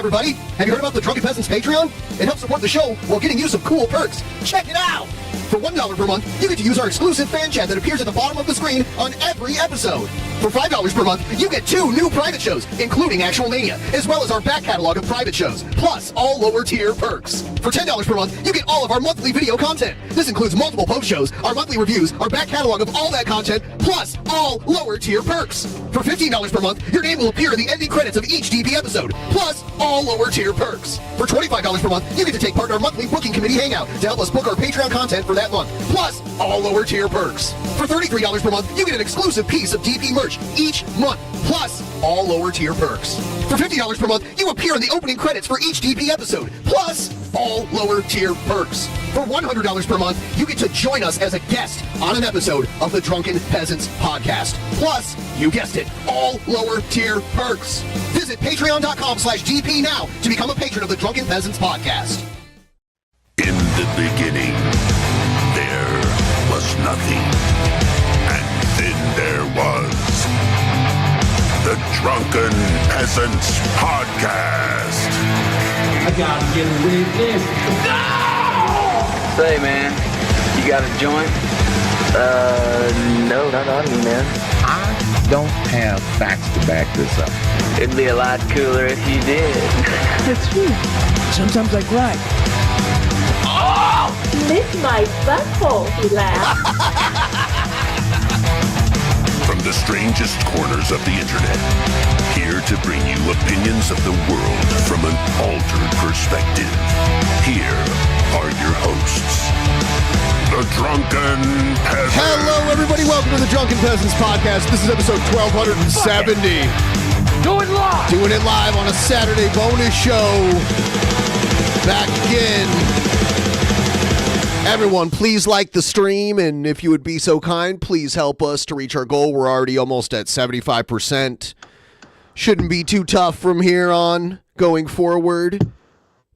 everybody! Have you heard about the Drunken Peasants Patreon? It helps support the show while getting you some cool perks. Check it out! For $1 per month, you get to use our exclusive fan chat that appears at the bottom of the screen on every episode. For $5 per month, you get 2 new private shows, including Actual Mania, as well as our back catalog of private shows, plus all lower tier perks. For $10 per month, you get all of our monthly video content. This includes multiple post shows, our monthly reviews, our back catalog of all that content, plus all lower tier perks. For $15 per month, your name will appear in the ending credits of each DP episode, plus all lower tier perks. For $25 per month, you get to take part in our monthly booking committee hangout to help us book our Patreon content for that month, plus all lower tier perks. For $33 per month, you get an exclusive piece of DP merch each month, plus all lower tier perks. For $50 per month, you appear in the opening credits for each DP episode, plus all lower tier perks. For $100 per month, you get to join us as a guest on an episode of the Drunken Peasants podcast. Plus, you guessed it, all lower tier perks. Visit patreon.com/DP now to become a patron of the Drunken Peasants podcast. In the beginning, there was nothing. And then there was the Drunken Peasants podcast. I gotta get rid of this. No! Say, man, you got a joint? No, not on me, man. I don't have facts to back this up. It'd be a lot cooler if you did. That's true. Sometimes I cry. Oh! Lick my butthole, he laughed. From the strangest corners of the internet, here to bring you opinions of the world from an altered perspective. Here are your hosts, the Drunken Peasants. Hello, everybody. Welcome to the Drunken Peasants podcast. This is episode 1270. Do it live! Doing it live on a Saturday bonus show. Back again. Everyone, please like the stream, and if you would be so kind, please help us to reach our goal. We're already almost at 75%. Shouldn't be too tough from here on going forward.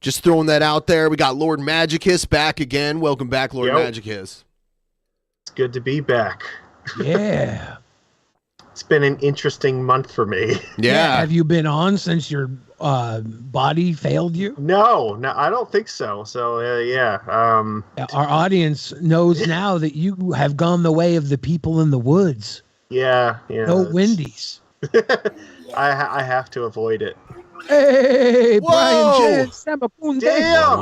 Just throwing that out there. We got Lord Magicus back again. Welcome back, Lord Magicus. It's good to be back. Yeah. It's been an interesting month for me. Yeah. Have you been on since your body failed you? No, I don't think so. So, yeah. Our audience knows now that you have gone the way of the people in the woods. Yeah. No Wendy's. I have to avoid it. Hey, Whoa! Brian Jen, Damn!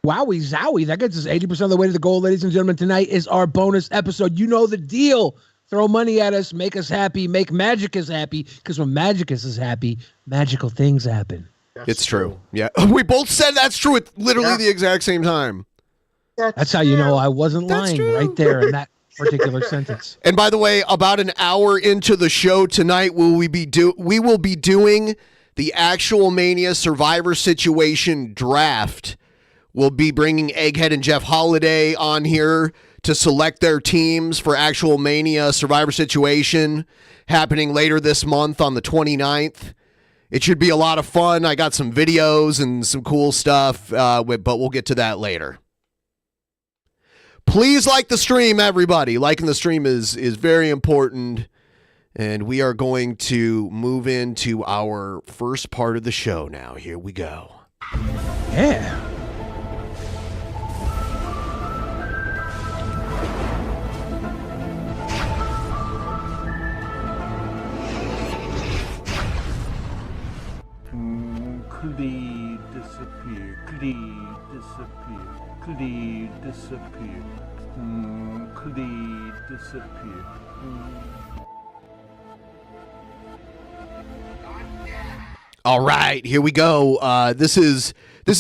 Wowie zowie. That gets us 80% of the way to the goal, ladies and gentlemen. Tonight is our bonus episode. You know the deal. Throw money at us, make us happy, make Magicus happy, because when Magicus is happy, magical things happen. It's true. Yeah. We both said that's true at literally the exact same time. That's how you know I wasn't lying right there in that particular sentence. And by the way, about an hour into the show tonight, we will be doing the Actual Mania Survivor Situation draft. We'll be bringing Egghead and Jeff Holiday on here to select their teams for Actual Mania Survivor Situation happening later this month on the 29th. It should be a lot of fun. I got some videos and some cool stuff, but we'll get to that later. Please like the stream, everybody. Liking the stream is very important. And we are going to move into our first part of the show now. Here we go. Yeah. Clee disappear. Clee disappear. Clee disappear. Clee disappear. All right, here we go. This is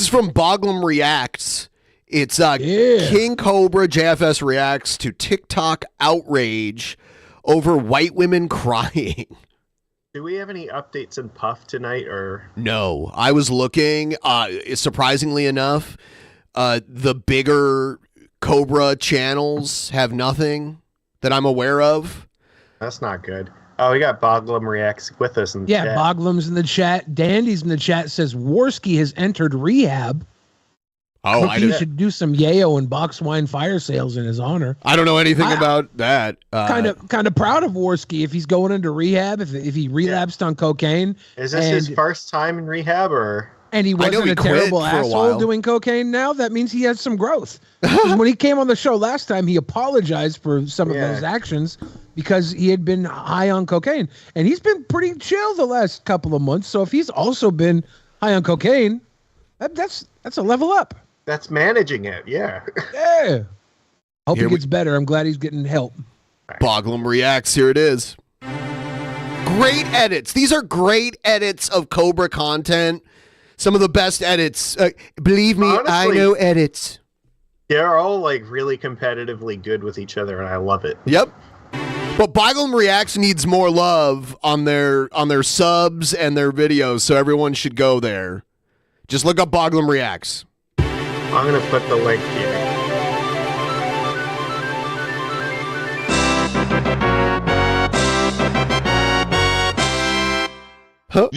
from Boglum Reacts. It's KingCobraJFS reacts to TikTok outrage over white women crying. Do we have any updates in Puff tonight, or no? I was looking. Surprisingly enough, the bigger Cobra channels have nothing that I'm aware of. That's not good. Oh, we got Boglum Reacts with us in the chat. Boglum's in the chat. Dandy's in the chat says Warski has entered rehab. Oh, He should do some yayo and box wine fire sales in his honor. I don't know anything about that. Kind of proud of Worski if he's going into rehab. If he relapsed on cocaine. Is this his first time in rehab, or? And he wasn't a terrible asshole doing cocaine now. That means he has some growth. When he came on the show last time, he apologized for some of those actions because he had been high on cocaine. And he's been pretty chill the last couple of months. So if he's also been high on cocaine, that's a level up. That's managing it, yeah. Hope he gets better. I'm glad he's getting help. Boglum Reacts, here it is. Great edits. These are great edits of Cobra content. Some of the best edits. Believe me, honestly, I know edits. They're all like really competitively good with each other, and I love it. Yep. But Boglum Reacts needs more love on their subs and their videos, so everyone should go there. Just look up Boglum Reacts. I'm going to put the link here. Huh?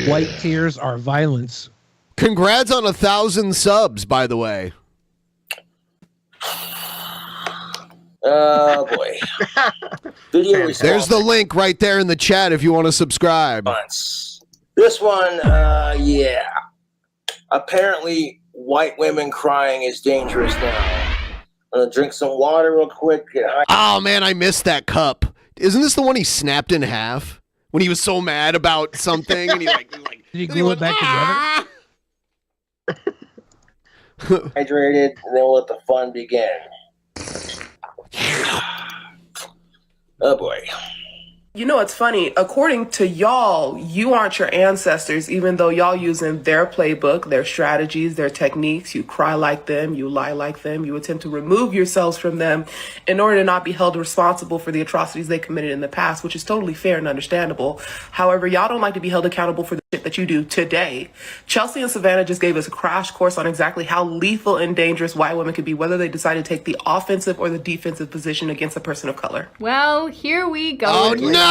White tears are violence. Congrats on 1,000 subs, by the way. Oh, boy. There's the link right there in the chat if you want to subscribe. This one, yeah. Apparently, white women crying is dangerous now. I'm going to drink some water real quick. Oh, man, I missed that cup. Isn't this the one he snapped in half? When he was so mad about something and he did he glue it back together? Hydrated, and then we'll let the fun begin. Oh boy. You know, it's funny. According to y'all, you aren't your ancestors, even though y'all using their playbook, their strategies, their techniques. You cry like them, you lie like them, you attempt to remove yourselves from them in order to not be held responsible for the atrocities they committed in the past, which is totally fair and understandable. However, y'all don't like to be held accountable for the shit that you do today. Chelsea and Savannah just gave us a crash course on exactly how lethal and dangerous white women could be, whether they decide to take the offensive or the defensive position against a person of color. Well, here we go. Oh, no!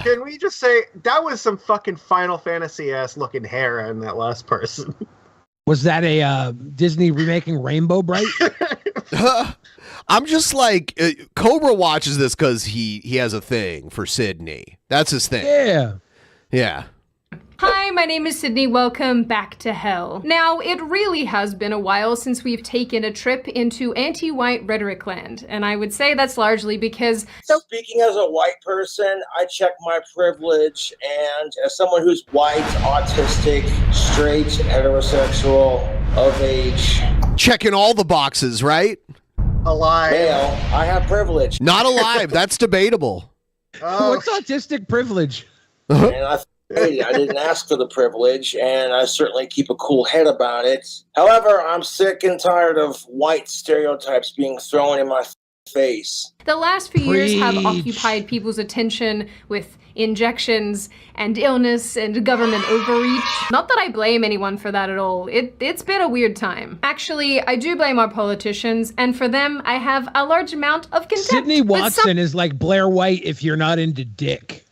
Can we just say that was some fucking Final Fantasy ass looking hair on that last person? Was that a Disney remaking Rainbow Bright? I'm just like, Cobra watches this because he has a thing for Sydney. That's his thing. Yeah. Hi, my name is Sydney. Welcome back to hell. Now, it really has been a while since we've taken a trip into anti-white rhetoric land, and I would say that's largely because... Speaking as a white person, I check my privilege, and as someone who's white, autistic, straight, heterosexual, of age... Checking all the boxes, right? Alive. Male, I have privilege. Not alive. That's debatable. What's autistic privilege? And I didn't ask for the privilege, and I certainly keep a cool head about it. However, I'm sick and tired of white stereotypes being thrown in my face. The last few years have occupied people's attention with injections and illness and government overreach. Not that I blame anyone for that at all. It's been a weird time. Actually, I do blame our politicians, and for them, I have a large amount of contempt. Sydney Watson is like Blair White if you're not into dick.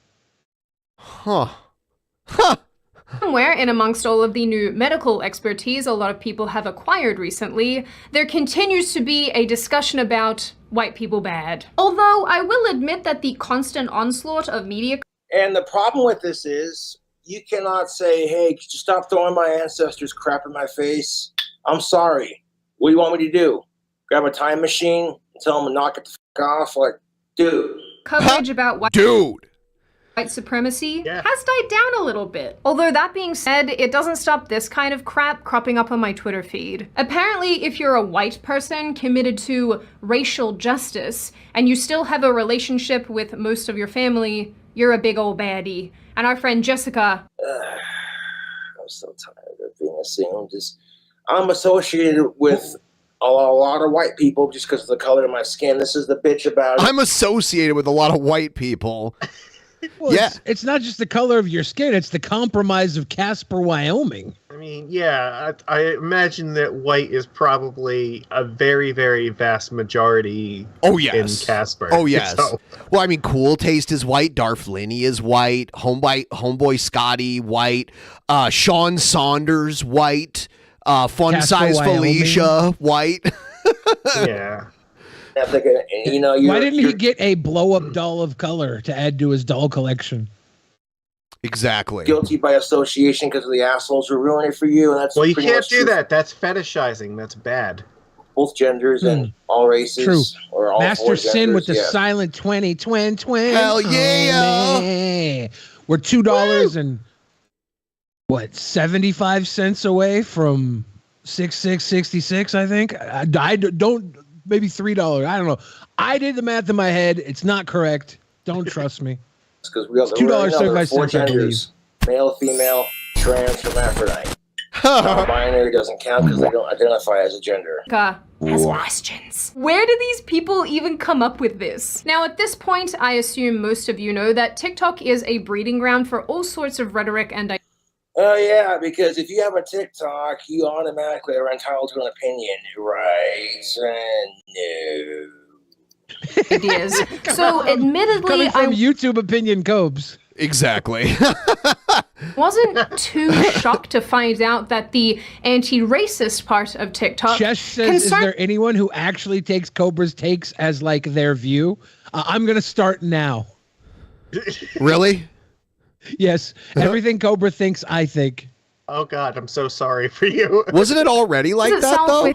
Somewhere in amongst all of the new medical expertise a lot of people have acquired recently, there continues to be a discussion about white people bad. Although I will admit that the constant onslaught of media... And the problem with this is, you cannot say, hey, could you stop throwing my ancestors crap in my face? I'm sorry. What do you want me to do? Grab a time machine and tell them to knock it the fuck off? Like, dude. Coverage about white... Dude! White supremacy has died down a little bit. Although that being said, it doesn't stop this kind of crap cropping up on my Twitter feed. Apparently, if you're a white person committed to racial justice and you still have a relationship with most of your family, you're a big old baddie. And our friend Jessica... I'm so tired of being assumed. I'm associated with a lot of white people just because of the color of my skin. This is the bitch about it. I'm associated with a lot of white people. Well, it's not just the color of your skin, it's the compromise of Casper, Wyoming. I mean, yeah, I imagine that white is probably a very, very vast majority in Casper. Oh, yes. So. Well, I mean, Cool Taste is white. Darth Linney is white. Homeboy Scotty, white. Sean Saunders, white. Fun size Felicia White. Yeah. I'm thinking, you know, why didn't he get a blow-up doll of color to add to his doll collection? Exactly. Guilty by association because the assholes were ruining it for you, and that's Well, you pretty can't much do true. that. That's fetishizing. That's bad. Both genders and all races. True. Or all Master four Sin with the genders, yeah. silent 20. Hell yeah! Man. We're $2 and what 75 cents away from 6666. I think. I don't maybe $3. I don't know. I did the math in my head. It's not correct. Don't trust me. Because we have $2.75 four cents, I believe. genders: male, female, trans, hermaphrodite. Non-binary doesn't count because they don't identify as a gender. Has questions. Where do these people even come up with this? Now, at this point, I assume most of you know that TikTok is a breeding ground for all sorts of rhetoric and Oh yeah, because if you have a TikTok, you automatically are entitled to an opinion, right? And no. ideas. So, admittedly, Coming from YouTube opinion Cobes. Exactly. wasn't too shocked to find out that the anti-racist part of TikTok Jess says, is there anyone who actually takes Cobra's takes as like their view? I'm going to start now. Really? Yes. Everything Cobra thinks, I think. Oh God, I'm so sorry for you. Wasn't it already like that though?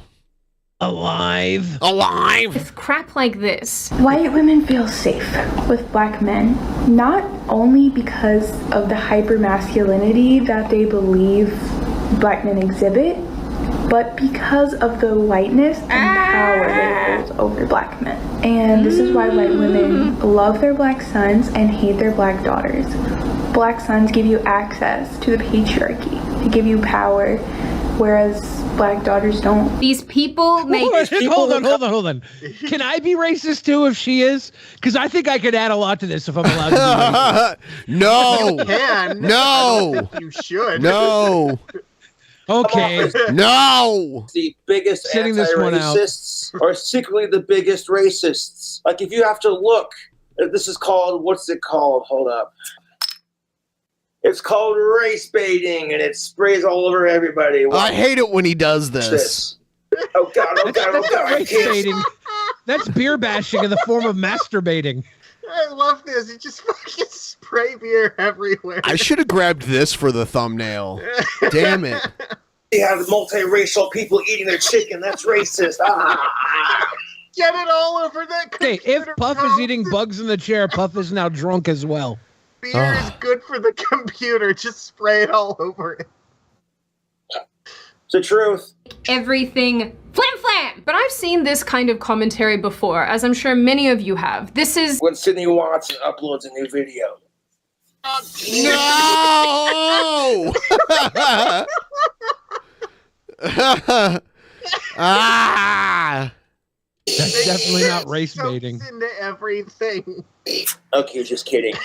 Alive. With crap like this. White women feel safe with black men, not only because of the hypermasculinity that they believe black men exhibit, but because of the whiteness and power they hold over black men. And this is why white women love their black sons and hate their black daughters. Black sons give you access to the patriarchy, to give you power, whereas black daughters don't. These people make... Hold on. Can I be racist too if she is? Because I think I could add a lot to this if I'm allowed to be racist. No. You can. No. You should. No. Okay. No. The biggest Sitting this one out. anti-racists are secretly the biggest racists. Like if you have to look, this is called, what's it called? Hold up. It's called race baiting, and it sprays all over everybody. I hate it when he does this. Oh God, oh God, oh That's God. not race baiting. That's beer bashing in the form of masturbating. I love this. You just fucking spray beer everywhere. I should have grabbed this for the thumbnail. Damn it. You have multiracial people eating their chicken. That's racist. Get it all over that computer. Hey, if Puff is eating bugs in the chair, Puff is now drunk as well. Beer is good for the computer. Just spray it all over it. It's the truth. Everything flam. But I've seen this kind of commentary before, as I'm sure many of you have. This is when Sydney Watson uploads a new video. No! That's definitely not race baiting. Into everything. Okay, just kidding.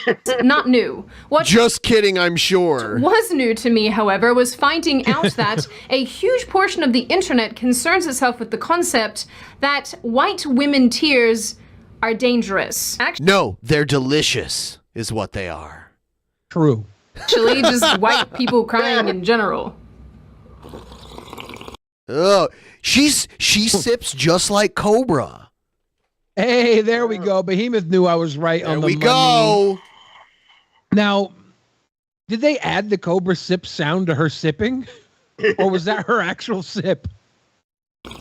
not new. What Just kidding, I'm sure. was new to me, however, was finding out that a huge portion of the internet concerns itself with the concept that white women tears are dangerous. No, they're delicious, is what they are. True. Actually, just white people crying in general. Oh, she sips just like Cobra. Hey, there we go. Behemoth knew I was right on the money. There we go. Now, did they add the Cobra sip sound to her sipping? Or was that her actual sip?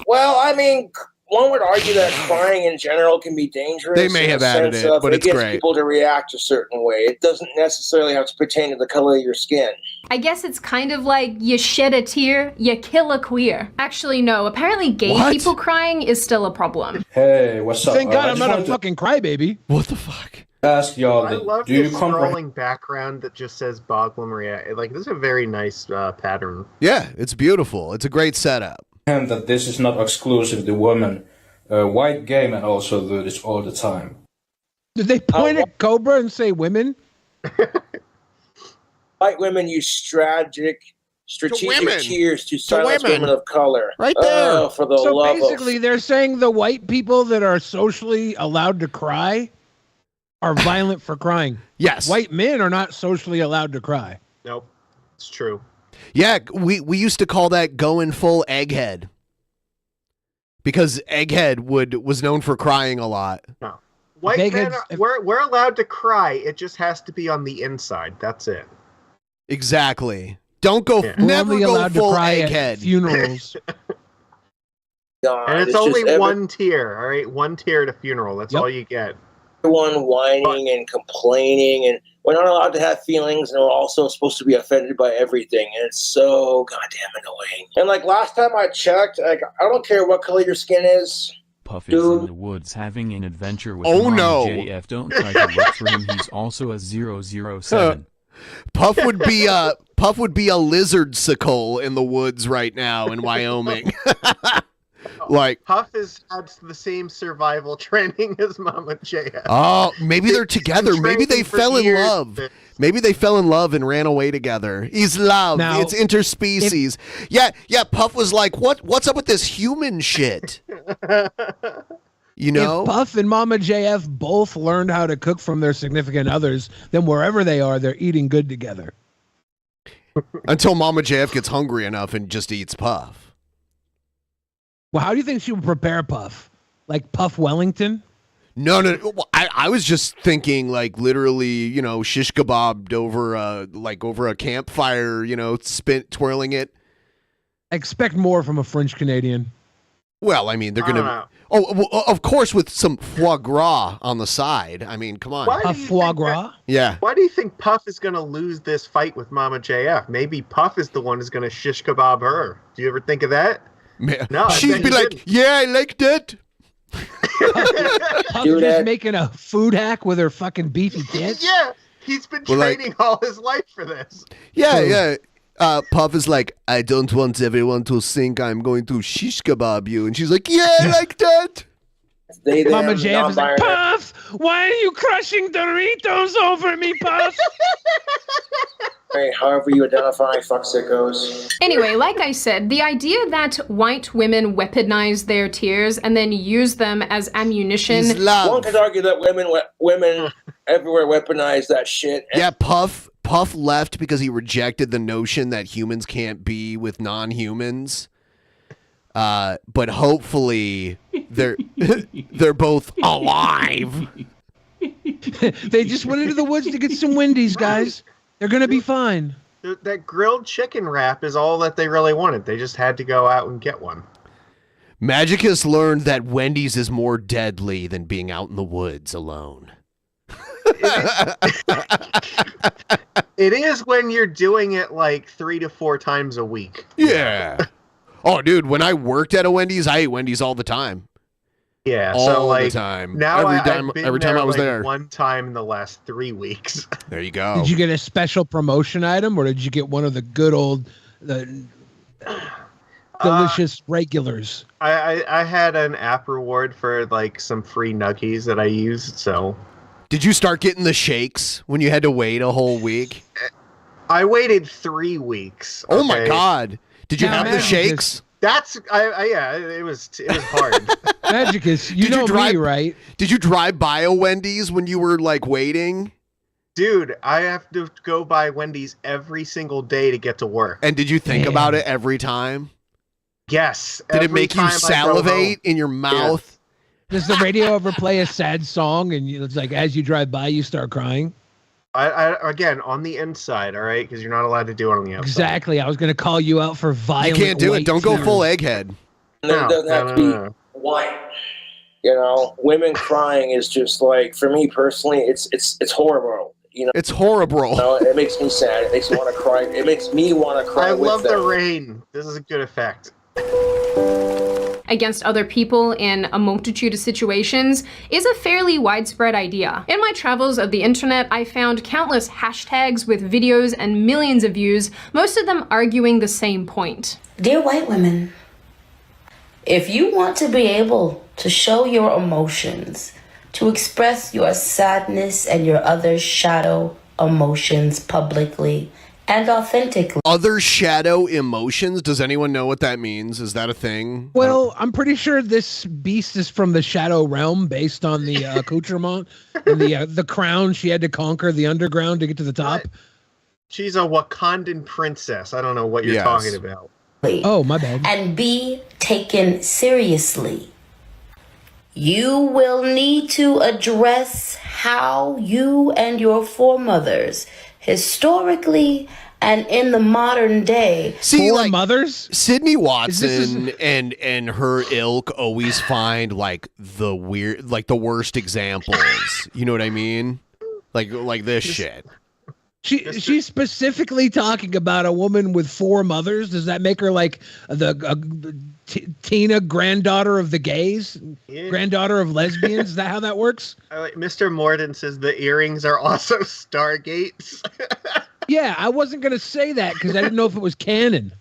Well, I mean, one would argue that crying in general can be dangerous. They may have added it, but it's gets great. People to react a certain way. It doesn't necessarily have to pertain to the color of your skin. I guess it's kind of like you shed a tear, you kill a queer. Actually, no. Apparently gay people crying is still a problem. Hey, what's up? Thank God I'm not a fucking crybaby. What the fuck? Ask y'all, I love do you this comprehend? scrolling background that just says Boglum React. Like, this is a very nice pattern. Yeah, it's beautiful. It's a great setup. And that this is not exclusive to women. White gay men also do this all the time. Did they point at Cobra and say women? White women use strategic women. tears to silence women. women of color. Right there. Oh, for the So love basically, they're saying the white people that are socially allowed to cry are violent for crying. Yes. White men are not socially allowed to cry. Nope. It's true. Yeah, we used to call that going full egghead. Because Egghead was known for crying a lot. No. White men, we're allowed to cry. It just has to be on the inside. That's it. Exactly. Don't go. We're Never only go allowed full to cry egghead. at funerals. And it's only one tier, all right? One tier at a funeral. That's all you get. Everyone whining and complaining, and we're not allowed to have feelings, and we're also supposed to be offended by everything, and it's so goddamn annoying. And like last time I checked, like I don't care what color your skin is. Puff is in the woods having an adventure with Oh, Mama no. JF. Don't try to look for him. He's also a 007. Puff would be a lizard sickle in the woods right now in Wyoming. Like Puff has had the same survival training as Mama JF. Oh, maybe they're together. Maybe they fell in love. Maybe they fell in love and ran away together. He's love. Now, It's interspecies. Yeah. Puff was like, what's up with this human shit? You know? If Puff and Mama JF both learned how to cook from their significant others, then wherever they are, they're eating good together. Until Mama JF gets hungry enough and just eats Puff. Well, how do you think she would prepare Puff? Like Puff Wellington? No. I was just thinking, like, literally, you know, shish kebabbed over a campfire, you know, twirling it. I expect more from a French Canadian. Well, I mean, they're gonna. Oh, of course, with some foie gras on the side. I mean, come on. Foie gras? Yeah. Why do you think Puff is going to lose this fight with Mama JF? Maybe Puff is the one who's going to shish kebab her. Do you ever think of that? No, she'd be like, "Yeah, I like that." Puff just making a food hack with her fucking beefy tits. Yeah, he's been training all his life for this. Yeah. Puff is like, "I don't want everyone to think I'm going to shish kebab you," and she's like, "Yeah, I like that." Mama JF is like, "Puff, why are you crushing Doritos over me, Puff?" Hey, however you identify, fuck sickos. Anyway, like I said, the idea that white women weaponize their tears and then use them as ammunition. One could argue that women everywhere weaponize that shit. Yeah, Puff left because he rejected the notion that humans can't be with non-humans. But hopefully they're both alive. They just went into the woods to get some Wendy's, guys. They're gonna be fine. That grilled chicken wrap is all that they really wanted. They just had to go out and get one. Magicus learned that Wendy's is more deadly than being out in the woods alone. It is when you're doing it like 3 to 4 times a week. Yeah. Oh, dude, when I worked at a Wendy's, I ate Wendy's all the time. Yeah, all so like the time. Now every time I was there. One time in the last 3 weeks. There you go. Did you get a special promotion item, or did you get one of the good old, delicious regulars? I had an app reward for like some free nuggies that I used. So, did you start getting the shakes when you had to wait a whole week? I waited 3 weeks. Oh my God! Did you have the shakes? That's yeah. It was hard. Magicus, you know me, right? Did you drive by a Wendy's when you were like waiting? Dude, I have to go by Wendy's every single day to get to work. And did you think about it every time? Yes. Did it make you salivate in your mouth? Yeah. Does the radio ever play a sad song and it's like as you drive by you start crying? I again on the inside, all right, because you're not allowed to do it on the outside. Exactly. I was going to call you out for violent. You can't do it. Don't go full egghead. It doesn't have to be white. You know, women crying is just like, for me personally, it's horrible. You know, it's horrible. You know, it makes me sad. It makes me want to cry. It makes me want to cry. I love the rain. This is a good effect. Against other people in a multitude of situations is a fairly widespread idea. In my travels of the internet, I found countless hashtags with videos and millions of views, most of them arguing the same point. Dear white women, if you want to be able to show your emotions, to express your sadness and your other shadow emotions publicly and authentically. Other shadow emotions? Does anyone know what that means? Is that a thing? Well, I'm pretty sure this beast is from the shadow realm based on the accoutrement and the crown she had to conquer the underground to get to the top. She's a Wakandan princess. I don't know what you're talking about. Oh, my bad. And be taken seriously. You will need to address how you and your foremothers, historically and in the modern day, mothers. Sydney Watson and her ilk always find like the weird, like the worst examples. You know what I mean? Like this shit. She's specifically talking about a woman with 4 mothers. Does that make her like Tina, granddaughter of the gays, granddaughter of lesbians? Is that how that works? Mr. Morden says the earrings are also stargates. Yeah, I wasn't gonna say that because I didn't know if it was canon.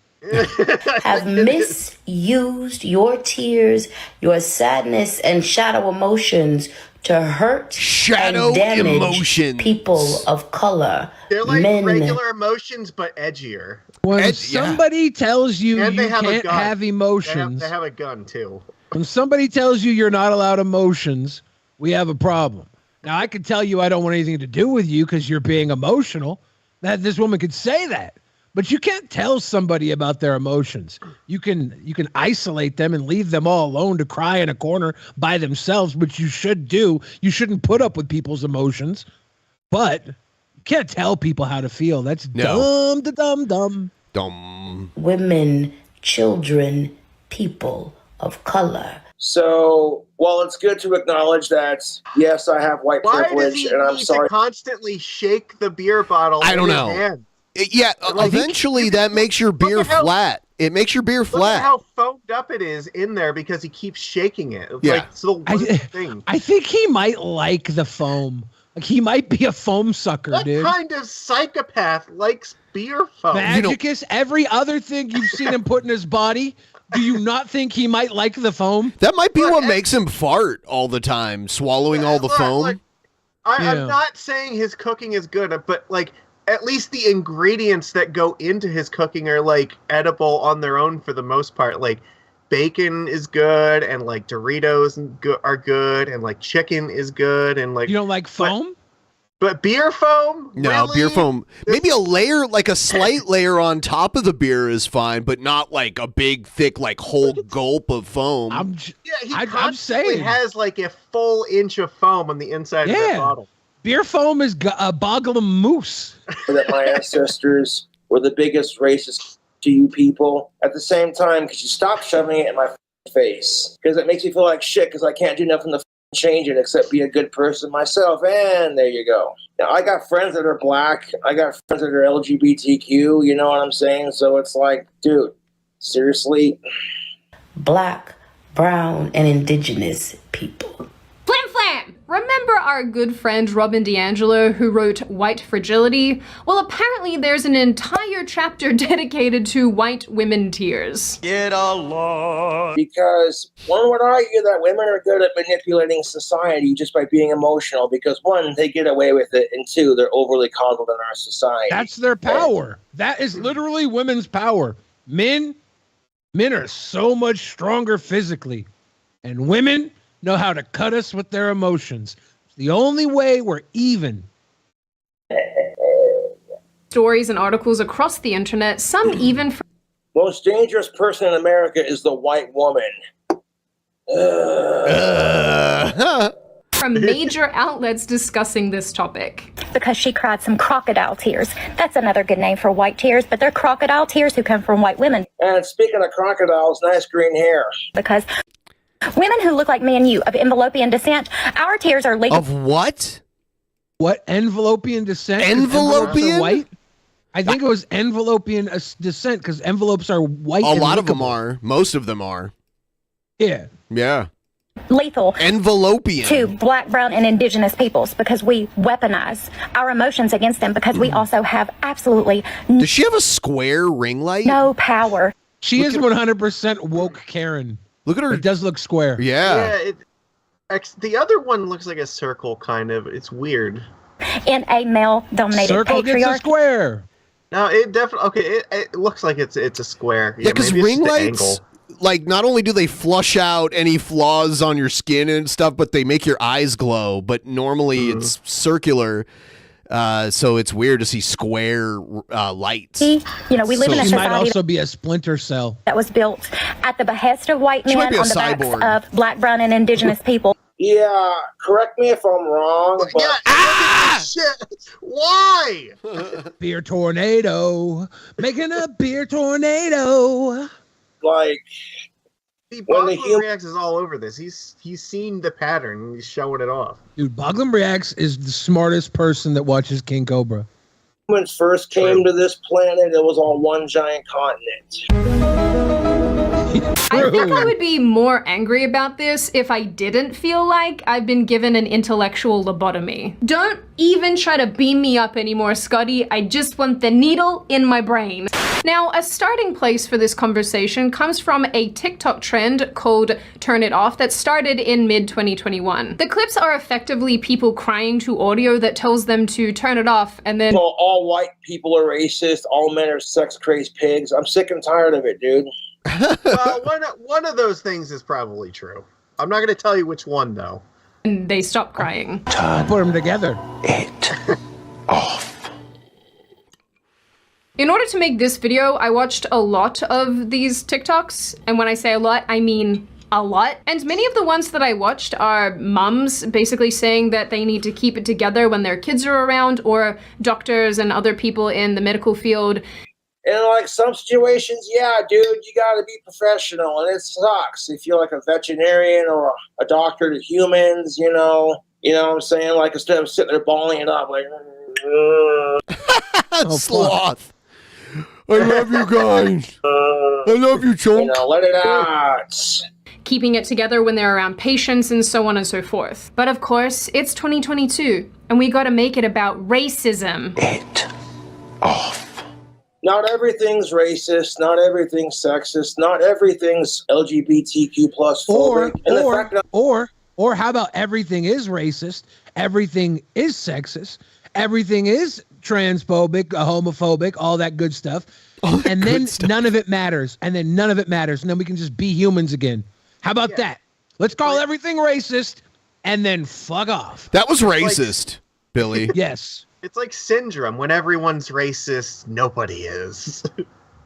have misused your tears, your sadness, and shadow emotions to hurt and damage people of color. They're like men. regular emotions, but edgier. When somebody tells you And you they have a can't gun. have emotions, They have a gun too. when somebody tells you you're not allowed emotions, we have a problem. Now, I could tell you I don't want anything to do with you because you're being emotional. That this woman could say that, but you can't tell somebody about their emotions. You can isolate them and leave them all alone to cry in a corner by themselves, which you should do. You shouldn't put up with people's emotions, but you can't tell people how to feel. That's dumb. Women, children, people of color. So, while it's good to acknowledge that, yes, I have white Why does privilege, he and I'm need sorry. to constantly shake the beer bottle? I don't in his know. hand? Yeah, eventually that makes your beer flat. It makes your beer Look flat. at how foamed up it is in there because he keeps shaking it. It's Yeah. like it's the worst thing. I think he might like the foam. Like he might be a foam sucker, What dude. kind of psychopath likes beer foam? Magicus, every other thing you've seen him put in his body, do you not think he might like the foam? That might be what makes him fart all the time, swallowing all the foam. I'm not saying his cooking is good, but like at least the ingredients that go into his cooking are like edible on their own for the most part. Like bacon is good, and like Doritos are good, and like chicken is good, and like you don't like foam. But beer foam? No, Really? beer foam. Maybe a layer, like a slight layer on top of the beer is fine, but not like a big, thick, like whole gulp of foam. He constantly has like a full inch of foam on the inside of that bottle. Beer foam is a boggling moose. That my ancestors were the biggest racists to you people. At the same time, could you stop shoving it in my face? Because it makes me feel like shit because I can't do nothing to change it except be a good person myself. And there you go. Now, I got friends that are black. I got friends that are LGBTQ. You know what I'm saying? So it's like, dude, seriously? Black, brown, and indigenous people. Flim Flam! Remember our good friend Robin DiAngelo who wrote White Fragility? Well, apparently there's an entire chapter dedicated to white women tears. Get along. Because one would argue that women are good at manipulating society just by being emotional because one, they get away with it, and two, they're overly coddled in our society. That's their power. That is literally women's power. Men are so much stronger physically, and women know how to cut us with their emotions. It's the only way we're even. Stories and articles across the internet, some even Most dangerous person in America is the white woman. from major outlets discussing this topic. Because she cried some crocodile tears. That's another good name for white tears, but they're crocodile tears who come from white women. And speaking of crocodiles, nice green hair. Because women who look like me and you, of envelopian descent, our tears are legal. Of what? What, envelopian descent? Envelopian? White? I think it was envelopian descent because envelopes are white. A lot of them are. Most of them are. Yeah. Yeah. Lethal Envelopian to black, brown, and indigenous peoples because we weaponize our emotions against them because we also have absolutely Does she have a square ring light? no power. She is 100% woke Karen. Look at her. It does look square. Yeah. The other one looks like a circle, kind of. It's weird. In a male-dominated Circle patriarchy. gets a square. No, it definitely. Okay, it looks like it's a square. Yeah, because maybe it's ring just the lights, angle. like, not only do they flush out any flaws on your skin and stuff, but they make your eyes glow. But normally it's circular. So it's weird to see square lights. You know, we live in a She society might also be a splinter cell. that was built at the behest of white She men might be a on the backs cyborg. of black, brown, and indigenous people. Yeah, correct me if I'm wrong, but Shit. Why? Beer tornado. Making a beer tornado. like See, when the Bogman Reacts is all over this. He's seen the pattern and he's showing it off. Dude, Boglum Reacts is the smartest person that watches King Cobra. humans first came to this planet, it was on one giant continent. I think I would be more angry about this if I didn't feel like I've been given an intellectual lobotomy. Don't even try to beam me up anymore, Scotty. I just want the needle in my brain. Now, a starting place for this conversation comes from a TikTok trend called Turn It Off that started in mid-2021. The clips are effectively people crying to audio that tells them to turn it off and then... Well, all white people are racist, all men are sex-crazed pigs. I'm sick and tired of it, dude. Well, one of those things is probably true. I'm not going to tell you which one, though. And they stop crying. Put them together. In order to make this video, I watched a lot of these TikToks, and when I say a lot, I mean a lot. And many of the ones that I watched are mums basically saying that they need to keep it together when their kids are around, or doctors and other people in the medical field. In like some situations, yeah, dude, you gotta be professional, and it sucks if you're like a veterinarian or a doctor to humans, you know what I'm saying? Like instead of sitting there balling it up, like sloth. I love you guys. I love you, chunk. You know, let it out. Keeping it together when they're around patients and so on and so forth. But of course, it's 2022, and we gotta make it about racism. Not everything's racist, not everything's sexist, not everything's LGBTQ plus phobic. Or how about everything is racist, everything is sexist, everything is transphobic, homophobic, all that good stuff. And then none of it matters. And then none of it matters. And then we can just be humans again. How about that? Let's call everything racist and then fuck off. That was racist, Billy. Yes. It's like syndrome. When everyone's racist, nobody is.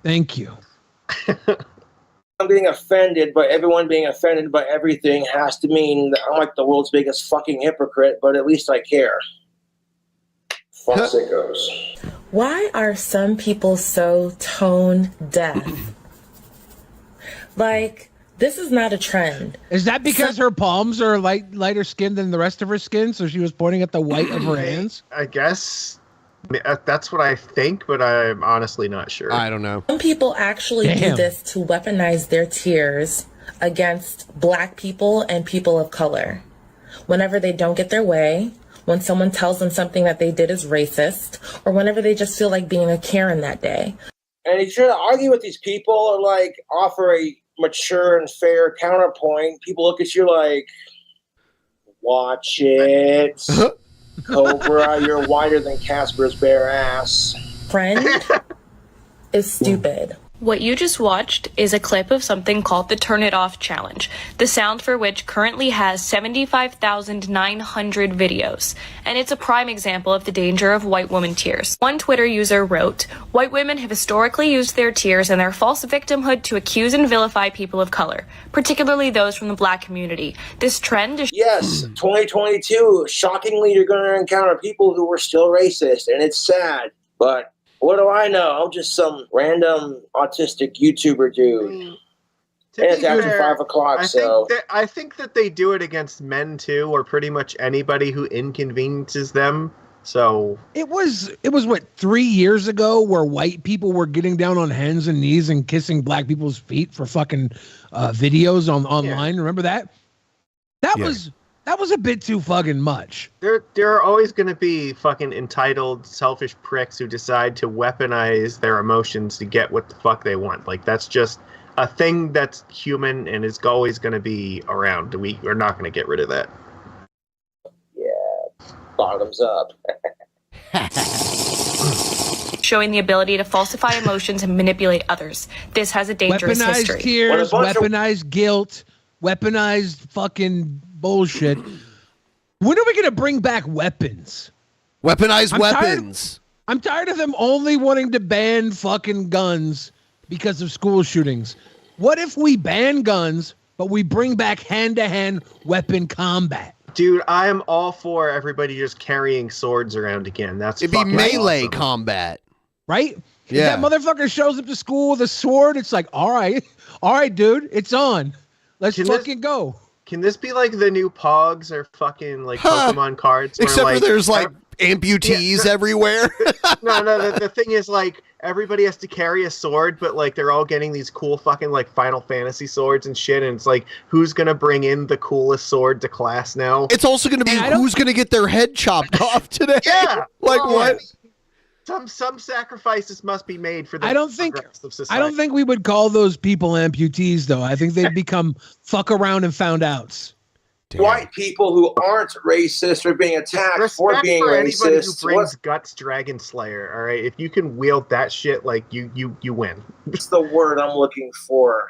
Thank you. I'm being offended by everyone being offended by everything has to mean that I'm like the world's biggest fucking hypocrite, but at least I care. Fuck sickos. Why are some people so tone deaf? Like, this is not a trend. Is that because her palms are lighter skinned than the rest of her skin, so she was pointing at the white of her hands? I guess that's what I think, but I'm honestly not sure. I don't know. Some people actually do this to weaponize their tears against black people and people of color. Whenever they don't get their way, when someone tells them something that they did is racist, or whenever they just feel like being a Karen that day. And if you're to argue with these people or like offer a mature and fair counterpoint, people look at you like, watch it. Cobra, you're whiter than Casper's bare ass. Friend is stupid. What you just watched is a clip of something called the Turn It Off Challenge, the sound for which currently has 75,900 videos, and it's a prime example of the danger of white woman tears. One Twitter user wrote, "White women have historically used their tears and their false victimhood to accuse and vilify people of color, particularly those from the black community. This trend is..." Yes, 2022, shockingly, you're going to encounter people who were still racist, and it's sad, but what do I know? I'm just some random autistic YouTuber dude. And it's after 5 o'clock, I think that they do it against men too, or pretty much anybody who inconveniences them. So it was what, 3 years ago, where white people were getting down on hands and knees and kissing black people's feet for fucking videos online. Yeah. Remember that? That was a bit too fucking much. There are always going to be fucking entitled, selfish pricks who decide to weaponize their emotions to get what the fuck they want. Like, that's just a thing that's human and is always going to be around. We're not going to get rid of that. Yeah, bottoms up. Showing the ability to falsify emotions and manipulate others. This has a dangerous history. Weaponized tears, weaponized guilt, weaponized fucking bullshit. When are we going to bring back weapons? Weaponized weapons. I'm tired of them only wanting to ban fucking guns because of school shootings. What if we ban guns, but we bring back hand-to-hand weapon combat? Dude, I am all for everybody just carrying swords around again. It'd be melee combat. Right? Yeah. If that motherfucker shows up to school with a sword, it's like, all right, dude, it's on. Let's fucking go. Can this be like the new Pogs or fucking like Pokemon cards? Except for there's like amputees everywhere. No, the thing is like everybody has to carry a sword, but like they're all getting these cool fucking like Final Fantasy swords and shit, and it's like who's gonna bring in the coolest sword to class now? It's also gonna be who's gonna get their head chopped off today. Yeah. Like what? Some sacrifices must be made for the I don't think society. we would call those people amputees, though. I think they'd become fuck around and found outs. White people who aren't racist are being attacked for being Anybody who racist. brings Guts Dragon Slayer, all right? If you can wield that shit, like you win. What's the word I'm looking for?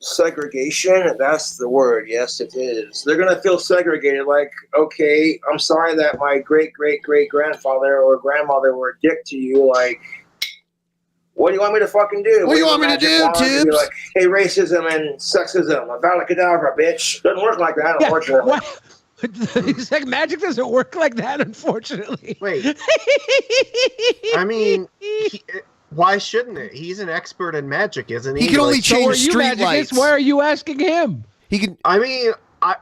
Segregation? That's the word. Yes, it is. They're going to feel segregated. Like, okay, I'm sorry that my great-great-great-grandfather or grandmother were a dick to you. Like, what do you want me to fucking do? What do you want me to do, Tibbs? Like, hey, racism and sexism. Avalacadabra, bitch. Doesn't work like that, unfortunately. It's like magic doesn't work like that, unfortunately. Wait. I mean, why shouldn't it? He's an expert in magic, isn't he? He can only change street lights. Why are you asking him? He can. I mean,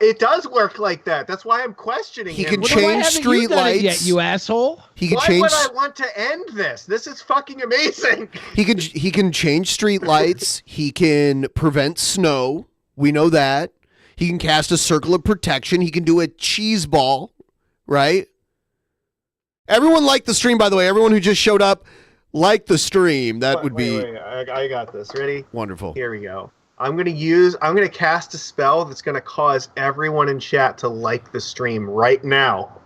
it does work like that. That's why I'm questioning He him. can change street lights. Yet, you asshole. He can Why change. would I want to end this? This is fucking amazing. He can change street lights. He can prevent snow. We know that. He can cast a circle of protection. He can do a cheese ball, right? Everyone liked the stream, by the way. Everyone who just showed up liked the stream. That would be. Wait. I got this. Ready? Wonderful. Here we go. I'm gonna cast a spell that's gonna cause everyone in chat to like the stream right now.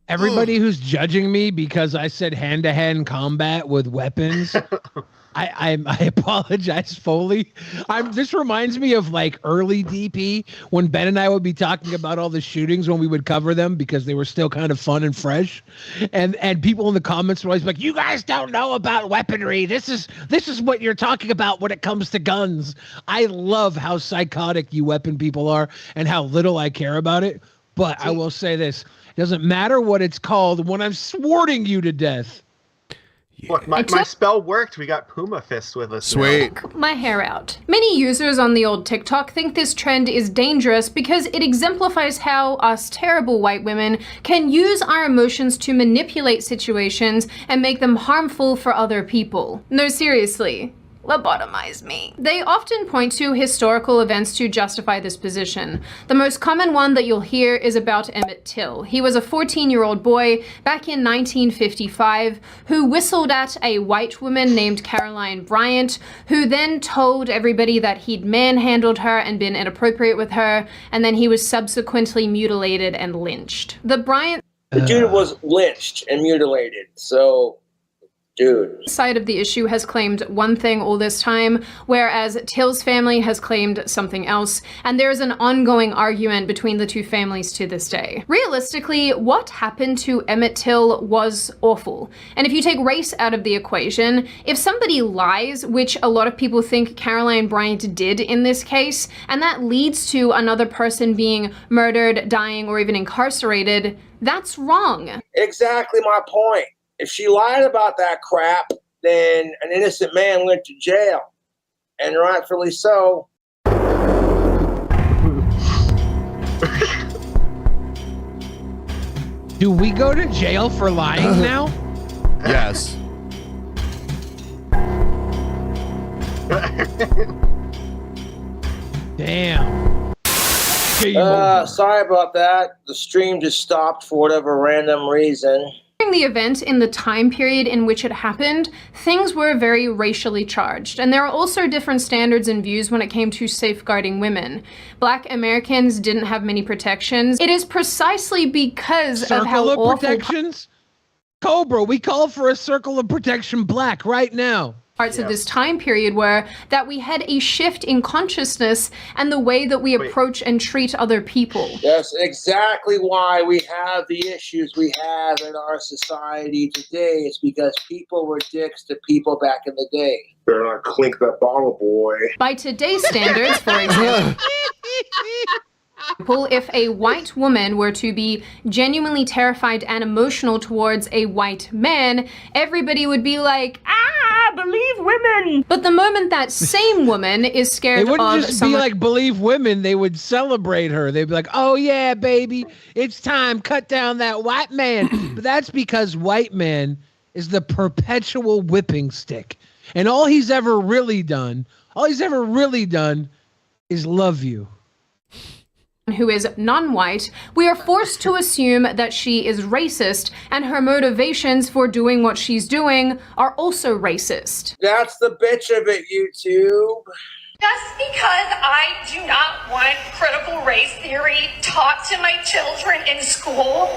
Everybody who's judging me because I said hand-to-hand combat with weapons, I apologize fully. This reminds me of like early DP when Ben and I would be talking about all the shootings when we would cover them because they were still kind of fun and fresh, and people in the comments were always like, "You guys don't know about weaponry. This is what you're talking about when it comes to guns." I love how psychotic you weapon people are and how little I care about it. But I will say this. Doesn't matter what it's called when I'm swording you to death. Look, my spell worked. We got Puma Fists with us. Sweet. My hair out. Many users on the old TikTok think this trend is dangerous because it exemplifies how us terrible white women can use our emotions to manipulate situations and make them harmful for other people. No, seriously. Lobotomize me. They often point to historical events to justify this position. The most common one that you'll hear is about Emmett Till. He was a 14-year-old boy back in 1955 who whistled at a white woman named Caroline Bryant, who then told everybody that he'd manhandled her and been inappropriate with her, and then he was subsequently mutilated and lynched. The dude was lynched and mutilated, so... Dude. Side of the issue has claimed one thing all this time, whereas Till's family has claimed something else, and there is an ongoing argument between the two families to this day. Realistically, what happened to Emmett Till was awful. And if you take race out of the equation, if somebody lies, which a lot of people think Caroline Bryant did in this case, and that leads to another person being murdered, dying, or even incarcerated, that's wrong. Exactly my point. If she lied about that crap, then an innocent man went to jail. And rightfully so. Do we go to jail for lying now? Yes. Damn. Sorry about that. The stream just stopped for whatever random reason. During the event, in the time period in which it happened, things were very racially charged, and there are also different standards and views when it came to safeguarding women. Black Americans didn't have many protections. It is precisely because of how Circle awful... of protections? Cobra, we call for a circle of protection black right now. parts of this time period were that we had a shift in consciousness and the way that we approach and treat other people. That's exactly why we have the issues we have in our society today. It's because people were dicks to people back in the day. Better not clink that bottle, boy. By today's standards, for example, if a white woman were to be genuinely terrified and emotional towards a white man, everybody would be like, believe women. But the moment that same woman is scared They wouldn't of just someone... be like, believe women. They would celebrate her. They'd be like, oh yeah, baby, it's time. Cut down that white man. But that's because white man is the perpetual whipping stick. And all he's ever really done is love you. Who is non-white, we are forced to assume that she is racist and her motivations for doing what she's doing are also racist. That's the bitch of it, YouTube. Just because I do not want critical race theory taught to my children in school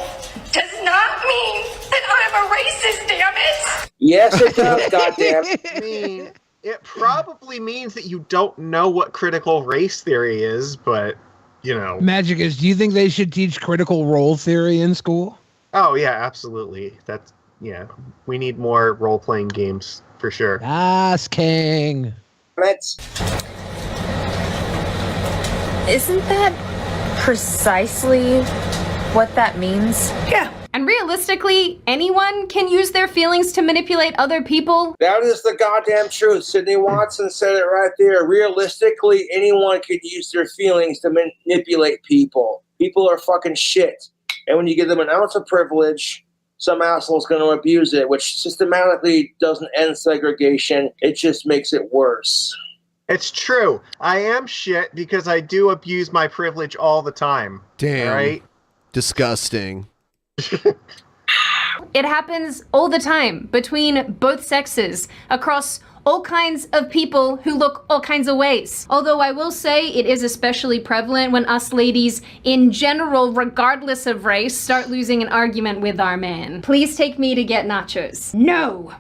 does not mean that I'm a racist, damn it! Yes, it does, goddamn. I mean, it probably means that you don't know what critical race theory is, but... You know, Magic is, do you think they should teach critical role theory in school? Oh, yeah, absolutely. We need more role-playing games, for sure. Yes, King. Isn't that precisely what that means? Yeah. And realistically, anyone can use their feelings to manipulate other people. That is the goddamn truth. Sidney Watson said it right there. Realistically, anyone can use their feelings to manipulate people. People are fucking shit. And when you give them an ounce of privilege, some asshole's going to abuse it, which systematically doesn't end segregation. It just makes it worse. It's true. I am shit because I do abuse my privilege all the time. Damn. Right? Disgusting. It happens all the time between both sexes, across all kinds of people who look all kinds of ways. Although I will say it is especially prevalent when us ladies in general, regardless of race, start losing an argument with our man. Please take me to get nachos. No.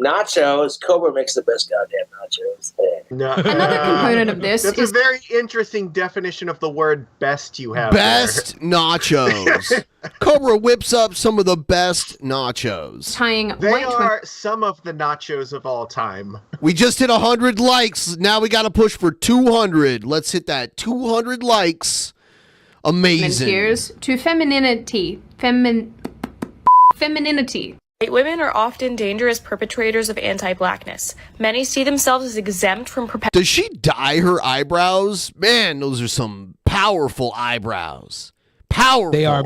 Nachos. Cobra makes the best goddamn nachos. No. Another component of this That's is a very interesting definition of the word best you have. Best nachos. Cobra whips up some of the best nachos. tying They white are some of the nachos of all time. We just hit 100 likes. Now we got to push for 200. Let's hit that 200 likes. Amazing. tears to femininity. Femininity. White women are often dangerous perpetrators of anti-blackness. Many see themselves as exempt from Does she dye her eyebrows? Man, those are some powerful eyebrows. Powerful. They are.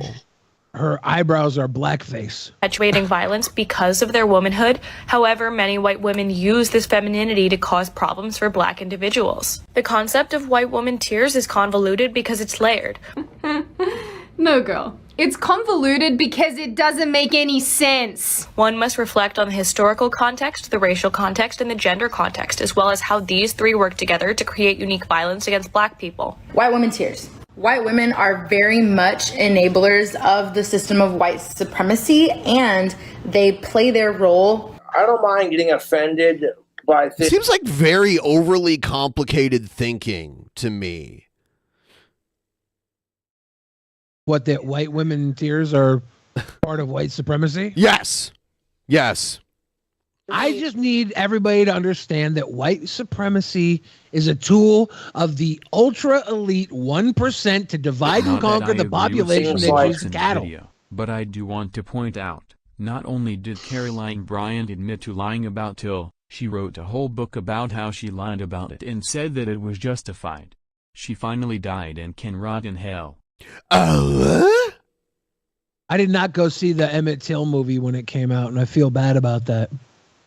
Her eyebrows are blackface. perpetuating violence because of their womanhood. However, many white women use this femininity to cause problems for black individuals. The concept of white woman tears is convoluted because it's layered. No, girl. It's convoluted because it doesn't make any sense. One must reflect on the historical context, the racial context, and the gender context, as well as how these three work together to create unique violence against black people. White women tears. White women are very much enablers of the system of white supremacy, and they play their role. I don't mind getting offended by It seems like very overly complicated thinking to me. What, that white women tears are part of white supremacy? Yes. Yes. I just need everybody to understand that white supremacy is a tool of the ultra elite 1% to divide and Not that conquer I the agree with population the that Watson chooses cattle. video, but I do want to point out, not only did Caroline Bryant admit to lying about Till, she wrote a whole book about how she lied about it and said that it was justified. She finally died and can rot in hell. I did not go see the Emmett Till movie when it came out, and I feel bad about that.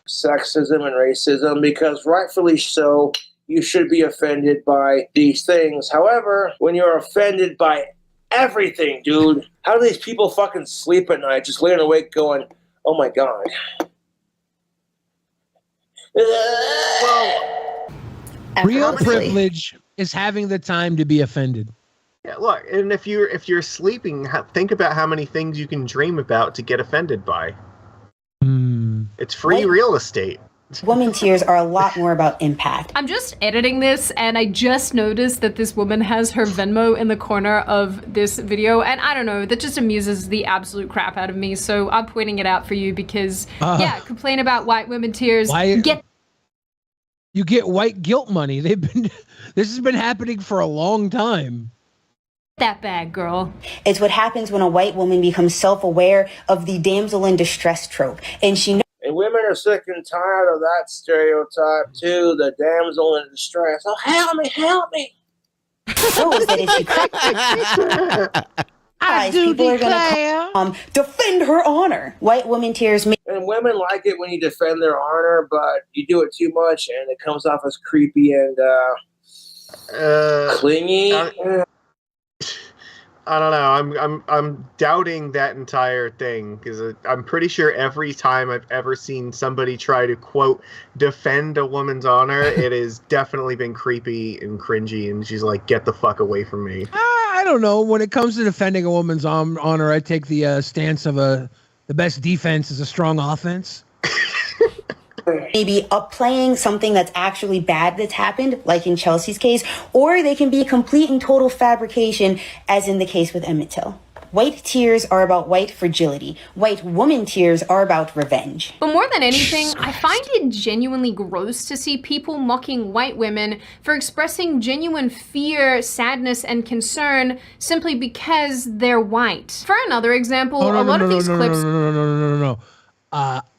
sexism and racism, because rightfully so, you should be offended by these things. However, when you're offended by everything, dude, how do these people fucking sleep at night just laying awake going, oh my God. Well, real privilege is having the time to be offended. Yeah, look, and if you're sleeping, think about how many things you can dream about to get offended by. It's free real estate. Woman tears are a lot more about impact. I'm just editing this and I just noticed that this woman has her Venmo in the corner of this video, and I don't know, that just amuses the absolute crap out of me, so I'm pointing it out for you because, yeah, complain about white women tears. You get white guilt money. This has been happening for a long time. That bad, girl. It's what happens when a white woman becomes self-aware of the damsel in distress trope, and she knows. And women are sick and tired of that stereotype too, the damsel in distress. Oh, help me, help me. Knows that if she cries, people are going to defend her honor. White woman tears me. And women like it when you defend their honor, but you do it too much and it comes off as creepy and clingy. I don't know. I'm doubting that entire thing because I'm pretty sure every time I've ever seen somebody try to quote defend a woman's honor, it has definitely been creepy and cringy, and she's like, "Get the fuck away from me." I don't know. When it comes to defending a woman's honor, I take the stance of the best defense is a strong offense. Maybe upplaying something that's actually bad that's happened, like in Chelsea's case, or they can be a complete and total fabrication, as in the case with Emmett Till. White tears are about white fragility. White woman tears are about revenge. But more than anything, I find it genuinely gross to see people mocking white women for expressing genuine fear, sadness, and concern simply because they're white. For another example, a lot of these clips... No.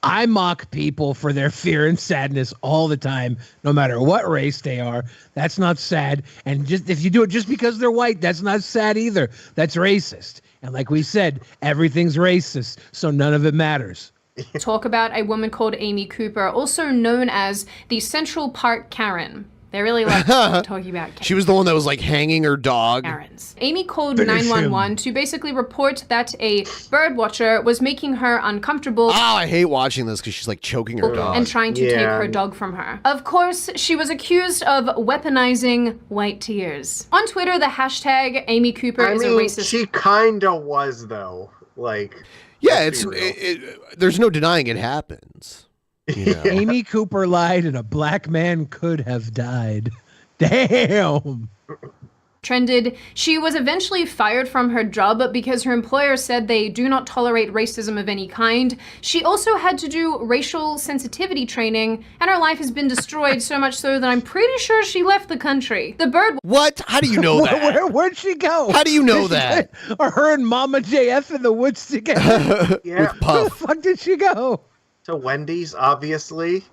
I mock people for their fear and sadness all the time, no matter what race they are. That's not sad. And just if you do it just because they're white, that's not sad either. That's racist. And like we said, everything's racist, so none of it matters. Talk about a woman called Amy Cooper, also known as the Central Park Karen. They really like talking about Karens. She was the one that was like hanging her dog. Karens. Amy called 911 to basically report that a bird watcher was making her uncomfortable. Oh, I hate watching this because she's like choking her dog. And trying to take her dog from her. Of course, she was accused of weaponizing white tears. On Twitter, the hashtag Amy Cooper is a racist. She kinda was though. Like, yeah, there's no denying it happens. You know? Amy Cooper lied and a black man could have died. Damn. Trended. She was eventually fired from her job because her employer said they do not tolerate racism of any kind. She also had to do racial sensitivity training, and her life has been destroyed so much so that I'm pretty sure she left the country. The bird... What? How do you know that? Where'd she go? How do you know that? Are her and Mama JF in the woods together? Yeah. With Puff. Where the fuck did she go? To Wendy's, obviously.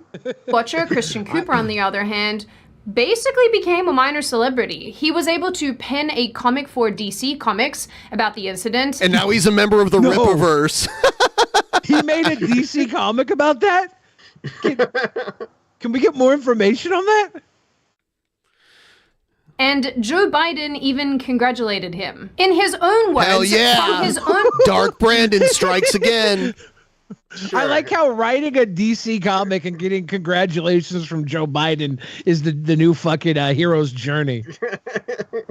Watcher Christian Cooper, on the other hand, basically became a minor celebrity. He was able to pen a comic for DC Comics about the incident. And now he's a member of the Rippaverse. He made a DC comic about that? Can we get more information on that? And Joe Biden even congratulated him. In his own words, Hell yeah. from his own... Dark Brandon strikes again. Sure. I like how writing a DC comic and getting congratulations from Joe Biden is the new fucking hero's journey.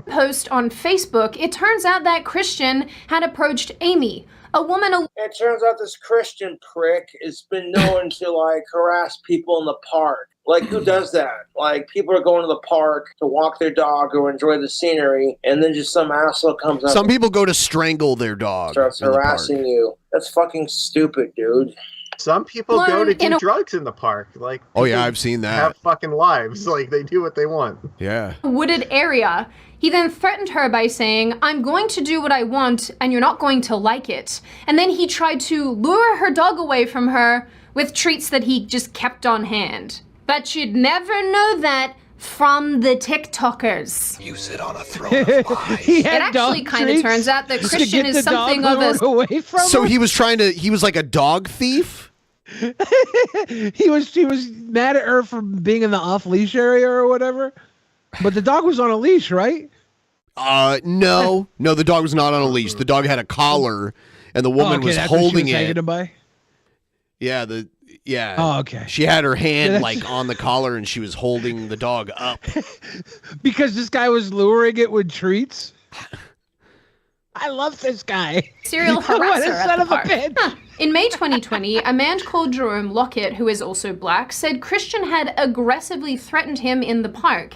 Post on Facebook, it turns out that Christian had approached Amy, a woman... It turns out this Christian prick has been known to, like, harass people in the park. Like, who does that? Like, people are going to the park to walk their dog or enjoy the scenery, and then just some asshole comes up. Some people go to strangle their dog. Starts harassing you. That's fucking stupid, dude. Some people go to do drugs in the park. Like, oh yeah, I've seen that. Have fucking lives. Like, they do what they want. Yeah. Wooded area. He then threatened her by saying, "I'm going to do what I want, and you're not going to like it." And then he tried to lure her dog away from her with treats that he just kept on hand. But you'd never know that from the TikTokers. Use it on a throne of lies. It actually kind of turns out that Christian is something of a... away from so he was he was like a dog thief? he was mad at her for being in the off-leash area or whatever. But the dog was on a leash, right? No, the dog was not on a leash. The dog had a collar, and the woman was holding it. Hanging him by? Yeah, Yeah. Oh, okay. She had her hand like on the collar and she was holding the dog up. Because this guy was luring it with treats? I love this guy. Serial What a harasser son at the of a park. bitch. Huh. In May 2020, a man called Jerome Lockett, who is also black, said Christian had aggressively threatened him in the park.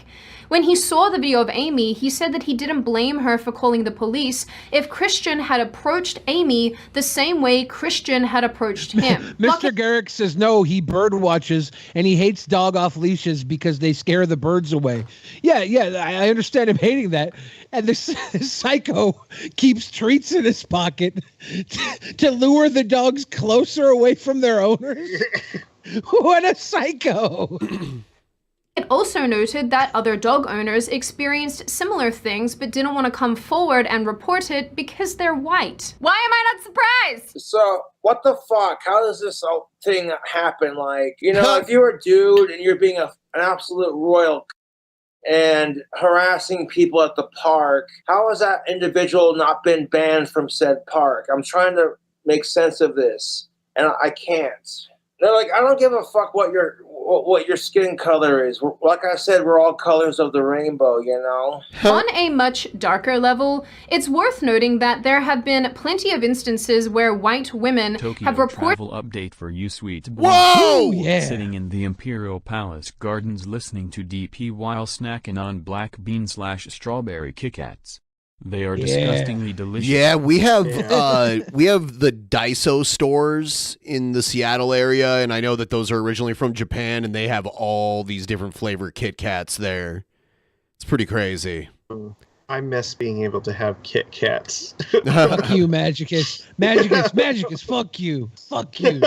When he saw the video of Amy, he said that he didn't blame her for calling the police if Christian had approached Amy the same way Christian had approached him. Mr. Garrick says no, he bird watches and he hates dog off leashes because they scare the birds away. Yeah, I understand him hating that. And this psycho keeps treats in his pocket to lure the dogs closer away from their owners. What a psycho. It also noted that other dog owners experienced similar things but didn't want to come forward and report it because they're white. Why am I not surprised? So, what the fuck? How does this whole thing happen? Like, you know, if you're a dude and you're being an absolute royal and harassing people at the park, how has that individual not been banned from said park? I'm trying to make sense of this, and I can't. They're like, I don't give a fuck what your skin color is. Like I said, we're all colors of the rainbow, you know? On a much darker level, it's worth noting that there have been plenty of instances where white women Tokyo have reported travel update for you, sweet. Whoa! Yeah. Sitting in the Imperial Palace gardens listening to DP while snacking on black bean/strawberry Kit Kats. They are disgustingly delicious. Yeah, we have the Daiso stores in the Seattle area, and I know that those are originally from Japan, and they have all these different flavor Kit Kats there. It's pretty crazy. I miss being able to have Kit Kats. Fuck you, Magicus. Magicus, fuck you. Fuck you.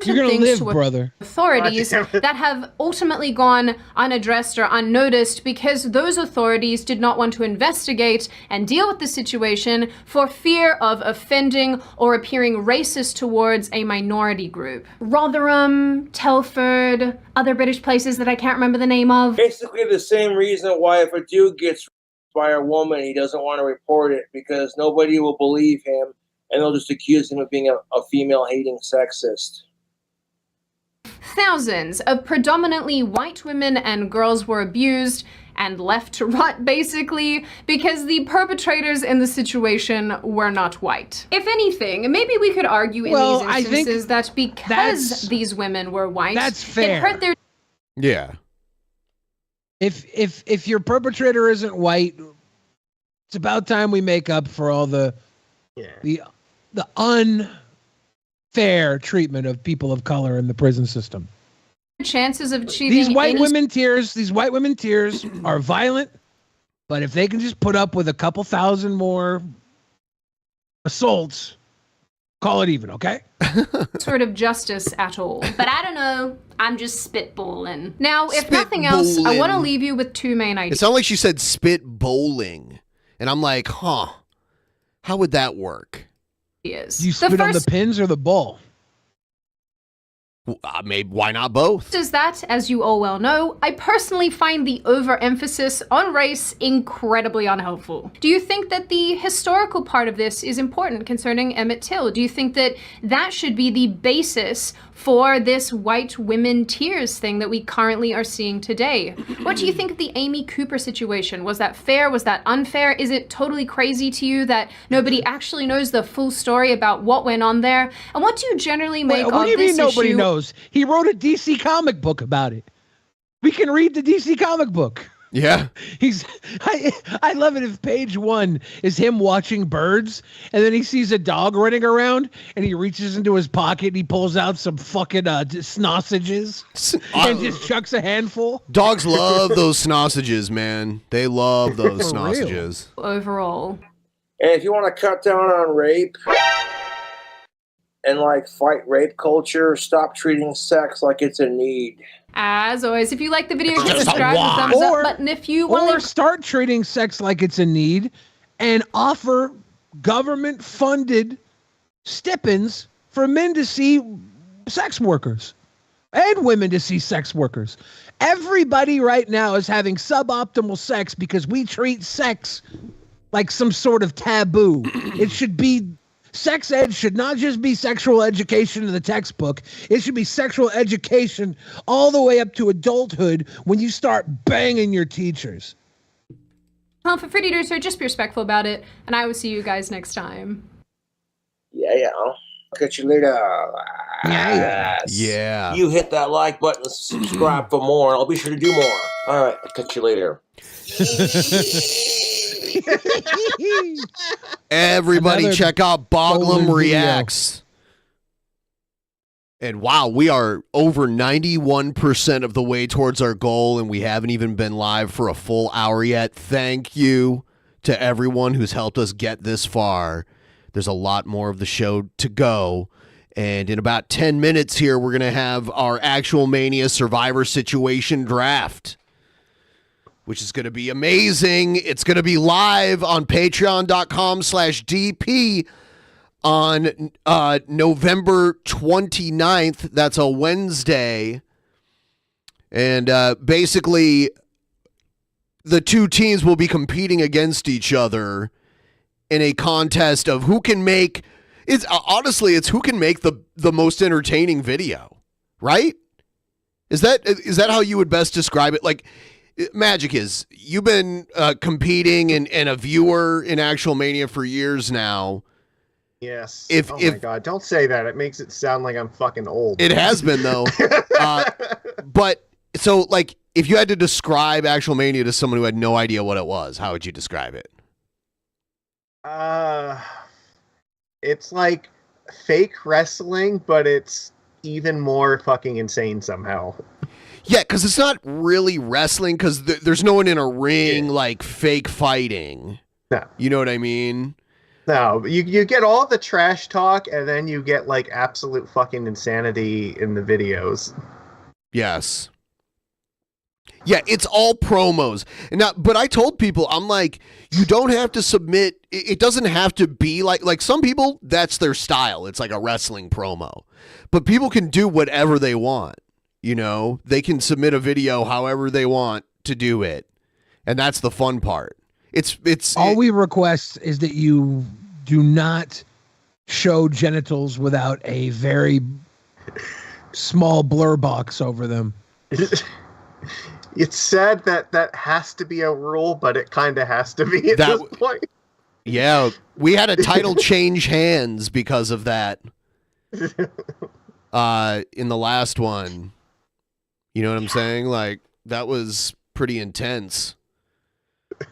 You're gonna things live, to brother. authorities that have ultimately gone unaddressed or unnoticed because those authorities did not want to investigate and deal with the situation for fear of offending or appearing racist towards a minority group. Rotherham, Telford, other British places that I can't remember the name of. Basically the same reason why if a dude gets by a woman, he doesn't want to report it because nobody will believe him and they'll just accuse him of being a female-hating sexist. Thousands of predominantly white women and girls were abused and left to rot, basically, because the perpetrators in the situation were not white. If anything, maybe we could argue in these instances that because these women were white, that's fair. it hurt their... Yeah. If your perpetrator isn't white, it's about time we make up for all the unfair treatment of people of color in the prison system. chances of achieving These white women tears are violent, but if they can just put up with a couple thousand more assaults, call it even, okay? sort of justice at all. But I don't know. I'm just spitballing. Now, if nothing else, I want to leave you with two main ideas. It sounded like she said spit bowling. And I'm like, how would that work? Yes. You spit on the pins or the ball? Maybe why not both? Is that, as you all well know, I personally find the overemphasis on race incredibly unhelpful. Do you think that the historical part of this is important concerning Emmett Till? Do you think that that should be the basis for this white women tears thing that we currently are seeing today? What do you think of the Amy Cooper situation? Was that fair? Was that unfair? Is it totally crazy to you that nobody actually knows the full story about what went on there? And what do you generally make of this issue? What do you mean nobody knows? He wrote a DC comic book about it. We can read the DC comic book. Yeah. I love it if page 1 is him watching birds and then he sees a dog running around and he reaches into his pocket and he pulls out some fucking sausages and just chucks a handful. Dogs love those sausages, man. They love those sausages. Overall. And if you want to cut down on rape and like fight rape culture, stop treating sex like it's a need. As always, if you like the video, hit subscribe, the thumbs up button. If you want to start treating sex like it's a need and offer government-funded stipends for men to see sex workers and women to see sex workers. Everybody right now is having suboptimal sex because we treat sex like some sort of taboo. It should be sex ed should not just be sexual education in the textbook. It should be sexual education all the way up to adulthood when you start banging your teachers. Well, for Fruit Eaters, so just be respectful about it, and I will see you guys next time. Yeah. I'll catch you later. Yeah. You hit that like button, subscribe for more, and I'll be sure to do more. All right, I'll catch you later. Everybody Another check out Boglum golden Reacts. And wow, we are over 91% of the way towards our goal, and we haven't even been live for a full hour yet. Thank you to everyone who's helped us get this far. There's a lot more of the show to go. And in about 10 minutes here, we're going to have our actual Mania Survivor Situation draft, which is going to be amazing. It's going to be live on patreon.com/DP on November 29th. That's a Wednesday. And basically, the two teams will be competing against each other in a contest of who can make... It's who can make the most entertaining video, right? Is that how you would best describe it? Like, Magic is, you've been competing and a viewer in Actual Mania for years now. Yes. My God, don't say that. It makes it sound like I'm fucking old. It has been, though. But, so, like, if you had to describe Actual Mania to someone who had no idea what it was, how would you describe it? It's like fake wrestling, but it's even more fucking insane somehow. Yeah, because it's not really wrestling, because there's no one in a ring, like, fake fighting. No. You know what I mean? No, you get all the trash talk, and then you get, like, absolute fucking insanity in the videos. Yes. Yeah, it's all promos. But I told people, I'm like, you don't have to submit. It doesn't have to be like some people, that's their style. It's like a wrestling promo. But people can do whatever they want. You know, they can submit a video however they want to do it. And that's the fun part. All we request is that you do not show genitals without a very small blur box over them. It's sad that has to be a rule, but it kind of has to be at this point. Yeah, we had a title change hands because of that in the last one. You know what I'm saying? Like, that was pretty intense.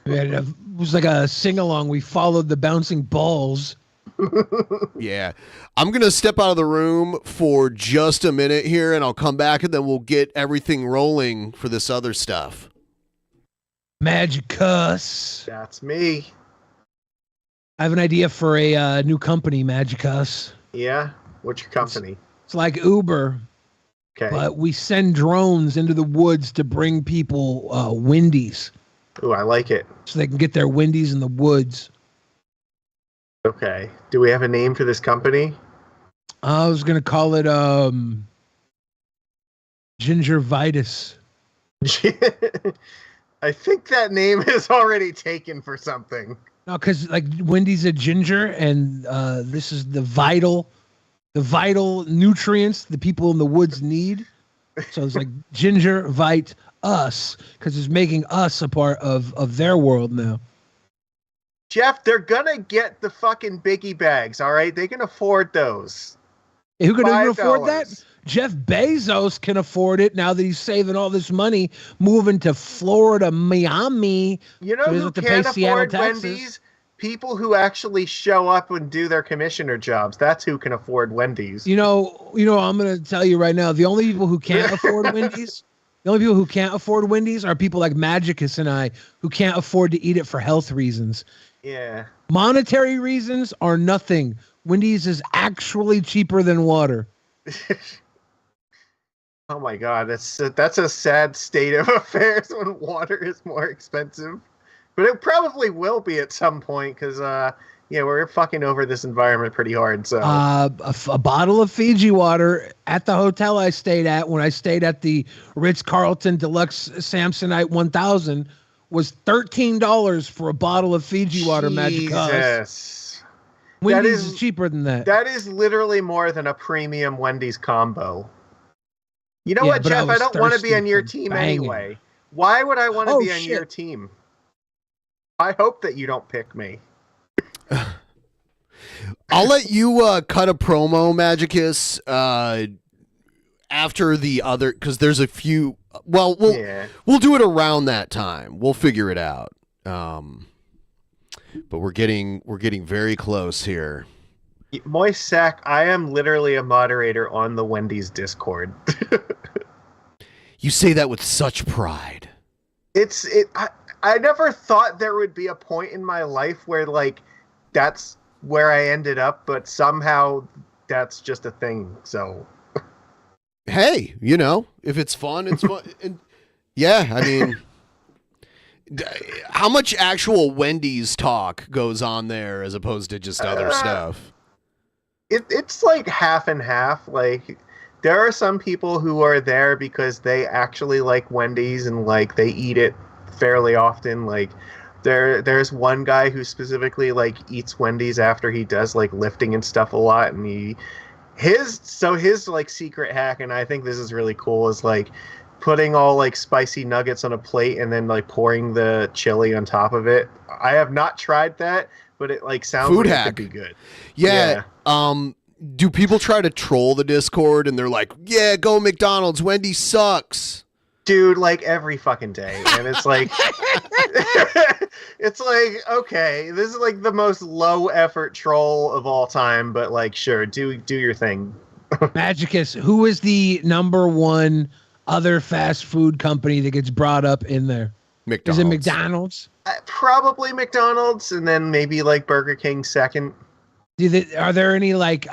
It was like a sing-along. We followed the bouncing balls. Yeah. I'm going to step out of the room for just a minute here, and I'll come back, and then we'll get everything rolling for this other stuff. Magicus. That's me. I have an idea for a new company, Magicus. Yeah? What's your company? It's like Uber. Okay. But we send drones into the woods to bring people Wendy's. Ooh, I like it. So they can get their Wendy's in the woods. Okay. Do we have a name for this company? I was going to call it Gingervitis. I think that name is already taken for something. No, because like Wendy's a ginger, and this is the vital nutrients the people in the woods need. So it's like Gingervite us, because it's making us a part of their world now. Jeff, they're gonna get the fucking biggie bags, all right? They can afford those. Who can even afford $5. that? Jeff Bezos can afford it now that he's saving all this money, moving to Florida, Miami. You know so he who doesn't have to can't pay Seattle afford taxes. Wendy's? People who actually show up and do their commissioner jobs. That's who can afford Wendy's. You know, I'm going to tell you right now, the only people who can't afford Wendy's, are people like Magicus and I, who can't afford to eat it for health reasons. Yeah. Monetary reasons are nothing. Wendy's is actually cheaper than water. Oh my God, that's a sad state of affairs when water is more expensive. But it probably will be at some point because, we're fucking over this environment pretty hard. So a bottle of Fiji water at the hotel I stayed at when I stayed at the Ritz-Carlton Deluxe Samsonite 1000 was $13 for a bottle of Fiji water. Jesus. Wendy's is cheaper than that. That is literally more than a premium Wendy's combo. You know what, Jeff? I don't want to be on your team anyway. Why would I want to be on your team? I hope that you don't pick me. I'll let you cut a promo, Magicus, after the other, because there's a few. Well, we'll do it around that time. We'll figure it out. But we're getting very close here. Moist Sack, I am literally a moderator on the Wendy's Discord. You say that with such pride. I never thought there would be a point in my life where like that's where I ended up, but somehow that's just a thing. So hey, if it's fun, it's fun. And yeah, I mean, how much actual Wendy's talk goes on there as opposed to just other stuff? It's like half and half. Like, there are some people who are there because they actually like Wendy's and like they eat it fairly often. Like, there's one guy who specifically like eats Wendy's after he does like lifting and stuff a lot, and his like secret hack, and I think this is really cool, is like putting all like spicy nuggets on a plate and then like pouring the chili on top of it. I have not tried that, but it like sounds Food like hack. it could be good. Yeah. Do people try to troll the Discord and they're like, yeah, go McDonald's, Wendy's sucks? Dude, like every fucking day. And it's like it's like, okay, this is like the most low effort troll of all time, but like sure, do your thing. Magicus, who is the number one other fast food company that gets brought up in there? McDonald's. Is it McDonald's? Probably McDonald's, and then maybe like Burger King second. Are there any like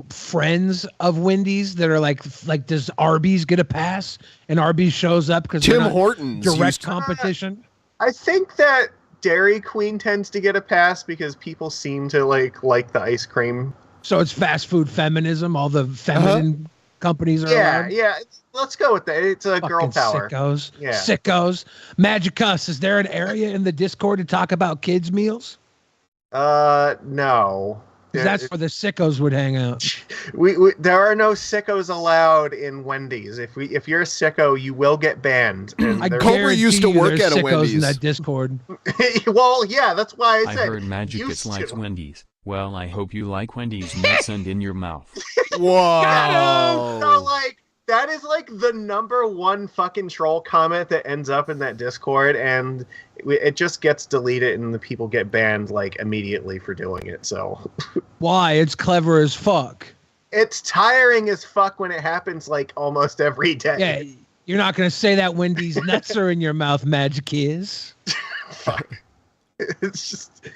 friends of Wendy's that are like does Arby's get a pass and Arby's shows up because Tim Hortons direct competition? I think that Dairy Queen tends to get a pass because people seem to like the ice cream. So it's fast food feminism. All the feminine companies are allowed? Yeah. Let's go with that. It's a girl power. Sickos. Yeah. Sickos. Magicus, is there an area in the Discord to talk about kids' meals? No. That's where the sickos would hang out. There are no sickos allowed in Wendy's. If you're a sicko, you will get banned. And Cobra used to work at a Wendy's. In that Discord. Well, yeah, that's why I said. I heard Magicus likes Wendy's. Well, I hope you like Wendy's nuts and in your mouth. Whoa. So, like, that is like the number one fucking troll comment that ends up in that Discord, and it just gets deleted, and the people get banned like immediately for doing it. So why? It's clever as fuck. It's tiring as fuck when it happens like almost every day. Yeah, you're not gonna say that Wendy's nuts are in your mouth, Magicus. Fuck. It's just.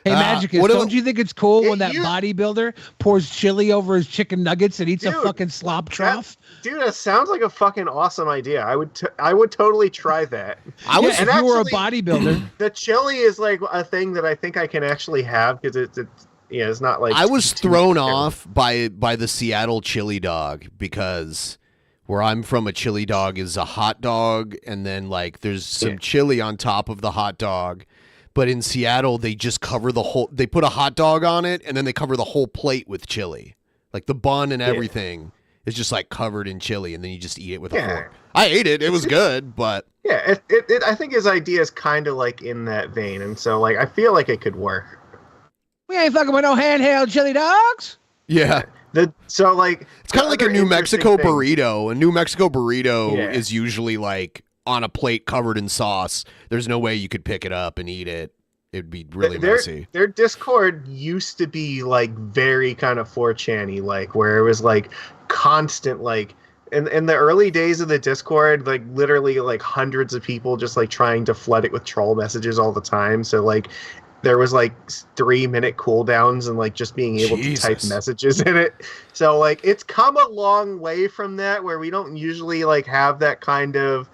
Hey, Magicus, don't you think it's cool when that bodybuilder pours chili over his chicken nuggets and eats a fucking slop trough? That sounds like a fucking awesome idea. I would totally try that. If you were a bodybuilder. The chili is like a thing that I think I can actually have because it's not like. I was thrown off by the Seattle chili dog because where I'm from, a chili dog is a hot dog, and then like there's some chili on top of the hot dog. But in Seattle, they just cover they put a hot dog on it, and then they cover the whole plate with chili. Like the bun and everything is just like covered in chili, and then you just eat it with a fork. I ate it. It was good, but. Yeah, I think his idea is kind of like in that vein, and so like I feel like it could work. We ain't fucking with no handheld chili dogs. Yeah. It's kind of like a New Mexico burrito. A New Mexico burrito is usually like on a plate covered in sauce. There's no way you could pick it up and eat it. It'd be really messy. Their Discord used to be like very kind of 4chan-y, like where it was like constant, like in the early days of the Discord, like literally like hundreds of people just like trying to flood it with troll messages all the time. So like there was like 3-minute cooldowns and like just being able to type messages in it. So like it's come a long way from that, where we don't usually like have that kind of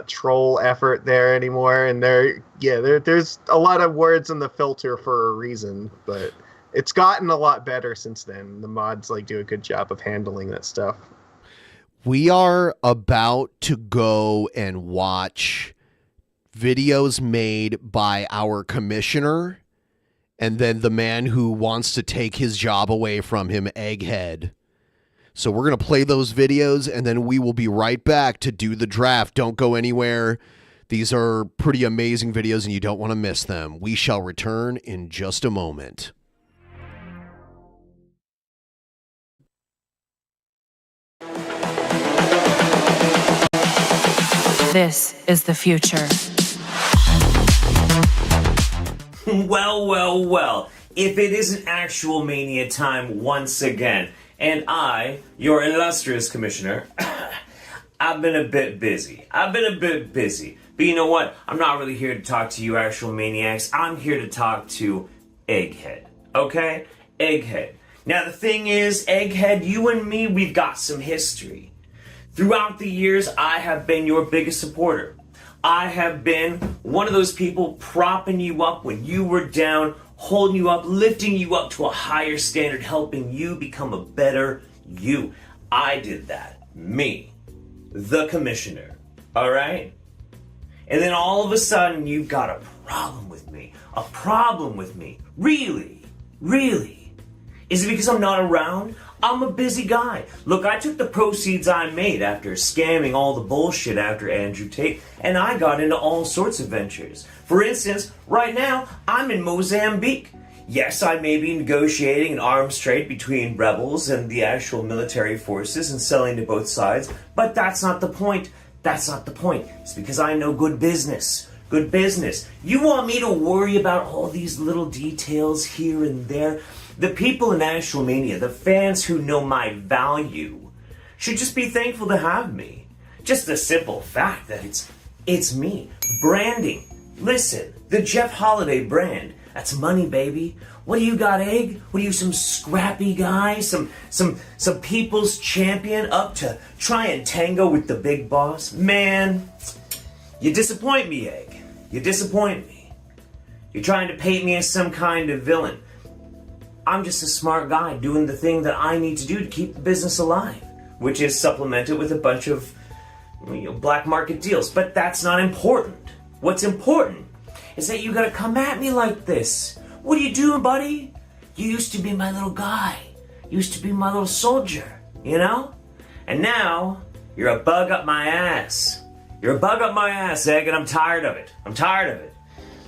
troll effort there anymore, and there's a lot of words in the filter for a reason, but it's gotten a lot better since then. The mods like do a good job of handling that stuff. We are about to go and watch videos made by our commissioner and then the man who wants to take his job away from him, Egghead. So we're going to play those videos, and then we will be right back to do the draft. Don't go anywhere. These are pretty amazing videos, and you don't want to miss them. We shall return in just a moment. This is the future. Well. If it isn't actual mania time once again, and I, your illustrious commissioner, I've been a bit busy. But you know what? I'm not really here to talk to you actual maniacs. I'm here to talk to Egghead. Okay? Egghead. Now the thing is, Egghead, you and me, we've got some history. Throughout the years, I have been your biggest supporter. I have been one of those people propping you up when you were down, holding you up, lifting you up to a higher standard, helping you become a better you. I did that. Me. The commissioner. Alright? And then all of a sudden, you've got a problem with me. A problem with me. Really? Is it because I'm not around? I'm a busy guy. Look, I took the proceeds I made after scamming all the bullshit after Andrew Tate, and I got into all sorts of ventures. For instance, right now, I'm in Mozambique. Yes, I may be negotiating an arms trade between rebels and the actual military forces and selling to both sides, but that's not the point. It's because I know good business. You want me to worry about all these little details here and there? The people in Actual Mania, the fans who know my value, should just be thankful to have me. Just the simple fact that it's me. Branding. Listen, the Jeff Holiday brand. That's money, baby. What do you got, Egg? What are you, some scrappy guy? Some people's champion up to try and tango with the big boss? Man, you disappoint me, Egg. You disappoint me. You're trying to paint me as some kind of villain. I'm just a smart guy doing the thing that I need to do to keep the business alive, which is supplemented with a bunch of black market deals. But that's not important. What's important is that you gotta come at me like this. What are you doing, buddy? You used to be my little guy. You used to be my little soldier, you know? And now, you're a bug up my ass. You're a bug up my ass, Egg, and I'm tired of it.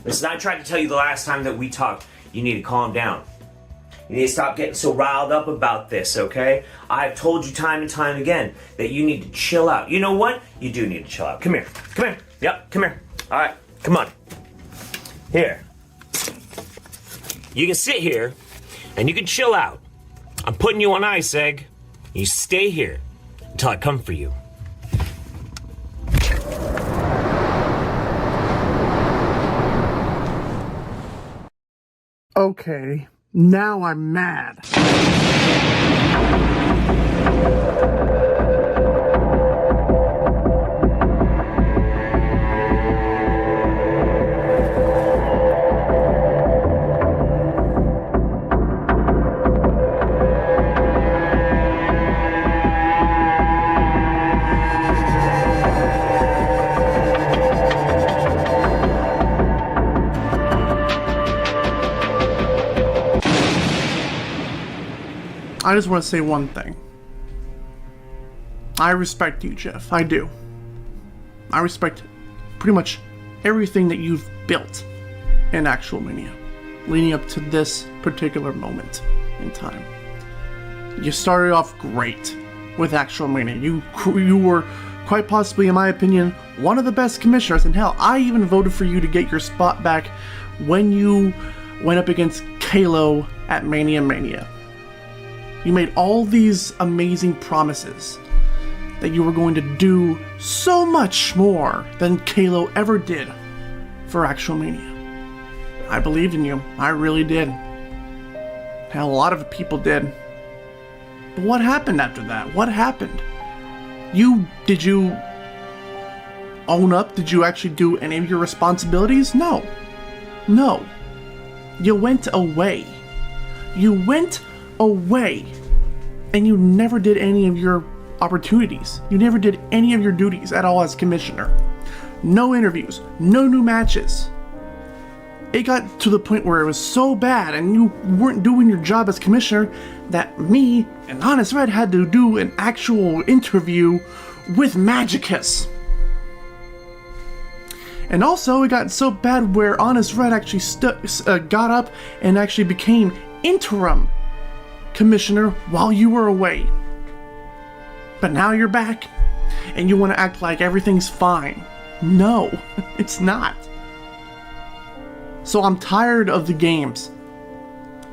Listen, I tried to tell you the last time that we talked, you need to calm down. You need to stop getting so riled up about this, okay? I've told you time and time again that you need to chill out. You know what? You do need to chill out. Come here. Yep, come here. All right, come on. Here. You can sit here, and you can chill out. I'm putting you on ice, Egg. You stay here until I come for you. Okay. Now I'm mad. I just want to say one thing. I respect you, Jeff. I do. I respect pretty much everything that you've built in Actual Mania, leading up to this particular moment in time. You started off great with Actual Mania. You were quite possibly, in my opinion, one of the best commissioners. And hell, I even voted for you to get your spot back when you went up against Kalo at Mania. You made all these amazing promises that you were going to do so much more than Kalo ever did for Actual Mania. I believed in you. I really did. Hell, a lot of people did. But what happened after that? What happened? Did you own up? Did you actually do any of your responsibilities? No. You went away. And you never did any of your opportunities. You never did any of your duties at all as commissioner. No interviews, no new matches. it got to the point where it was so bad and you weren't doing your job as commissioner that me and Honest Red had to do an actual interview with Magicus. And also, it got so bad where Honest Red actually got up and actually became interim commissioner while you were away. But now you're back, and you want to act like everything's fine. No, it's not. So I'm tired of the games.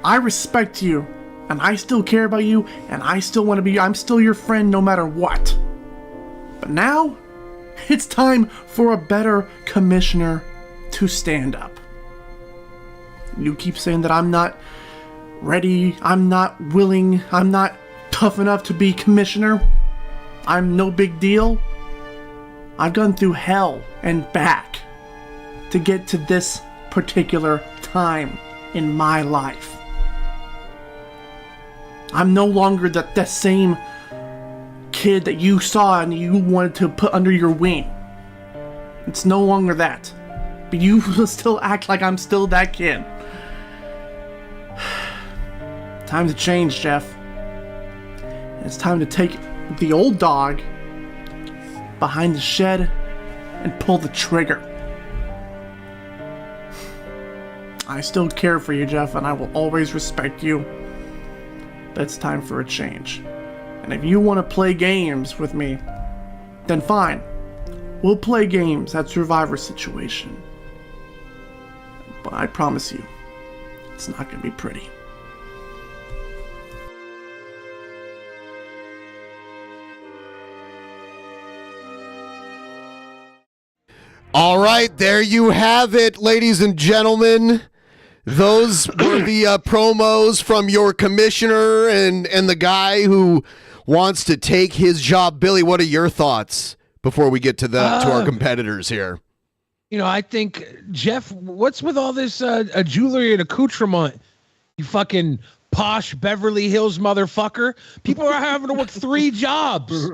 I respect you, and I still care about you, and I still want to be, I'm still your friend no matter what. But now, it's time for a better commissioner to stand up. You keep saying that I'm not ready, I'm not willing, I'm not tough enough to be commissioner. I'm no big deal. I've gone through hell and back to get to this particular time in my life. I'm no longer the same kid that you saw and you wanted to put under your wing. It's no longer that. But you will still act like I'm still that kid. Time to change, Jeff. It's time to take the old dog behind the shed and pull the trigger. I still care for you, Jeff, and I will always respect you. But it's time for a change. And if you want to play games with me, then fine. We'll play games at Survivor Situation. But I promise you, it's not going to be pretty. All right, there you have it, ladies and gentlemen. Those were the promos from your commissioner and the guy who wants to take his job. Billy, what are your thoughts before we get to our competitors here? You know, I think, Jeff, what's with all this jewelry and accoutrement? You fucking posh Beverly Hills motherfucker. People are having to work 3 jobs.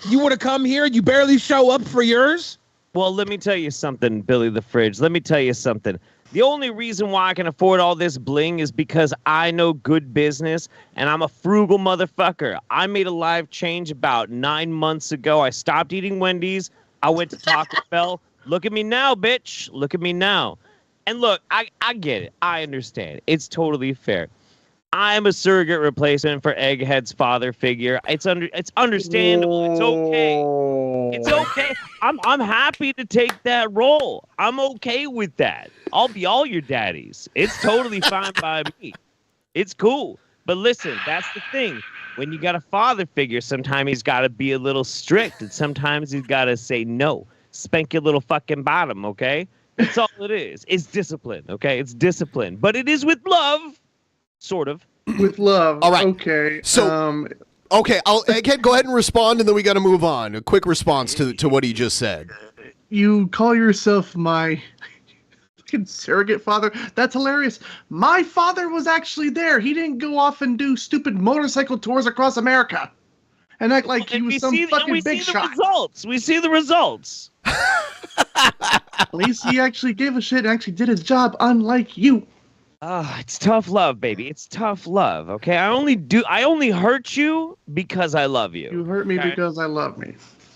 You want to come here and you barely show up for yours? Well, let me tell you something, Billy the Fridge. Let me tell you something. The only reason why I can afford all this bling is because I know good business and I'm a frugal motherfucker. I made a life change about 9 months ago. I stopped eating Wendy's. I went to Taco Bell. Look at me now, bitch. Look at me now. And look, I get it. I understand. It's totally fair. I'm a surrogate replacement for Egghead's father figure. It's understandable. It's okay. It's okay. I'm happy to take that role. I'm okay with that. I'll be all your daddies. It's totally fine by me. It's cool. But listen, that's the thing. When you got a father figure, sometimes he's got to be a little strict, and sometimes he's got to say no. Spank your little fucking bottom, okay? That's all it is. It's discipline, okay? It's discipline. But it is with love. Sort of. With love. All right. Okay. So, okay, Egghead, go ahead and respond, and then we got to move on. A quick response to what he just said. You call yourself my fucking surrogate father? That's hilarious. My father was actually there. He didn't go off and do stupid motorcycle tours across America and act like he was some fucking big shot. We see the results. At least he actually gave a shit and actually did his job, unlike you. It's tough love, baby. It's tough love, okay? I only hurt you because I love you. You hurt me because I love me.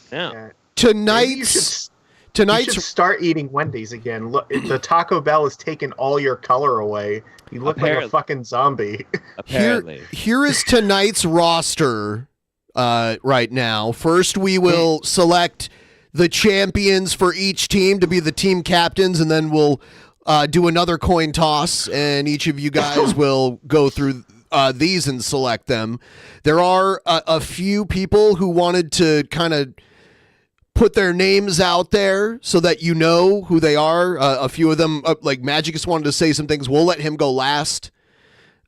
Yeah. You should start eating Wendy's again. Look, the Taco Bell has taken all your color away. You look like a fucking zombie. Apparently. Here is tonight's roster right now. First, we will select the champions for each team to be the team captains, and then we'll do another coin toss, and each of you guys will go through these and select them. There are a few people who wanted to kind of put their names out there so that you know who they are. A few of them, like Magicus, wanted to say some things. We'll let him go last.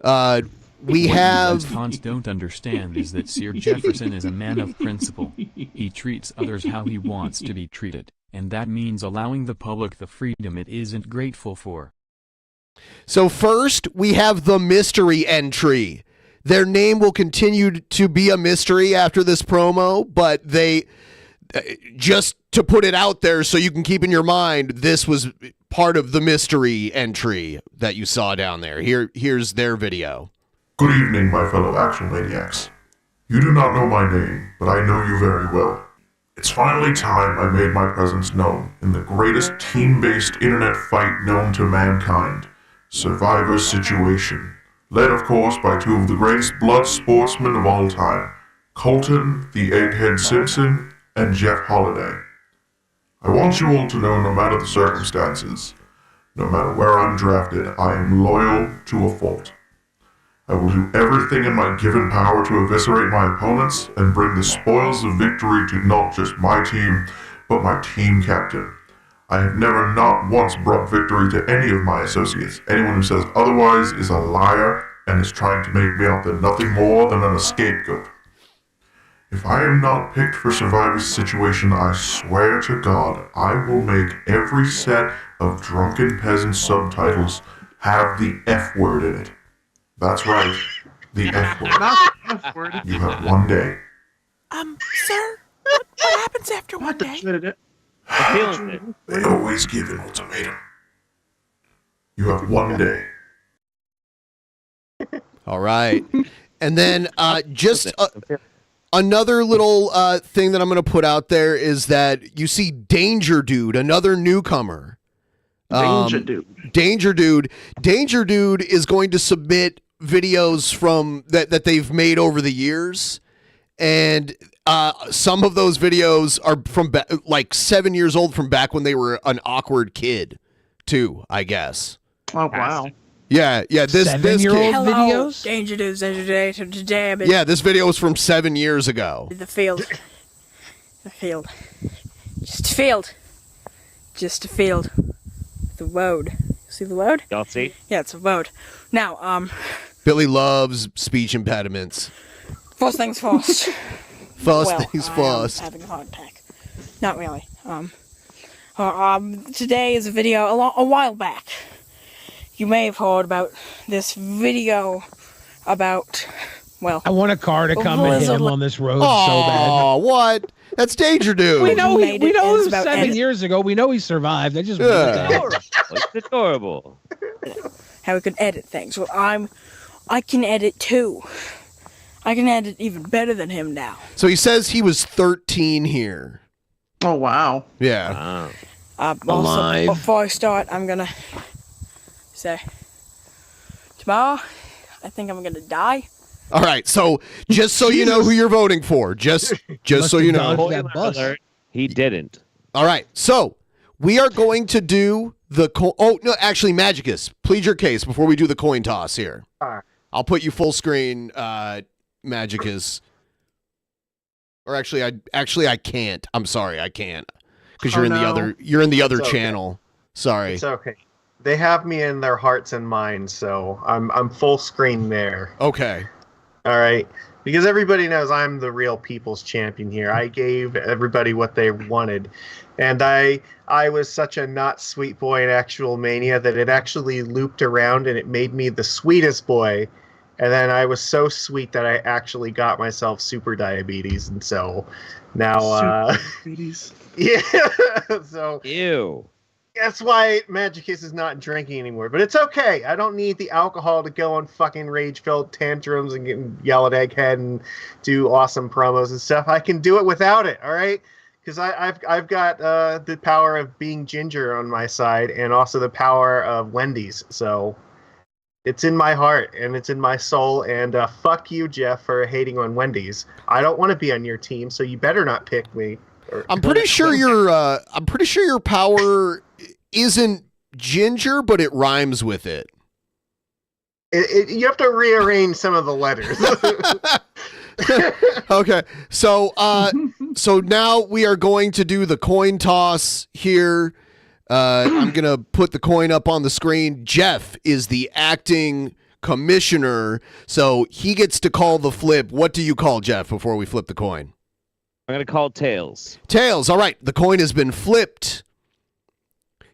We have... What cons don't understand is that Sir Jefferson is a man of principle. He treats others how he wants to be treated. And that means allowing the public the freedom it isn't grateful for. So first, we have the mystery entry. Their name will continue to be a mystery after this promo, but they, just to put it out there so you can keep in your mind, this was part of the mystery entry that you saw down there. Here's their video. Good evening, my fellow Actual Maniacs. You do not know my name, but I know you very well. It's finally time I made my presence known in the greatest team-based internet fight known to mankind, Survivor Situation, led of course by two of the greatest blood sportsmen of all time, Colton the Egghead Simpson and Jeff Holiday. I want you all to know, no matter the circumstances, no matter where I'm drafted, I am loyal to a fault. I will do everything in my given power to eviscerate my opponents and bring the spoils of victory to not just my team, but my team captain. I have never not once brought victory to any of my associates. Anyone who says otherwise is a liar and is trying to make me out to nothing more than a scapegoat. If I am not picked for Survivor Situation, I swear to God, I will make every set of Drunken Peasants subtitles have the F word in it. That's right, the F word. Not the F word. You have one day. Sir, what happens after one day? They always give an ultimatum. You have one day. All right. And then just another little thing that I'm going to put out there is that you see Danger Dude, another newcomer. Danger Dude is going to submit videos from that they've made over the years, and some of those videos are from like 7 years old, from back when they were an awkward kid too, I guess. Oh wow. Yeah, this 7-year-old kid. videos. Danger Dudes, today. Yeah, this video was from 7 years ago. The field. Just a field. The road. See the road? Y'all see? Yeah, it's a road. Now, Billy loves speech impediments. first things first. Things first. I'm having a heart attack. Not really. Today is a video a while back. You may have heard about this video about, well, I want a car to come and hit him on this road so bad. Oh, what? That's Danger Dude. We know Made we it know it is was about 7 edit. years ago. We know he survived. I just It's adorable. How we could edit things. Well, I can edit too. I can edit even better than him now. So he says he was 13 here. Oh wow. Yeah. Also, Alive. before I start, I'm gonna say, tomorrow, I think I'm gonna die. All right. So just so you know who you're voting for, just so you know. That bus. Alert, he didn't. All right. So we are going to do the oh no, actually, Magicus, plead your case before we do the coin toss here. All right. I'll put you full screen, Magicus. Or actually, I can't. I'm sorry, I can't, because you're in the other. You're in the other It's okay. channel. Sorry. It's okay. They have me in their hearts and minds, so I'm full screen there. Okay. All right. Because everybody knows I'm the real people's champion here. I gave everybody what they wanted. And I was such a not sweet boy in Actual Mania that it actually looped around and it made me the sweetest boy. And then I was so sweet that I actually got myself super diabetes. And so now, Diabetes. yeah. So Ew. that's why Magicus is not drinking anymore. But it's okay. I don't need the alcohol to go on fucking rage-filled tantrums and yell at Egghead and do awesome promos and stuff. I can do it without it, all right? Because I've got the power of being Ginger on my side and also the power of Wendy's. So it's in my heart and it's in my soul. And fuck you, Jeff, for hating on Wendy's. I don't want to be on your team, so you better not pick me. I'm pretty sure your power isn't Ginger, but it rhymes with it. You have to rearrange some of the letters. Okay, so now we are going to do the coin toss here. I'm gonna put the coin up on the screen. Jeff is the acting commissioner, so he gets to call the flip. What do you call, Jeff, before we flip the coin? I'm gonna call tails. Tails. All right, the coin has been flipped.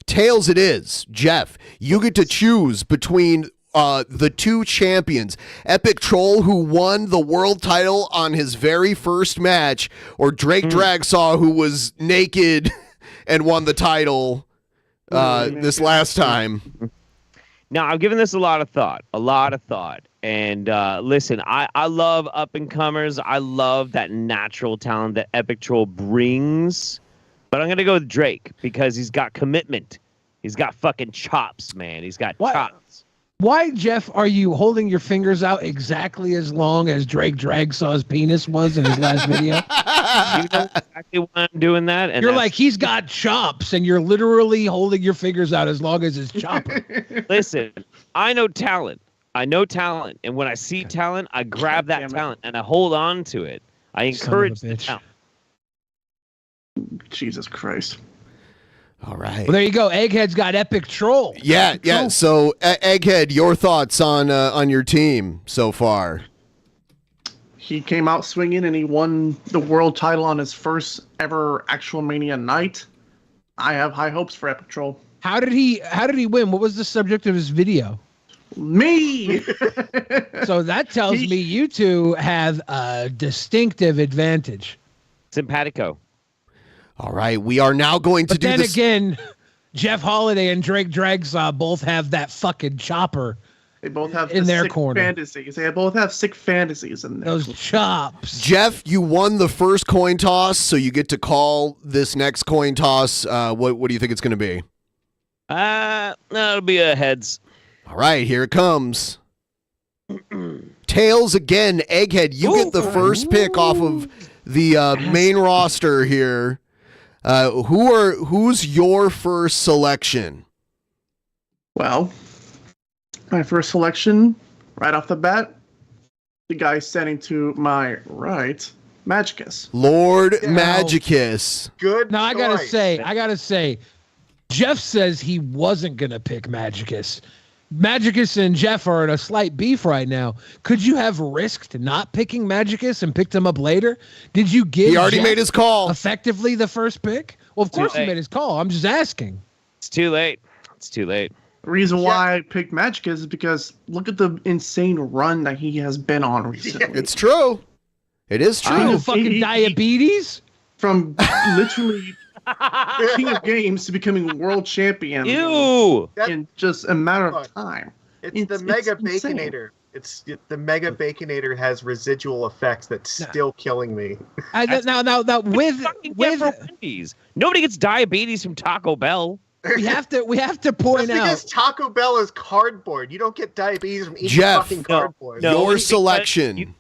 Tails it is. Jeff, you get to choose between the two champions, Epic Troll, who won the world title on his very first match, or Drake Dragsaw, who was naked and won the title this last time. Now, I've given this a lot of thought. And listen, I love up-and-comers. I love that natural talent that Epic Troll brings. But I'm going to go with Drake because he's got commitment. He's got fucking chops, man. He's got chops. Why, Jeff, are you holding your fingers out exactly as long as Drake Dragsaw's penis was in his last video? You know exactly why I'm doing that? And you're like, he's got chops, and you're literally holding your fingers out as long as his chopper. Listen, I know talent. And when I see talent, I grab that talent, and I hold on to it. I encourage the talent. Jesus Christ. All right. Well, there you go. Egghead's got Epic Troll. Yeah, yeah. So, Egghead, your thoughts on your team so far? He came out swinging and he won the world title on his first ever Actual Mania night. I have high hopes for Epic Troll. How did he win? What was the subject of his video? Me. So that tells me you two have a distinctive advantage. Simpatico. All right, we are now going to do then this. again, Jeff Holiday and Drake Dragsaw both have that fucking chopper. They both have in their sick corner. Fantasies. They both have sick fantasies in there. Those chops. Jeff, you won the first coin toss, so you get to call this next coin toss. What do you think it's going to be? It'll be a heads. All right, here it comes. Tails again. Egghead, you get the first pick off of the main roster here. Who's your first selection? Well, my first selection, right off the bat, the guy standing to my right, Magicus. Lord Magicus. Good. Now I gotta say, Jeff says he wasn't gonna pick Magicus. Magicus and Jeff are in a slight beef right now. Could you have risked not picking Magicus and picked him up later? Did you give? He already Jeff made his call. Effectively, the first pick. Well, of course he made his call. I'm just asking. It's too late. The reason why I picked Magicus is because look at the insane run that he has been on recently. It's true. It is true. Fucking diabetes from literally king of games to becoming world champion. Ew! In just a matter of time. It's the Mega Baconator. The Mega Baconator has residual effects that's still killing me. Now with Wendy's. Nobody gets diabetes from Taco Bell. We have to point That's out because Taco Bell is cardboard. You don't get diabetes from eating Jeff, fucking cardboard. your selection.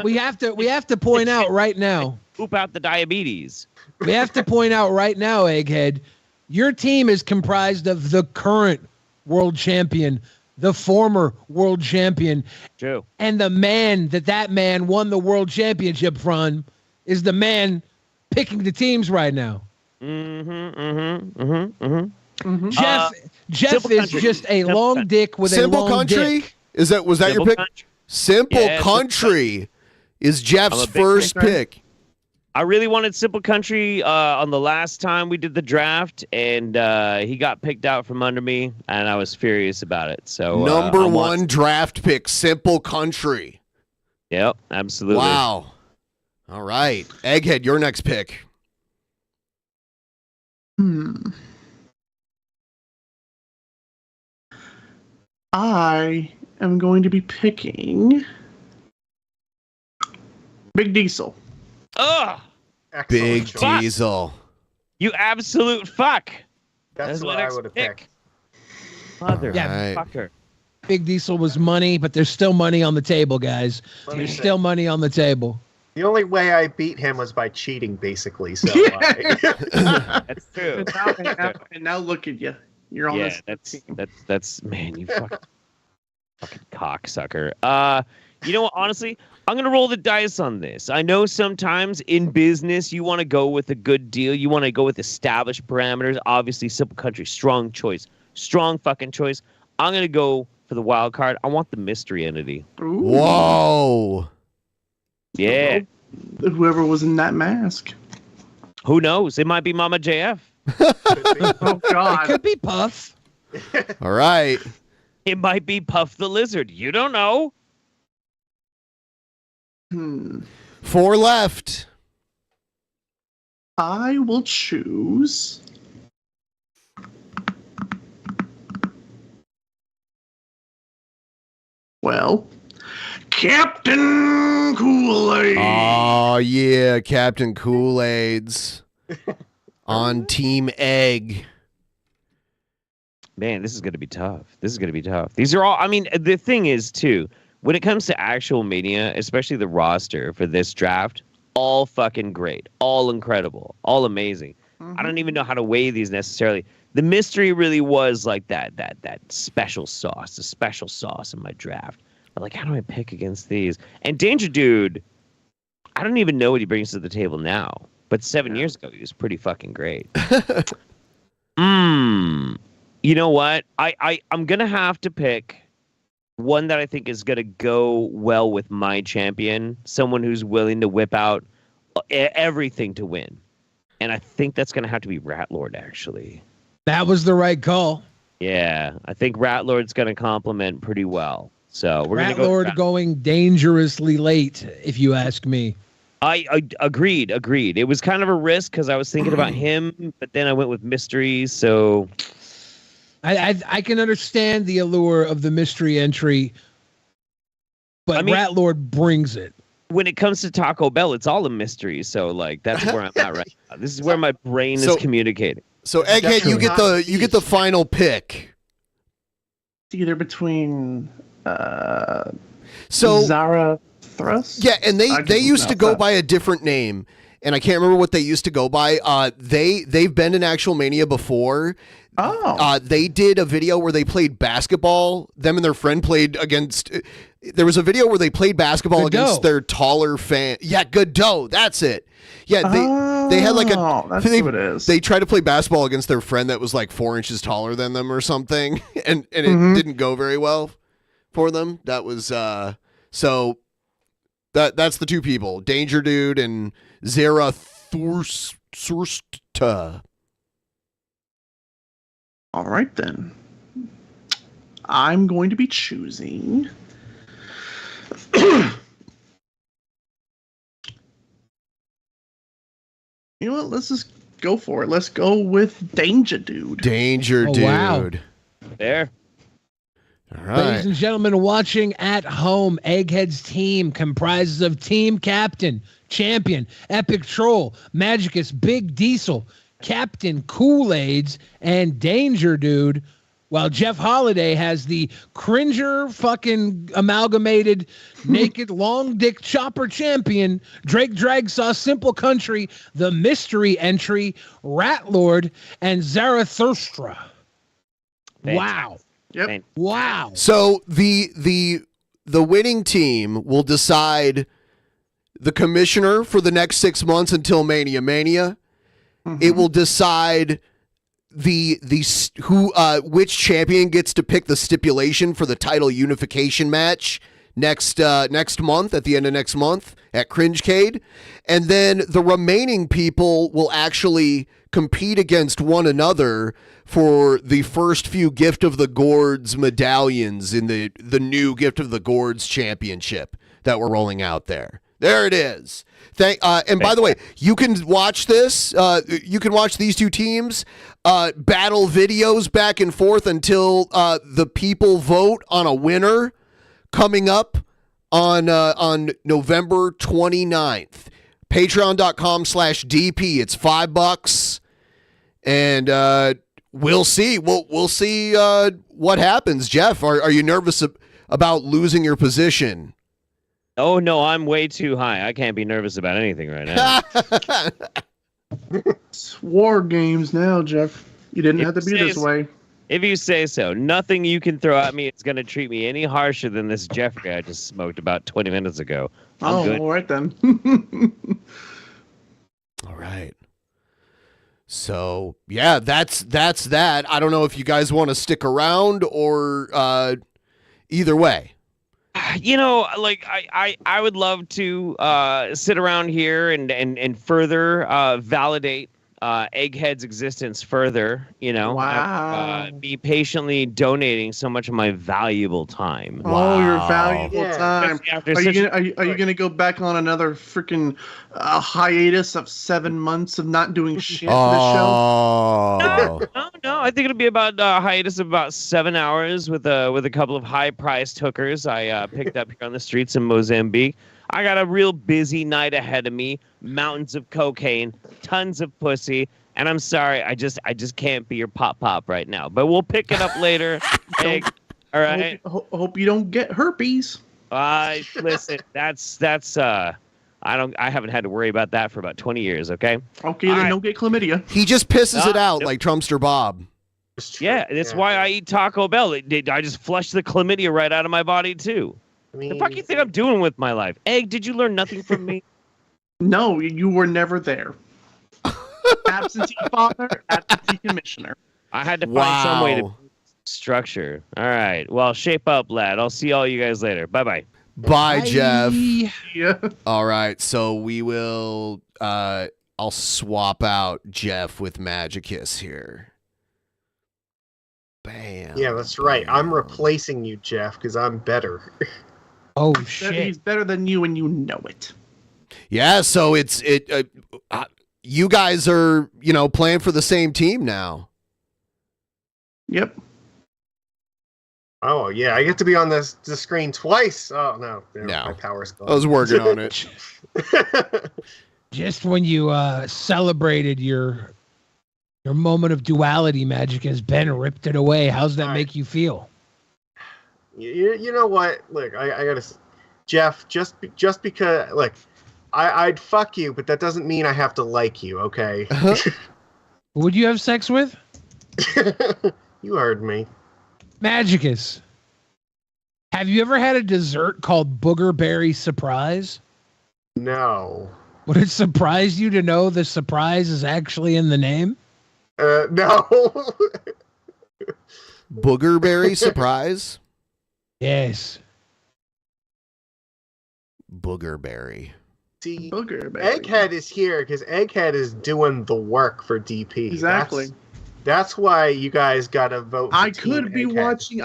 we have to point out right now. Poop out the diabetes. We have to point out right now, Egghead, your team is comprised of the current world champion, the former world champion, True. And the man that man won the world championship from is the man picking the teams right now. Jeff is just a long dick with a long dick. Was that your pick? Country. Simple Yeah, Country is Jeff's first pick. I really wanted Simple Country on the last time we did the draft, and he got picked out from under me, and I was furious about it. So number one draft pick, Simple Country. Yep, absolutely. Wow. All right, Egghead, your next pick. I am going to be picking Big Diesel. Ugh! Big Fuck. Diesel. You absolute fuck. That's what I would have picked. Motherfucker. Big Diesel was money, but there's still money on the table, guys. There's still money on the table. The only way I beat him was by cheating, basically. So That's true. And now look at you. You're on this. That's man, you fucking cocksucker. You know what? Honestly, I'm gonna roll the dice on this. I know sometimes in business you want to go with a good deal. You want to go with established parameters. Obviously, Simple Country, strong choice, strong fucking choice. I'm gonna go for the wild card. I want the mystery entity. Ooh. Whoa. Yeah. Whoever was in that mask. Who knows? It might be Mama JF. Oh God. It could be Puff. All right. It might be Puff the Lizard. You don't know. 4 left. I will choose Well, Captain Kool-Aid. Oh, yeah, Captain Kool-Aid's on Team Egg. Man, this is going to be tough. These are all, I mean, the thing is, too, when it comes to actual Mania, especially the roster for this draft, all fucking great, all incredible, all amazing. I don't even know how to weigh these necessarily. The mystery really was like that special sauce, the special sauce in my draft. I'm like, how do I pick against these? And Danger Dude, I don't even know what he brings to the table now. But 7 years ago, he was pretty fucking great. You know what? I'm going to have to pick one that I think is going to go well with my champion. Someone who's willing to whip out everything to win. And I think that's going to have to be Ratlord, actually. That was the right call. Yeah, I think Ratlord's going to complement pretty well. So we're going to go. Ratlord going dangerously late, if you ask me. I agreed. It was kind of a risk because I was thinking about him, but then I went with mysteries. So I can understand the allure of the mystery entry, but I mean, Ratlord brings it. When it comes to Taco Bell, it's all a mystery. So like that's where I'm at right now. This is where my brain is communicating. So Egghead, you get the final pick. It's either between Zara Thrust. Yeah, and they used to go by a different name, and I can't remember what they used to go by. They've been in Actual Mania before. They did a video where they played basketball. Them and their friend played against. There was a video where they played basketball against their taller fan. Yeah, Godot. That's it. Yeah, they had like a. That's what it is. They tried to play basketball against their friend that was like 4 inches taller than them or something, and it didn't go very well for them. That was so. That's the two people, Danger Dude and Zarathustra. All right, then. I'm going to be choosing... You know what? Let's just go for it. Let's go with Danger Dude. Danger Dude. Wow. There. All right. Ladies and gentlemen watching at home, Egghead's team comprises of Team Captain, Champion, Epic Troll, Magicus, Big Diesel, Captain Kool-Aids, and Danger Dude, while Jeff Holiday has the Cringer fucking amalgamated naked long dick chopper champion, Drake Dragsaw Simple Country, the mystery entry, Ratlord, and Zarathustra. Wow. Yep. Wow. So the winning team will decide the commissioner for the next 6 months until Mania. It will decide which champion gets to pick the stipulation for the title unification match next month, at the end of next month at Cringecade, and then the remaining people will actually compete against one another for the first few Gift of the Gourds medallions in the new Gift of the Gourds championship that we're rolling out there. There it is. And by the way, you can watch this. You can watch these two teams battle videos back and forth until the people vote on a winner coming up on November 29th. Patreon.com/DP. It's $5. And we'll see. We'll see what happens. Jeff, are you nervous about losing your position? Oh, no, I'm way too high. I can't be nervous about anything right now. It's war games now, Jeff. You didn't have to be this way. If you say so. Nothing you can throw at me is going to treat me any harsher than this Jeffrey I just smoked about 20 minutes ago. I'm good. All right then. All right. So, yeah, that's that. I don't know if you guys want to stick around or either way. You know, like I would love to sit around here and further validate Egghead's existence further, you know. Wow. Me patiently donating so much of my valuable time. Oh, your valuable Yeah. time. After Are such you a- gonna go back on another freaking hiatus of 7 months of not doing shit for the show? Oh. No, I think it'll be about a hiatus of about 7 hours with a couple of high-priced hookers I picked up here on the streets in Mozambique. I got a real busy night ahead of me. Mountains of cocaine, tons of pussy, and I'm sorry, I just can't be your pop right now. But we'll pick it up later. Egg. All right. Hope you don't get herpes. Listen, that's I haven't had to worry about that for about 20 years. Okay. Okay, then don't get chlamydia. He just pisses it out Nope. like Trumpster Bob. Yeah, that's why I eat Taco Bell. I just flush the chlamydia right out of my body too. The fuck you think I'm doing with my life? Egg, did you learn nothing from me? No, you were never there. Absentee father, absentee commissioner. I had to find some way to structure. All right. Well, shape up, lad. I'll see all you guys later. Bye-bye. Bye, Jeff. Yeah. All right, so we will. I'll swap out Jeff with Magicus here. Bam. Yeah, that's right. I'm replacing you, Jeff, because I'm better. Oh He's better than you, and you know it. Yeah, so you guys are playing for the same team now. Yep. Oh yeah, I get to be on the screen twice. Oh no, my power's gone. I was working on it. Just when you celebrated your moment of duality, Magic, as Ben ripped it away. How's that make you feel? You know what? Look, I gotta, Jeff. Just because, look, I'd fuck you, but that doesn't mean I have to like you. Okay. Would you have sex with? You heard me. Magicus, have you ever had a dessert called Boogerberry Surprise? No. Would it surprise you to know the surprise is actually in the name? No. Boogerberry Surprise? Yes. Boogerberry. See, Egghead is here because Egghead is doing the work for DP. Exactly. That's why you guys gotta vote. For I could be watching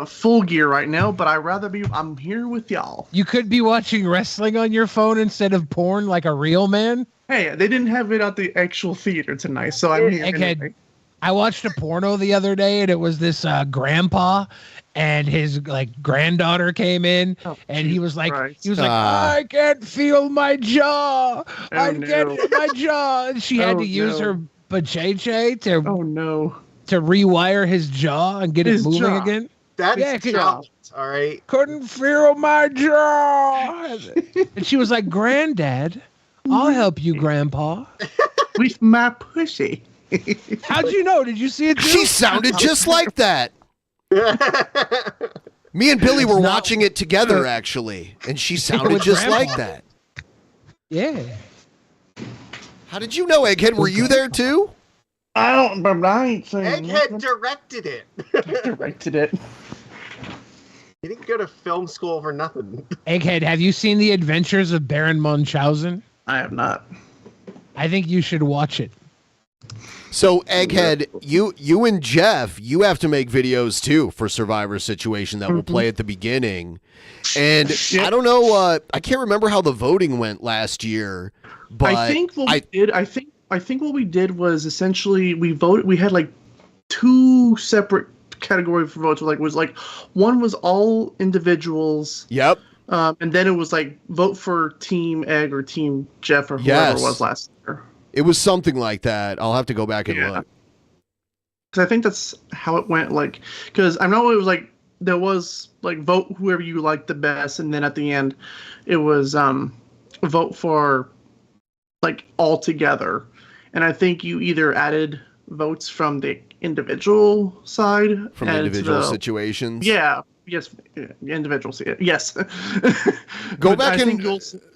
Full Gear right now, but I'm here with y'all. You could be watching wrestling on your phone instead of porn like a real man. Hey, they didn't have it at the actual theater tonight, so I'm here. Egghead, anyway. I watched a porno the other day, and it was this grandpa and his granddaughter came in, and he was like, I can't feel my jaw. I can't my jaw. And she had to use her vajayjay to to rewire his jaw and get it moving again. That's talent, all right. Couldn't feel my jaw. And she was like, Granddad, I'll help you, Grandpa. With my pussy. How'd you know? Did you see it too? She sounded just like that. Me and Billy were watching it together, actually, and she sounded just Grandpa. like that. Yeah. How did you know, Egghead? Were you there too? I don't remember. I ain't saying Egghead directed it. directed it. He didn't go to film school for nothing. Egghead, have you seen The Adventures of Baron Munchausen? I have not. I think you should watch it. So, Egghead, you and Jeff, you have to make videos too for Survivor Situation that we'll play at the beginning. And I don't know, I can't remember how the voting went last year, but I think what we did was essentially we voted. We had like two separate categories for votes. One was all individuals. Yep. And then it was like vote for Team Egg or Team Jeff or whoever it was last year. It was something like that. I'll have to go back and look. Because I think that's how it went. Because I know it was there was vote whoever you liked the best, and then at the end, it was vote for all together. And I think you either added votes from the individual side From individual situations. Yeah. Yes. Individuals. Yes.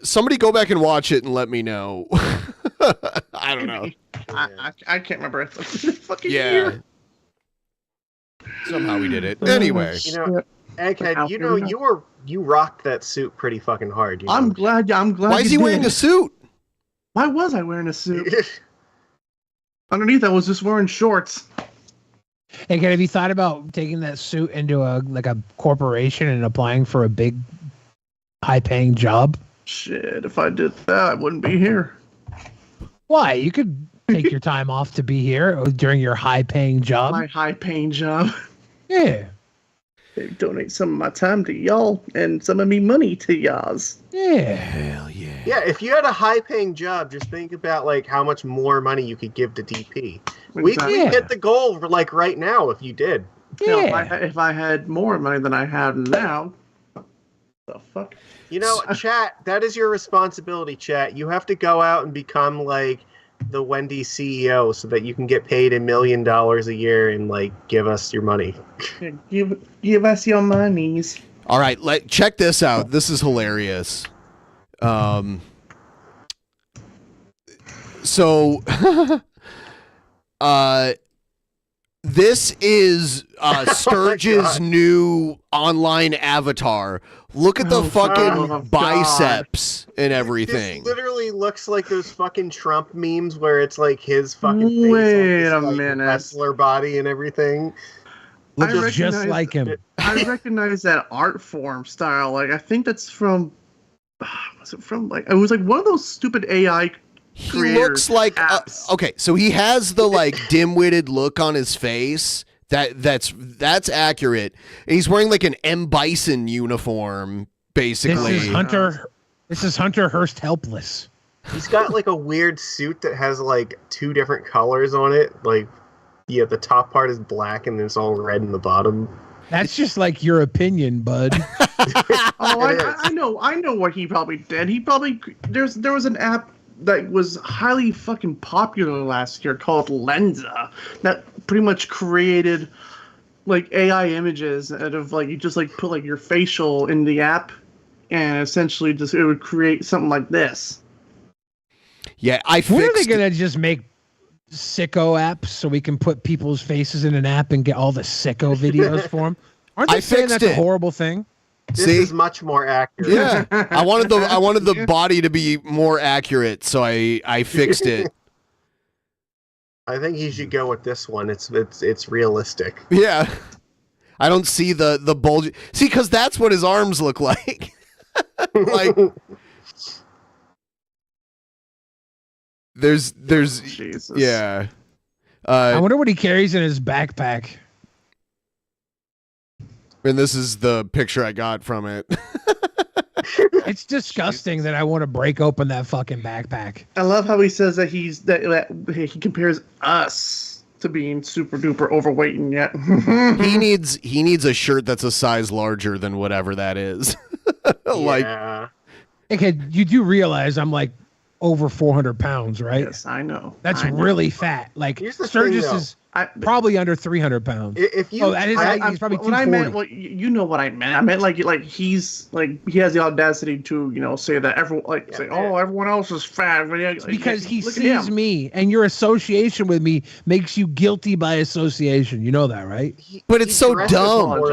Somebody go back and watch it and let me know. I don't know. I can't remember. It's fucking year. Somehow we did it. Anyway. Egghead, you rocked that suit pretty fucking hard. I'm glad. Why is he wearing a suit? Why was I wearing a suit? Underneath, I was just wearing shorts. Hey, Ken, have you thought about taking that suit into a corporation and applying for a big, high-paying job? Shit, if I did that, I wouldn't be here. Why? You could take your time off to be here during your high-paying job. My high-paying job. Yeah. They donate some of my time to y'all and some of me money to y'all's. Yeah. Hell yeah. Yeah, if you had a high-paying job, just think about like how much more money you could give to DP. We hit the goal for like right now if you did. You know, if I had more money than I have now, the fuck? You know, chat, that is your responsibility, chat. You have to go out and become like the Wendy's CEO so that you can get paid $1 million a year and like give us your money. Give us your monies. All right, check this out. This is hilarious. So this is Sturgis' new online avatar. Look at the fucking biceps and everything. This literally looks like those fucking Trump memes where it's like his fucking face Wait on a his, minute. wrestler body and everything. Looks just like him. I recognize that art form style. Like, I think that's from. Was it from like? It was like one of those stupid AI. He looks like okay, so he has the like dim-witted look on his face. That's accurate. And he's wearing like an M. Bison uniform, basically. This is Hunter Hearst helpless. He's got like a weird suit that has like 2 different colors on it. Like, yeah, the top part is black and it's all red in the bottom. That's just like your opinion, bud. I know what he probably did. He probably there was an app that was highly fucking popular last year called Lenza that pretty much created like AI images out of like you just like put like your facial in the app and essentially just it would create something like this. Yeah, When are they gonna just make sicko apps so we can put people's faces in an app and get all the sicko videos for them? Aren't they saying that's a horrible thing? This is much more accurate. Yeah, I wanted the body to be more accurate, so I fixed it. I think he should go with this one. It's realistic. Yeah, I don't see the bulge. See, because that's what his arms look like. Like there's Jesus. Yeah. I wonder what he carries in his backpack. And this is the picture I got from it. It's disgusting that I want to break open that fucking backpack. I love how he says that he compares us to being super duper overweight and yet he needs a shirt that's a size larger than whatever that is. Like, okay, you do realize I'm like over 400 pounds, right? Yes, I know. That's I know. really fat. Like Sturgis is probably under 300 pounds. If you, he's probably 240. What I meant, well, you know what I meant. I meant like he's like he has the audacity to say that everyone everyone else is fat. Because he sees me, and your association with me makes you guilty by association. You know that, right? But it's so dumb.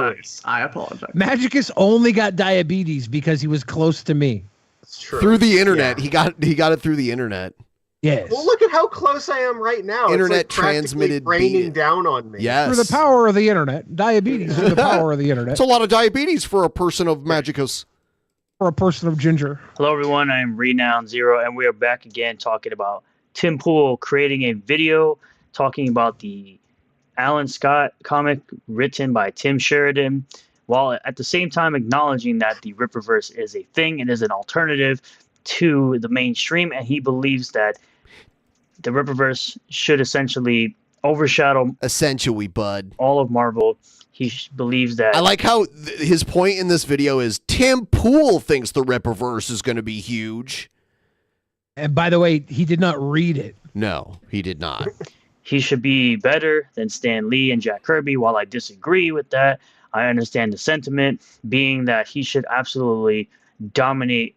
I apologize. Magicus only got diabetes because he was close to me. It's true. Through the internet. Yeah. He got it through the internet. Yes. Well, look at how close I am right now. Internet it's like transmitted raining down on me. Yes. Through the power of the internet. Diabetes through the power of the internet. It's a lot of diabetes for a person of Magicus. For a person of ginger. Hello, everyone. I'm Renown Zero, and we are back again talking about Tim Pool creating a video talking about the Alan Scott comic written by Tim Sheridan, while at the same time acknowledging that the Rippaverse is a thing and is an alternative to the mainstream, and he believes that the Rippaverse should essentially overshadow all of Marvel. He believes that... I like how his point in this video is Tim Pool thinks the Rippaverse is going to be huge. And by the way, he did not read it. No, he did not. He should be better than Stan Lee and Jack Kirby. While I disagree with that, I understand the sentiment being that he should absolutely dominate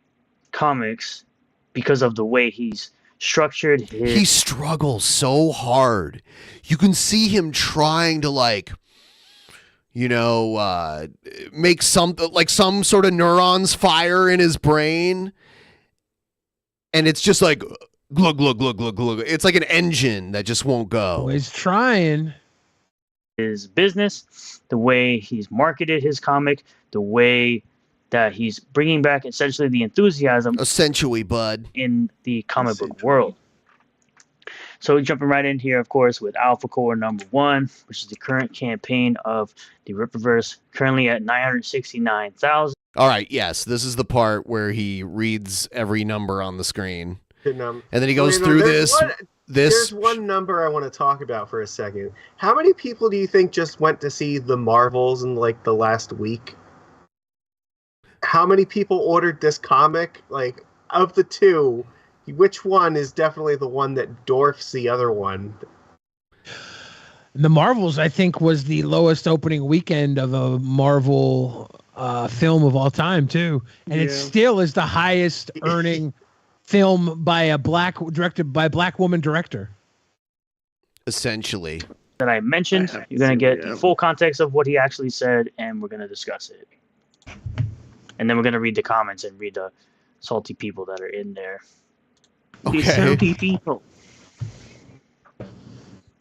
comics because of the way he's structured his... He struggles so hard. You can see him trying to make some sort of neurons fire in his brain. And it's just like glug, glug, glug, glug, glug. It's like an engine that just won't go. He's trying. His business, the way he's marketed his comic, the way that he's bringing back essentially the enthusiasm. Essentially, bud. In the comic book world. So jumping right in here, of course, with Alpha Core #1, which is the current campaign of the Rippaverse, currently at 969,000. All right, yes, this is the part where he reads every number on the screen. And then he goes through this. There's one number I want to talk about for a second. How many people do you think just went to see the Marvels in like the last week? How many people ordered this comic? Like, of the two, which one is definitely the one that dwarfs the other one? The Marvels, I think, was the lowest opening weekend of a Marvel film of all time, too. And it still is the highest earning film by directed by a black woman director. Essentially. That I mentioned. You're going to get the full context of what he actually said, and we're going to discuss it. And then we're going to read the comments and read the salty people that are in there. Okay. Salty people.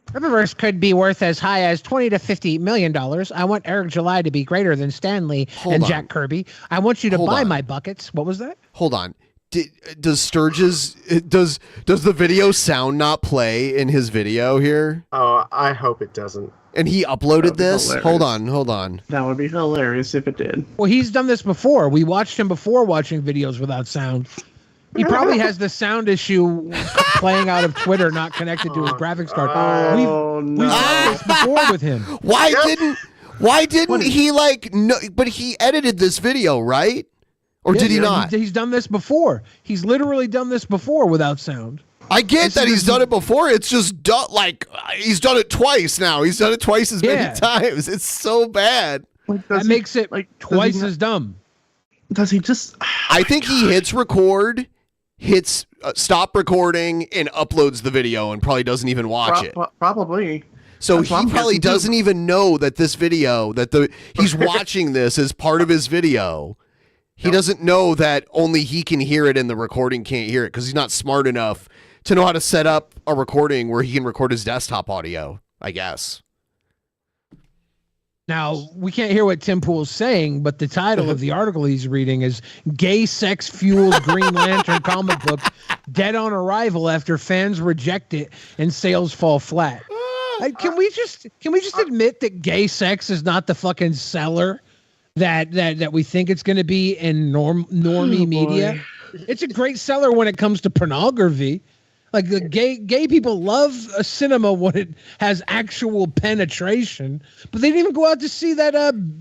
Rippaverse could be worth as high as $20 to $50 million. I want Eric July to be greater than Stan Lee and Jack Kirby. I want you to buy my buckets. What was that? Hold on. Does Sturgis does the video sound not play in his video here? Oh, I hope it doesn't. And he uploaded this? Hilarious. Hold on. That would be hilarious if it did. Well, he's done this before. We watched him before watching videos without sound. He probably has the sound issue playing out of Twitter, not connected to his graphics card. We've done this before with him. Why didn't he but he edited this video, right? Or did he not? He's done this before. He's literally done this before without sound. I get that he's done it before. It's just he's done it twice now. He's done it twice as many times. It's so bad. That makes it twice as dumb. Does he just... I think he hits record, hits stop recording, and uploads the video and probably doesn't even watch it. Probably. So he probably doesn't even know that this video, he's watching this as part of his video. He doesn't know that only he can hear it and the recording can't hear it because he's not smart enough to know how to set up a recording where he can record his desktop audio, I guess. Now, we can't hear what Tim Pool's saying, but the title of the article he's reading is Gay Sex Fueled Green Lantern Comic Book Dead on Arrival After Fans Reject It and Sales Fall Flat. Can we just admit that gay sex is not the fucking seller that we think it's going to be in normie media? It's a great seller when it comes to pornography. Like the gay people love a cinema when it has actual penetration, but they didn't even go out to see that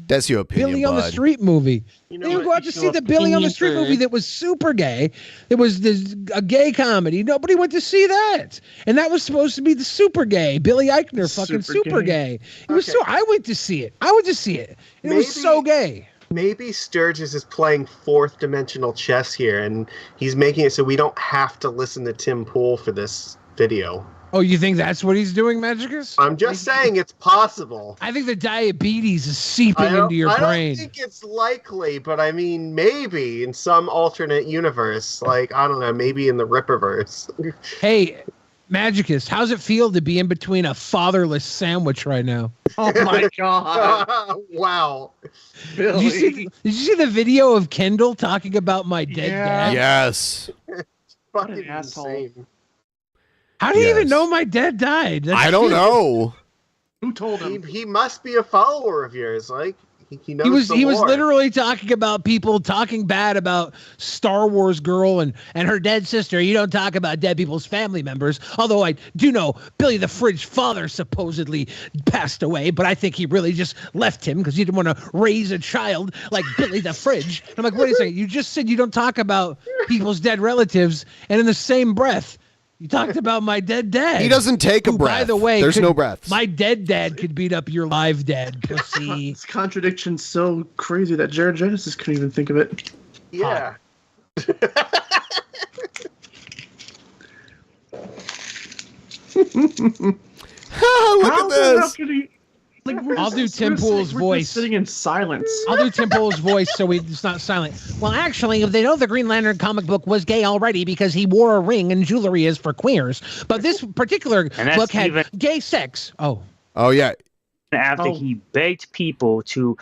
that's your opinion, Billy on the Street movie. They didn't go out to see the Billy on the Street movie that was super gay. It was a gay comedy. Nobody went to see that, and that was supposed to be the super gay Billy Eichner, fucking super gay. It was so. I went to see it. It was so gay. Maybe Sturgis is playing fourth dimensional chess here, and he's making it so we don't have to listen to Tim Pool for this video. Oh, you think that's what he's doing, Magicus? I'm just saying it's possible. I think the diabetes is seeping into your brain. I don't think it's likely, but I mean, maybe in some alternate universe. Like, I don't know, maybe in the Rippaverse. Hey, Magicus, how's it feel to be in between a fatherless sandwich right now? Oh my god! Wow. Billy. Did you see the video of Kendall talking about my dead dad? Yes. Fucking insane. How do you even know my dad died? I don't know. Who told him? He must be a follower of yours. Like, he knows He was literally talking about people talking bad about Star Wars girl and her dead sister. You don't talk about dead people's family members. Although I do know Billy the Fridge father supposedly passed away, but I think he really just left him because he didn't want to raise a child like Billy the Fridge. I'm like, wait a second. You just said you don't talk about people's dead relatives, and in the same breath, you talked about my dead dad. He doesn't take a breath. By the way, there's no breaths. My dead dad could beat up your live dad, pussy. This contradiction's so crazy that Jared Genesis couldn't even think of it. Yeah. Look at this. Like, I'll do Tim Pool's voice. Sitting in silence. I'll do Tim Pool's voice so it's not silent. Well, actually, they know the Green Lantern comic book was gay already because he wore a ring and jewelry is for queers. But this particular book had gay sex. Oh. Oh, yeah. After he begged people to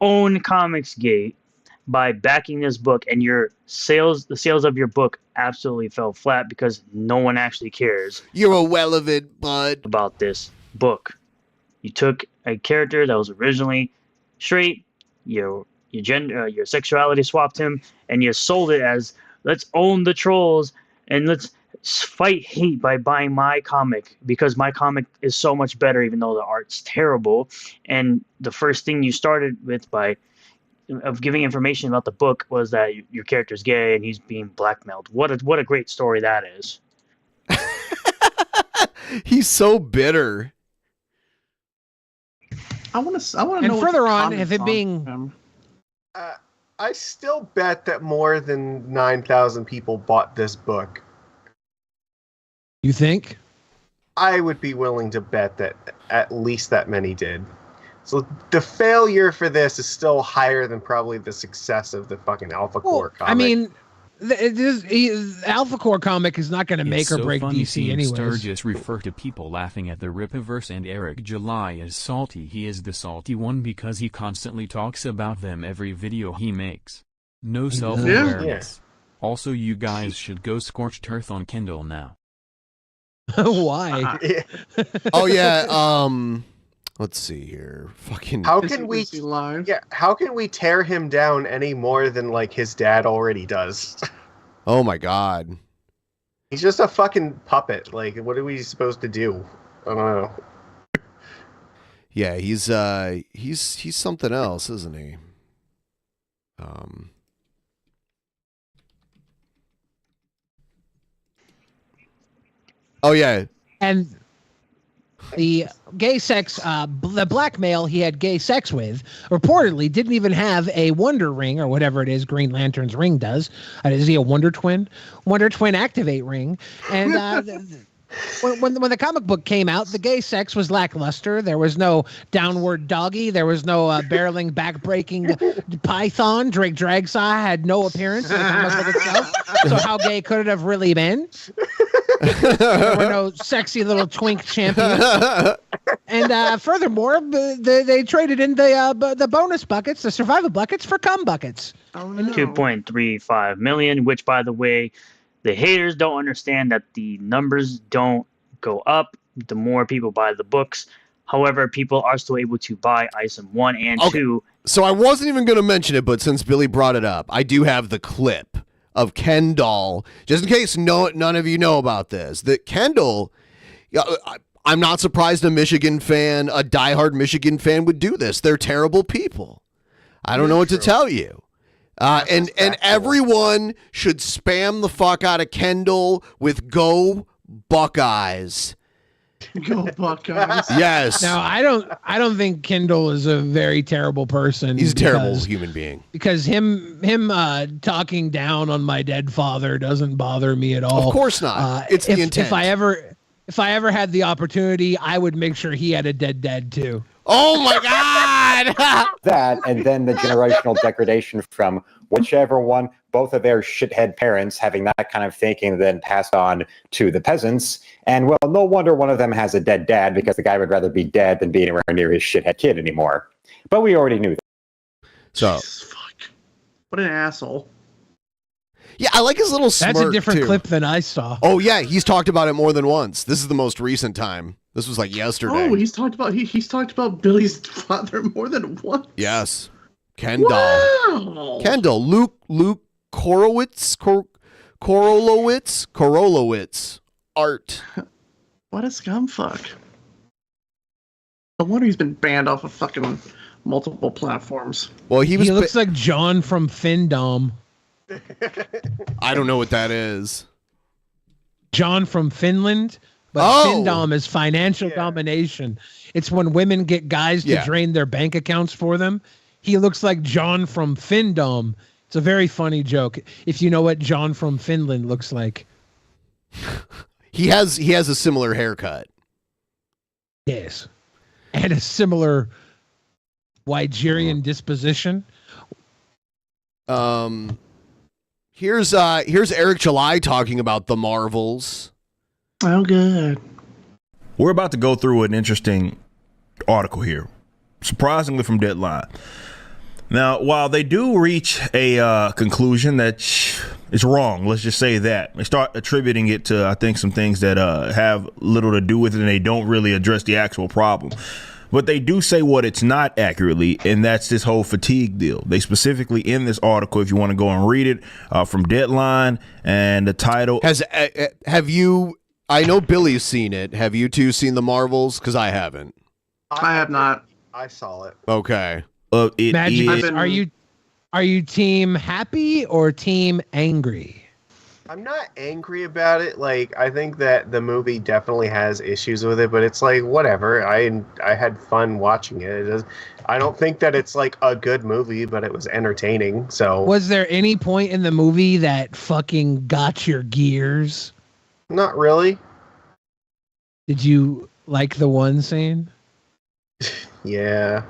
own Comicsgate by backing this book, and the sales of your book absolutely fell flat because no one actually cares. You're irrelevant, bud. About this book. You took a character that was originally straight, your sexuality swapped him, and you sold it as, let's own the trolls and let's fight hate by buying my comic because my comic is so much better even though the art's terrible. And the first thing you started with of giving information about the book was that your character's gay and he's being blackmailed. What a great story that is. He's so bitter. I want to know. And what further the on, comments if it being, I still bet that more than 9,000 people bought this book. You think? I would be willing to bet that at least that many did. So the failure for this is still higher than probably the success of the fucking Alpha Core comic. I mean, Alpha Core comic is not going to make or break DC anyways. Sturgis refer to people laughing at the Rippaverse and Eric July is salty. He is the salty one because he constantly talks about them every video he makes. No self-awareness. Also, you guys should go scorched earth on Kindle now. Why? Oh yeah. Let's see here. Fucking. How can we tear him down any more than like his dad already does? Oh my god. He's just a fucking puppet. Like, what are we supposed to do? I don't know. Yeah, he's something else, isn't he? Oh yeah. And the gay sex, the black male he had gay sex with, reportedly didn't even have a Wonder Ring or whatever it is Green Lantern's ring does. Is he a Wonder Twin? Wonder Twin activate ring. And when the comic book came out, the gay sex was lackluster. There was no downward doggy. There was no barreling, back-breaking python. Drake Dragsaw had no appearance in the comic book itself. So how gay could it have really been? There were no sexy little twink champions. And furthermore, they traded in the bonus buckets, the survival buckets, for cum buckets. Oh, no. 2.35 million, which, by the way, the haters don't understand that the numbers don't go up the more people buy the books. However, people are still able to buy ISOM 1 and 2. So I wasn't even going to mention it, but since Billy brought it up, I do have the clip of Kendall, just in case none of you know about this. That Kendall, I'm not surprised a Michigan fan, a diehard Michigan fan would do this. They're terrible people. I don't know what to tell you. And everyone should spam the fuck out of Kendall with "Go Buckeyes." Go Buckeyes. Yes. Now I don't think Kendall is a very terrible person. He's a terrible human being. Because him talking down on my dead father doesn't bother me at all. Of course not. It's the intent. If I ever had the opportunity, I would make sure he had a dead dad too. Oh my God! That, and then the generational degradation from whichever one, both of their shithead parents having that kind of thinking, then passed on to the peasants. And well, no wonder one of them has a dead dad, because the guy would rather be dead than be anywhere near his shithead kid anymore. But we already knew that. So, fuck. What an asshole. Yeah, I like his little smirk. That's a different too. clip than I saw. Oh yeah, he's talked about it more than once. This is the most recent time. This was like yesterday. Oh, he's talked about Billy's father more than once. Yes, Kendall. Wow. Kendall. Luke Korolowitz. Art. What a scumfuck. No wonder he's been banned off of fucking multiple platforms. Well, he looks like John from Findom. I don't know what that is. John from Finland. But Findom is financial domination. It's when women get guys to drain their bank accounts for them. He looks like John from Findom. It's a very funny joke. If you know what John from Finland looks like. He has a similar haircut. Yes. and a similar Nigerian disposition. Here's Eric July talking about the Marvels. Oh, good. We're about to go through an interesting article here, surprisingly from Deadline. Now, while they do reach a conclusion that is wrong, let's just say that, they start attributing it to, I think, some things that have little to do with it, and they don't really address the actual problem. But they do say what it's not accurately, and that's this whole fatigue deal. They specifically, in this article, if you want to go and read it, from Deadline, and the title... Have you... I know Billy's seen it. Have you two seen the Marvels? Because I haven't. I have not. I saw it. Okay. Magic, are you team happy or team angry? I'm not angry about it. Like, I think that the movie definitely has issues with it, but it's like, whatever. I had fun watching it. I don't think that it's like a good movie, but it was entertaining. So, was there any point in the movie that fucking got your gears? Not really. Did you like the one scene? Yeah.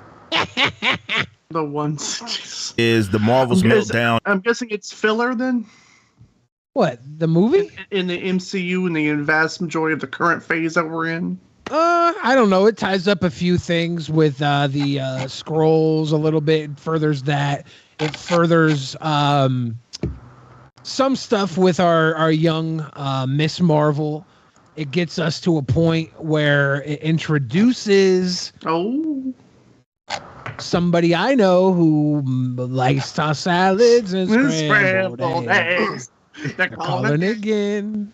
The ones is the Marvels meltdown. I'm guessing it's filler then. What, the movie? In the MCU, in the vast majority of the current phase that we're in. I don't know. It ties up a few things with the scrolls a little bit. It furthers that. It furthers some stuff with our young Miss Marvel. It gets us to a point where it introduces somebody I know who likes tossed salads and scrambled eggs. They're calling again.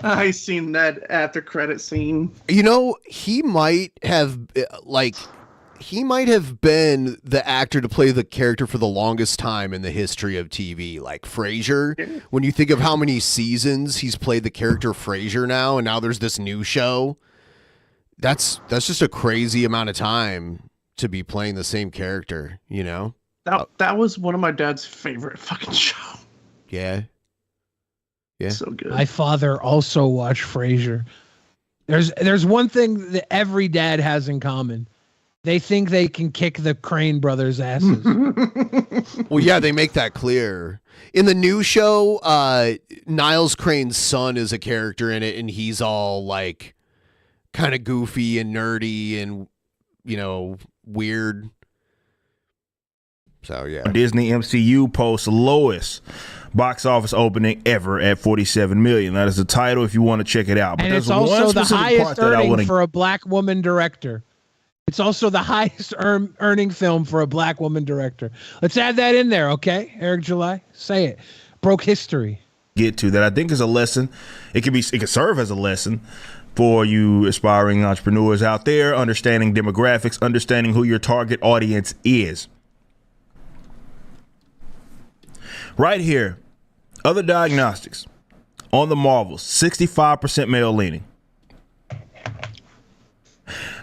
I seen that after credit scene. You know, he might have been the actor to play the character for the longest time in the history of TV, like Frasier. When you think of how many seasons he's played the character Frasier now, and now there's this new show. That's just a crazy amount of time to be playing the same character, you know? That was one of my dad's favorite fucking shows. Yeah. Yeah. So good. My father also watched Frasier. There's one thing that every dad has in common. They think they can kick the Crane brothers' asses. Well, yeah, they make that clear. In the new show, Niles Crane's son is a character in it, and he's all like kind of goofy and nerdy and, you know, weird. So, yeah. Disney MCU posts lowest box office opening ever at 47 million. That is the title if you want to check it out. But and it's also the highest earning for a black woman director. It's also the highest earning film for a black woman director. Let's add that in there, okay? Eric July, say it. Broke history. Get to that. I think is a lesson. It can serve as a lesson for you aspiring entrepreneurs out there, understanding demographics, understanding who your target audience is. Right here, other diagnostics on the Marvels, 65% male leaning.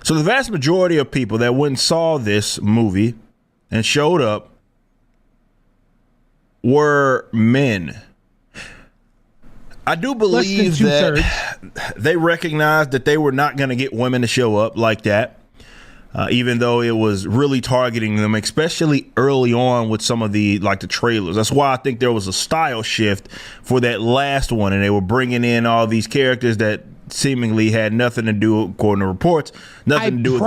So the vast majority of people that went and saw this movie and showed up were men. I do believe that they recognized that they were not going to get women to show up like that, even though it was really targeting them, especially early on with some of the trailers. That's why I think there was a style shift for that last one, and they were bringing in all these characters that seemingly had nothing to do, according to reports, nothing to do with...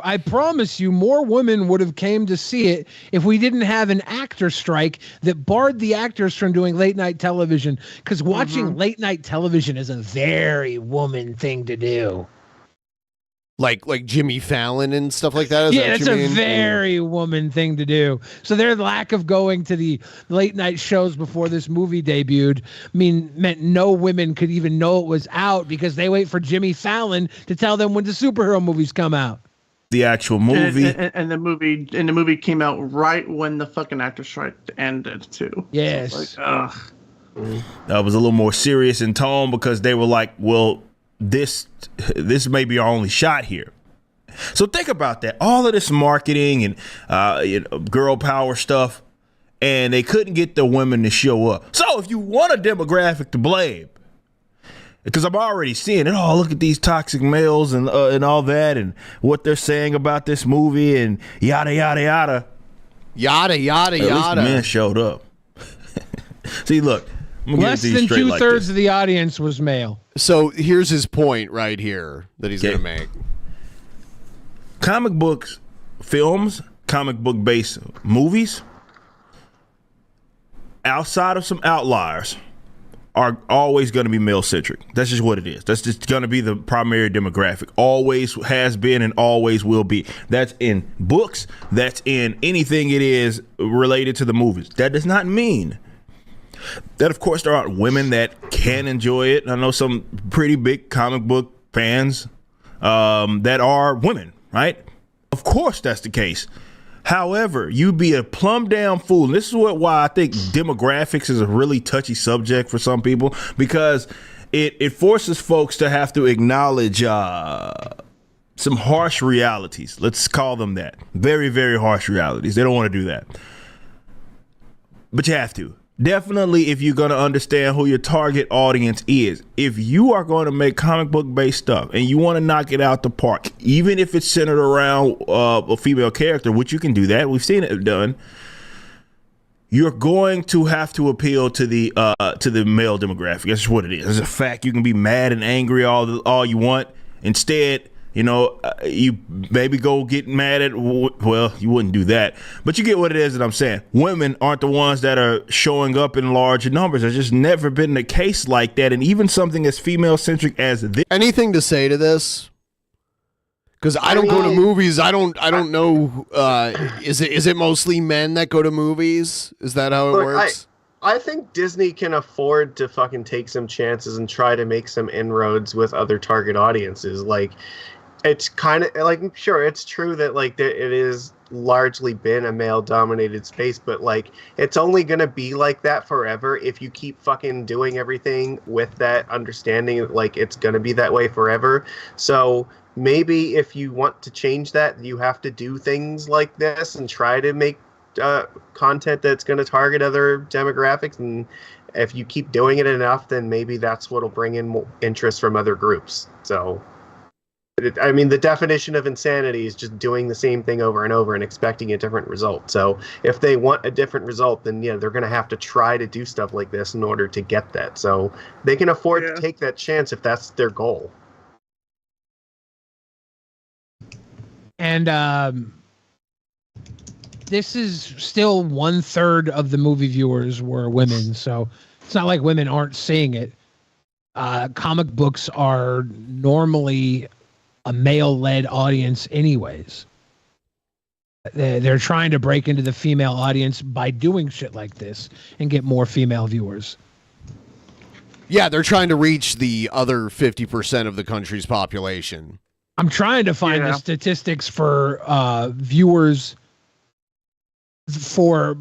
I promise you, more women would have came to see it if we didn't have an actor strike that barred the actors from doing late night television. Because watching late night television is a very woman thing to do. Like Jimmy Fallon and stuff like that? Yeah, that's a very woman thing to do. So their lack of going to the late night shows before this movie debuted meant no women could even know it was out because they wait for Jimmy Fallon to tell them when the superhero movies come out. The actual movie. And the movie came out right when the fucking actor strike ended too. Yes. So ugh. That was a little more serious in tone because they were like, well, this may be our only shot here. So think about that. All of this marketing and girl power stuff, and they couldn't get the women to show up. So if you want a demographic to blame, Because I'm already seeing it. Oh, look at these toxic males and all that, and what they're saying about this movie, and yada yada yada, yada yada At least yada. men showed up. See, look, I'm gonna Less give it to you than straight like 2/3 this. of the audience was male. So here's his point right here that he's going to make. Comic books, films, comic book based movies, outside of some outliers, are always going to be male centric. That's just what it is. That's just going to be the primary demographic. Always has been and always will be. That's in books. That's in anything it is related to the movies. That does not mean that, of course, there aren't women that can enjoy it. I know some pretty big comic book fans that are women, right? Of course that's the case. However, you'd be a plumb down fool. And this is why I think demographics is a really touchy subject for some people, because it forces folks to have to acknowledge some harsh realities. Let's call them that. Very, very harsh realities. They don't want to do that. But you have to. Definitely, if you're going to understand who your target audience is. If you are going to make comic book based stuff and you want to knock it out the park, even if it's centered around a female character, which you can do that, we've seen it done, you're going to have to appeal to the male demographic. That's just what it is. It's a fact. You can be mad and angry all you want. Instead, you maybe go get mad at, well, you wouldn't do that, but you get what it is that I'm saying. Women aren't the ones that are showing up in large numbers. There's just never been a case like that. And even something as female centric as this. Anything to say to this? Because I don't go to movies. I don't know. Is it mostly men that go to movies? Is that how it works? I think Disney can afford to fucking take some chances and try to make some inroads with other target audiences. Like, it's kind of like, sure, it's true that like it is largely been a male-dominated space, but like it's only gonna be like that forever if you keep fucking doing everything with that understanding. Like, it's gonna be that way forever. So maybe if you want to change that, you have to do things like this and try to make content that's going to target other demographics. And if you keep doing it enough, then maybe that's what'll bring in more interest from other groups. So I mean, the definition of insanity is just doing the same thing over and over and expecting a different result. So if they want a different result, then yeah, they're going to have to try to do stuff like this in order to get that. So they can afford to take that chance if that's their goal. And this is still 1/3 of the movie viewers were women, so it's not like women aren't seeing it. Comic books are normally a male-led audience anyways. They're trying to break into the female audience by doing shit like this and get more female viewers. Yeah, they're trying to reach the other 50% of the country's population. I'm trying to find the statistics for viewers for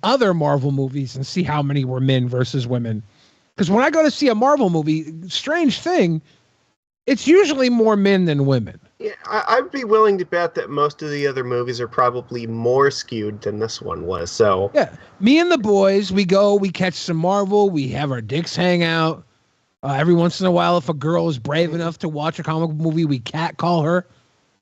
other Marvel movies and see how many were men versus women. Because when I go to see a Marvel movie, strange thing, it's usually more men than women. Yeah, I'd be willing to bet that most of the other movies are probably more skewed than this one was. So yeah, me and the boys, we catch some Marvel, we have our dicks hang out. Every once in a while, if a girl is brave enough to watch a comic book movie, we catcall her.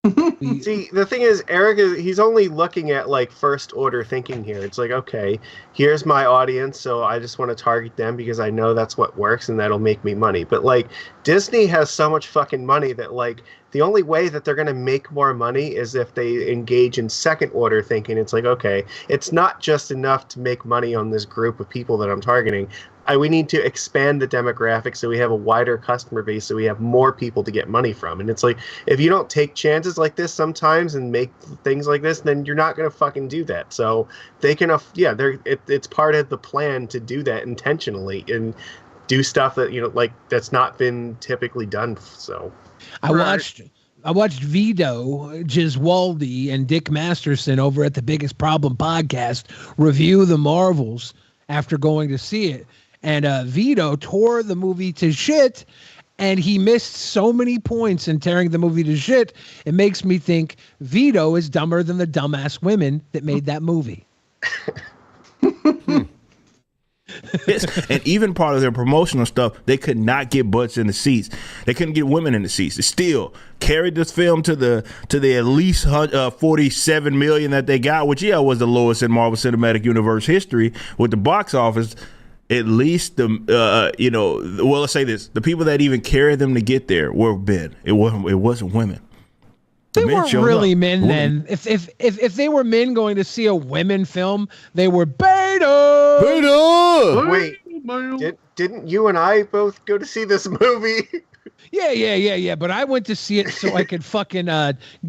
See, the thing is, Eric he's only looking at like first order thinking here. It's like, okay, here's my audience, so I just want to target them because I know that's what works and that'll make me money. But like Disney has so much fucking money that like the only way that they're going to make more money is if they engage in second order thinking. It's like, okay, it's not just enough to make money on this group of people that I'm targeting. We need to expand the demographic so we have a wider customer base, so we have more people to get money from. And it's like, if you don't take chances like this sometimes and make things like this, then you're not going to fucking do that. So they can, it's part of the plan to do that intentionally and do stuff that, like that's not been typically done. So I watched Vito Giswaldi and Dick Masterson over at the Biggest Problem podcast review the Marvels after going to see it. And Vito tore the movie to shit, and he missed so many points in tearing the movie to shit. It makes me think Vito is dumber than the dumbass women that made that movie. And even part of their promotional stuff, they could not get butts in the seats. They couldn't get women in the seats. They still carried this film to the at least 47 million that they got, which was the lowest in Marvel Cinematic Universe history with the box office. At least let's say this: the people that even carried them to get there were men. It wasn't women. They weren't really men then. If they were men going to see a women film, they were beta. Beta. Wait, didn't you and I both go to see this movie? Yeah. But I went to see it so I could fucking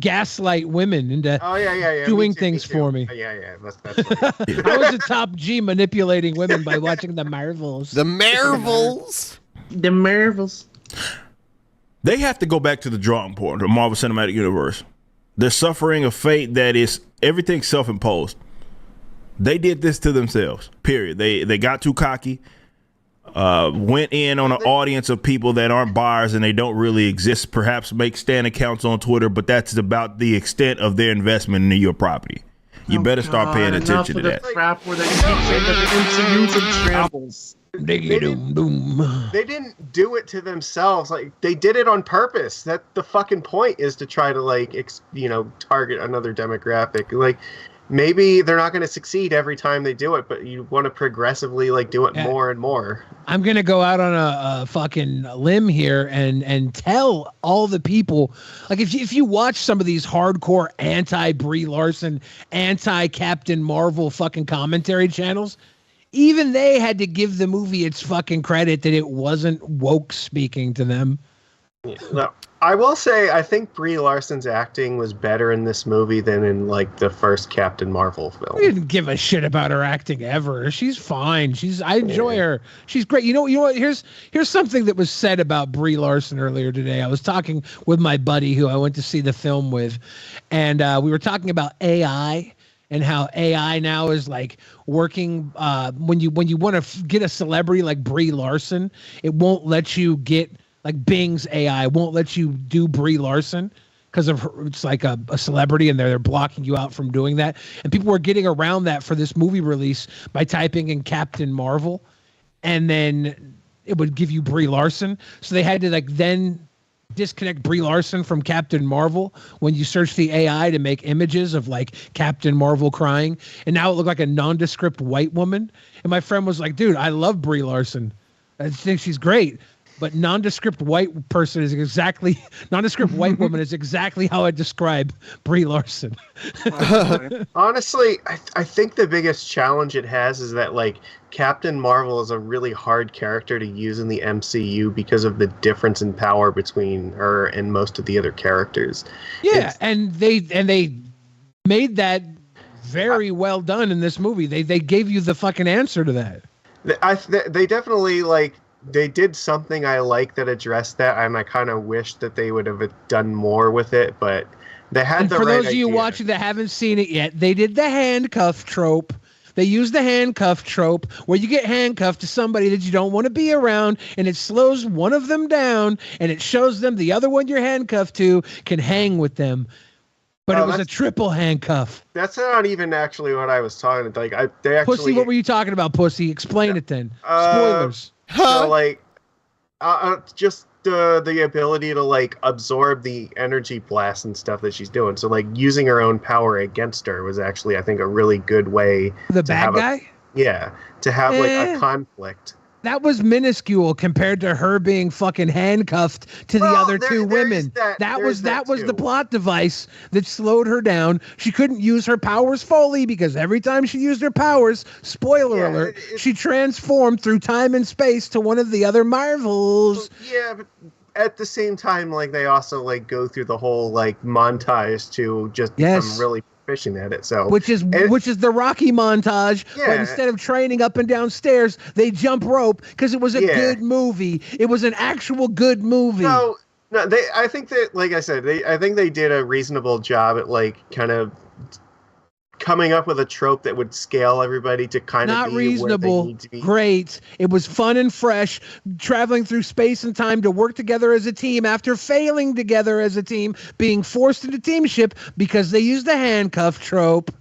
gaslight women into doing things for me. Yeah. That's right. I was a top G manipulating women by watching the Marvels. The Marvels. The Marvels. They have to go back to the drawing board, the Marvel Cinematic Universe. They're suffering a fate that is everything self-imposed. They did this to themselves, period. They got too cocky, went in on an audience of people that aren't buyers and they don't really exist, perhaps make stan accounts on Twitter, but that's about the extent of their investment into your property. You better start paying attention to that. Crap where they keep saying that the MCU's in shambles. They didn't do it to themselves. Like, they did it on purpose. That the fucking point is to try to target another demographic. Like, maybe they're not going to succeed every time they do it, but you want to progressively do it more and more. I'm going to go out on a fucking limb here and tell all the people, if you watch some of these hardcore anti-Brie Larson, anti-Captain Marvel fucking commentary channels, even they had to give the movie its fucking credit that it wasn't woke speaking to them. No, I will say I think Brie Larson's acting was better in this movie than in the first Captain Marvel film. I didn't give a shit about her acting ever. She's fine. I enjoy her. She's great. You know what? Here's something that was said about Brie Larson earlier today. I was talking with my buddy who I went to see the film with, and we were talking about AI. And how AI now is working when you want to get a celebrity like Brie Larson, it won't let you get Bing's AI won't let you do Brie Larson because of it's a celebrity and they're blocking you out from doing that. And people were getting around that for this movie release by typing in Captain Marvel, and then it would give you Brie Larson. So they had to then disconnect Brie Larson from Captain Marvel when you search the AI to make images of Captain Marvel crying, and now it looked like a nondescript white woman. And my friend was like, dude, I love Brie Larson, I think she's great, but nondescript white woman is exactly how I describe Brie Larson. Honestly, I think the biggest challenge it has is that Captain Marvel is a really hard character to use in the MCU because of the difference in power between her and most of the other characters. Yeah, and they made that very well done in this movie. They gave you the fucking answer to that. They definitely they did something I like that addressed that, and I kind of wish that they would have done more with it, but they had the right idea. For those of you watching that haven't seen it yet, they did the handcuff trope. They use the handcuff trope where you get handcuffed to somebody that you don't want to be around, and it slows one of them down, and it shows them the other one you're handcuffed to can hang with them. But it was a triple handcuff. That's not even actually what I was talking about. They actually. Pussy, what were you talking about, Pussy? Explain it then. Spoilers. So just the ability to absorb the energy blast and stuff that she's doing. So using her own power against her was actually, I think, a really good way. The bad guy? To have a conflict. That was minuscule compared to her being fucking handcuffed to the other two women. That was the plot device that slowed her down. She couldn't use her powers fully because every time she used her powers, spoiler alert, she transformed through time and space to one of the other Marvels. Yeah, but at the same time, they also go through the whole montage to just become really proficient at it. So which is the Rocky montage, but instead of training up and down stairs, they jump rope because it was a good movie. It was an actual good movie. No, I think that, like I said, I think they did a reasonable job at kind of coming up with a trope that would scale everybody to kind of be reasonable. Where they need to be. Great. It was fun and fresh, traveling through space and time to work together as a team after failing together as a team, being forced into teamship because they used the handcuff trope.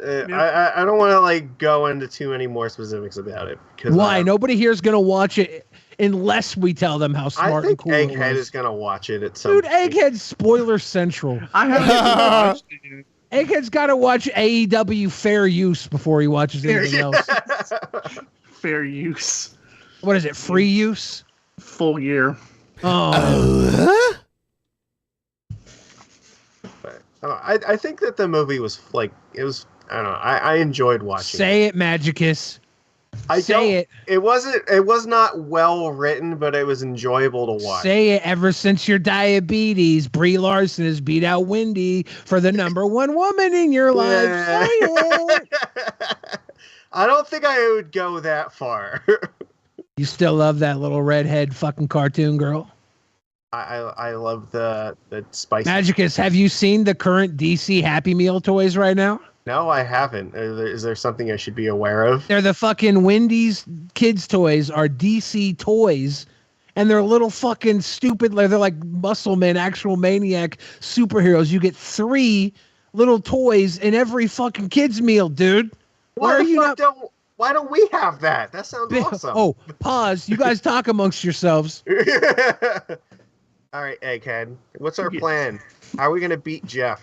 I don't want to like go into too many more specifics about it. Because, Why? Nobody here is gonna watch it unless we tell them how smart and cool it was. Egghead is gonna watch it at some Dude, Egghead's spoiler central. I haven't watched it. Egghead's got to watch AEW Fair Use before he watches anything else. Fair use. What is it? Free use? Full year. Oh. I think that the movie was like it was. I don't know. I enjoyed watching. Say it, Magicus. Say it. It wasn't. It was not well written, but it was enjoyable to watch. Say it. Ever since your diabetes, Brie Larson has beat out Wendy for the number one woman in your life. Say it. I don't think I would go that far. You still love that little redhead fucking cartoon girl? I love the spicy. Magicus, have you seen the current DC Happy Meal toys right now? No, I haven't. Is there something I should be aware of? They're the fucking Wendy's kids toys are DC toys, and they're little fucking stupid. They're like muscle men, actual maniac superheroes. You get 3 little toys in every fucking kids meal, dude. Why don't we have that? That sounds awesome. Oh, pause. You guys talk amongst yourselves. All right, Egghead. What's our plan? How are we gonna beat Jeff?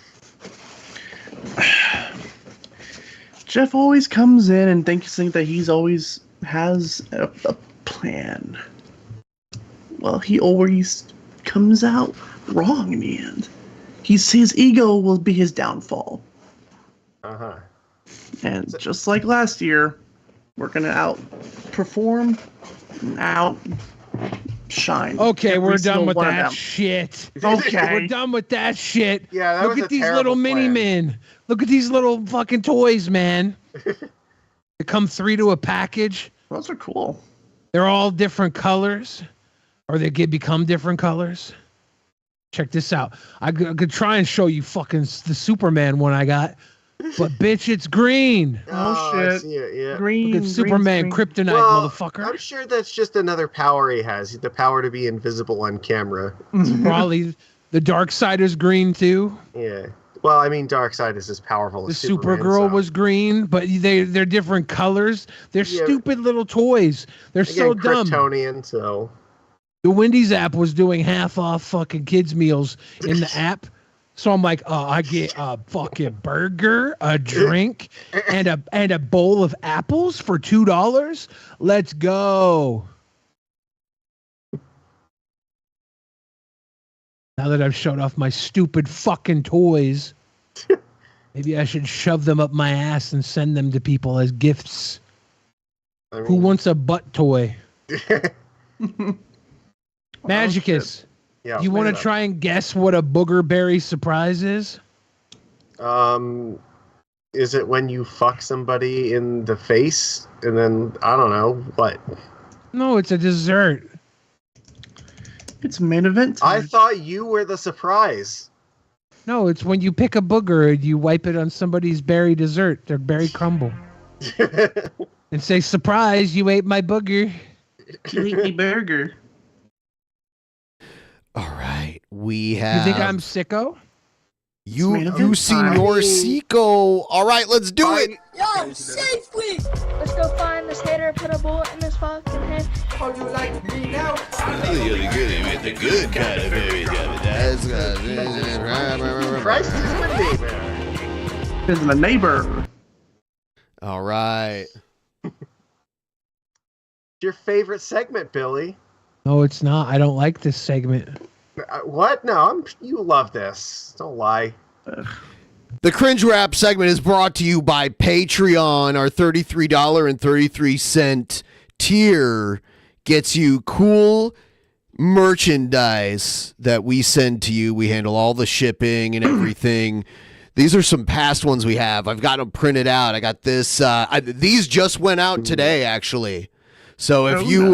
Jeff always comes in and thinks that he's always has a plan. Well, he always comes out wrong in the end. His ego will be his downfall. Uh-huh. And just like last year, we're gonna outperform, outshine. Okay, we're done with one of that them. shit. Okay. We're done with that shit. Yeah, that Look was at a these terrible little mini plan. men. Look at these little fucking toys, man. They come 3 to a package. Those are cool. They're all different colors, or they become different colors. Check this out. I could try and show you fucking the Superman one I got, but bitch, it's green. Oh I shit! see it, yeah. Green. Look at Superman, green. Kryptonite, Well, motherfucker. I'm sure that's just another power he has. The power to be invisible on camera. Probably the dark side is green too. Yeah. Well, I mean, Darkseid is as powerful The as Superman. Supergirl so. was green, but they're different colors. They're Yeah. stupid little toys. They're Again, so dumb. Kryptonian, so. The Wendy's app was doing half off fucking kids meals in the app. So I'm like, I get a fucking burger, a drink, and a bowl of apples for $2. Let's go. Now that I've showed off my stupid fucking toys, maybe I should shove them up my ass and send them to people as gifts. Who wants a butt toy? Magicus, Yeah, you want to try and guess what a booger berry surprise is? Is it when you fuck somebody in the face and then I don't know what? No, it's a dessert. It's main event. I thought you were the surprise. No, it's when you pick a booger and you wipe it on somebody's berry dessert, their berry crumble, and say, "Surprise! You ate my booger." You ate me burger. All right, we have. You think I'm sicko? You It's main Senor event Seco. All right, let's do it. Yo, safely! Let's go find this hater, put a bullet in this fucking head. Oh, you like me now? The good kind of baby. Christ is my neighbor. Is my neighbor. All right. Your favorite segment, Billy? No, it's not. I don't like this segment. What? No, you love this. Don't lie. The Cringe Rap segment is brought to you by Patreon. Our $33.33 tier gets you cool merchandise that we send to you. We handle all the shipping and everything. These are some past ones we have. I've got them printed out. I got this. These just went out today, actually. So if you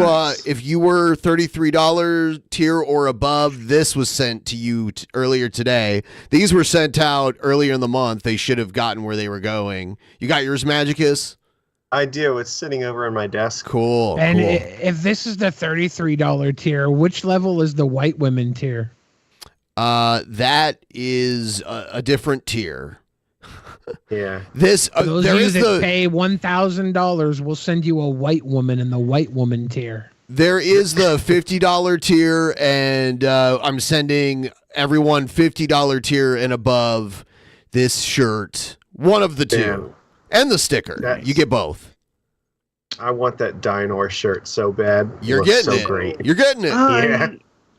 were $33 tier or above, this was sent to you earlier today. These were sent out earlier in the month. They should have gotten where they were going. You got yours, Magicus? I do. It's sitting over on my desk. Cool. And cool. if this is the $33 tier, which level is the white women tier? That is a different tier. Yeah. This For those there of you is that the pay $1,000, we'll send you a white woman in the white woman tier. there is the $50 tier, and I'm sending everyone $50 tier and above this shirt, one of the two, and the sticker. You get both. I want that Dinor shirt so bad. You're Looks getting so it. great. You're getting it. Yeah.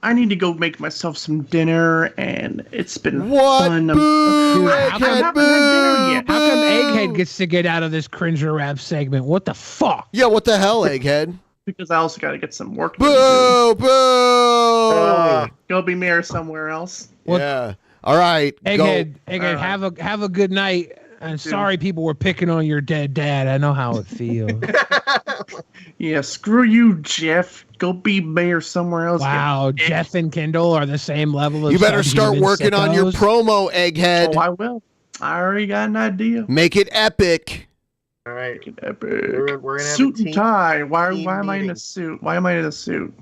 I need to go make myself some dinner, and it's been What? fun. Boo, I haven't had dinner yet. How come Egghead gets to get out of this Cringer rap segment? What the fuck? Yeah, what the hell, Egghead? Because I also got to get some work. Boo, boo. Go be mayor somewhere else. Yeah. All right. Egghead, go. Egghead, have a good night. I'm sorry people were picking on your dead dad. I know how it feels. Yeah, screw you, Jeff. Go be mayor somewhere else. Wow, Jeff and Kendall are the same level of You better start subhuman working on your sickos. promo, Egghead. Oh, I will. I already got an idea. Make it epic. All right. Epic. We're gonna have Suit a team, and tie. Why team am I in meeting. a suit? Why am I in a suit?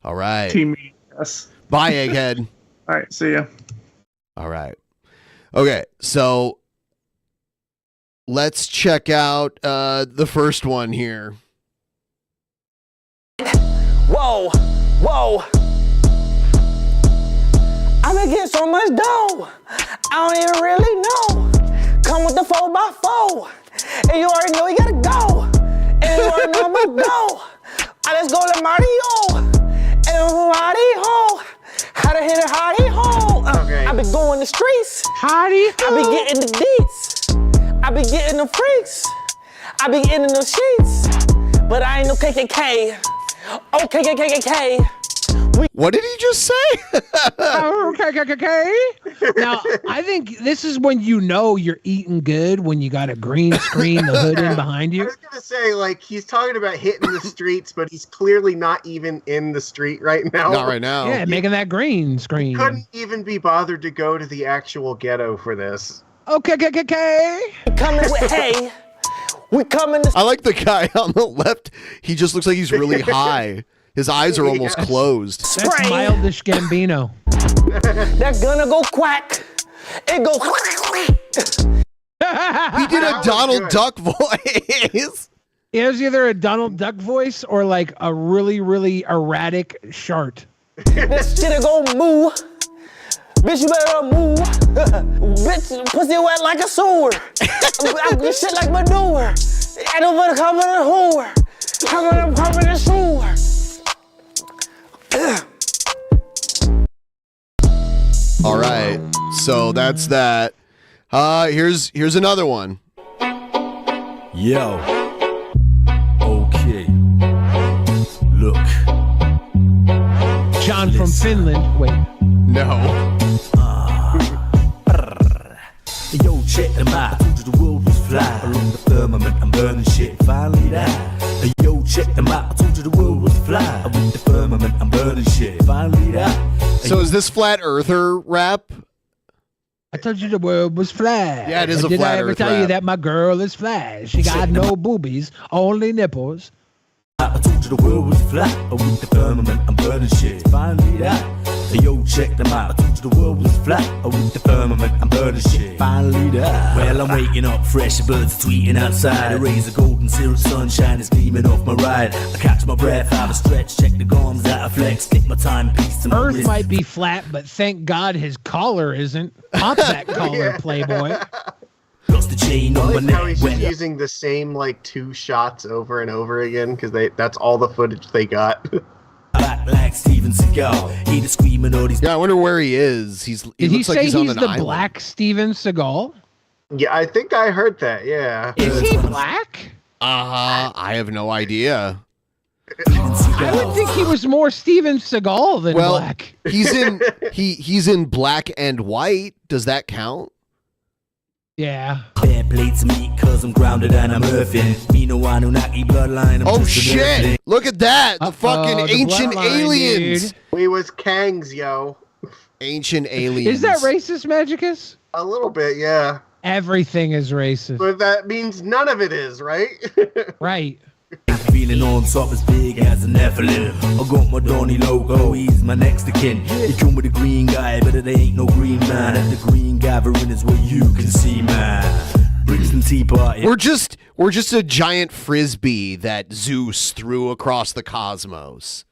All right. Team meeting. Yes. Bye, Egghead. All right. See ya. All right. Okay, so let's check out the first one here. Whoa, whoa. I've been getting so much dough. I don't even really know. Come with the 4x4. And you already know you gotta go. And you already know I'm gonna go. I just go to Mario. And Marty ho. How to hit it, hottie ho. I be going the streets. Hottie ho. I be getting the deets. I be getting the freaks. I be getting the sheets. But I ain't no KKK. Oh, KKKK. What did he just say? Now, I think this is when you know you're eating good, when you got a green screen, the hood in behind I you. was gonna say, like, he's talking about hitting the streets, but he's clearly not even in the street right now. Not right now. Yeah, making that green screen. Couldn't even be bothered to go to the actual ghetto for this. Okay. Coming with hay. We coming to I like the guy on the left. He just looks like he's really high. His eyes are almost closed. That's Mildish Gambino. They're gonna go quack. It go. He did a Donald Duck voice. It was either a Donald Duck voice or like a really, really erratic shart. This shit go moo. Bitch, you better move. Bitch, pussy wet like a sewer. I'm good shit like manure. I don't wanna come in a whore. I'm coming in a sewer. All right. So that's that. Here's another one. Yo. Okay. Look. John from Finland. Wait. No. Yo, check them out. I told you the world was fly. Along the firmament, I'm burning shit. Finally that. Yo, check them out. I told you the world was fly. With the firmament, I'm burning shit. Finally that. So is this flat earther rap? I told you the world was flat. Yeah, it is a Did flat I ever earth tell you rap. that my girl is flat? She got no boobies, only nipples. I told you the world was flat. With the firmament, I'm burning shit. Finally that. Yo, check them out. I told you the world was flat. With the firmament, I'm burning shit. Finally that. Well, I'm waking up fresh, birds are tweeting outside. A rays of golden syrup, sunshine is gleaming off my ride. I catch my breath, have a stretch, check the gums out, I flex, get my timepiece to my Earth wrist. might be flat, but thank God his collar isn't. Pop that collar, Playboy. Plus the chain I on my like how neck. he's just When using the same like 2 shots over and over again because that's all the footage they got. back like Steven Seagal. He the screaming all these. Yeah, I wonder where he is. He Did he looks like say he's he's on an the island. black Steven Seagal? Yeah, I think I heard that. Yeah. Is he black? I have no idea. I would think he was more Steven Seagal than Well, black. he's in black and white. Does that count? Yeah. Bare plates of meat cause I'm grounded and I'm earthing. Me no Anunnaki bloodline. I'm Oh just an shit! earthling. Look at that! The fucking the ancient bloodline, aliens. dude. We was Kangs, yo. Ancient aliens. Is that racist, Magicus? A little bit, yeah. Everything is racist. But that means none of it is, right? Right. feeling on top as big as a Nephilim. I got my Donnie logo, he's my next of kin. He come with a green guy, but it ain't no green man. At the green gathering is where you can see man. Brixton Tea Party. We're just a giant frisbee that Zeus threw across the cosmos.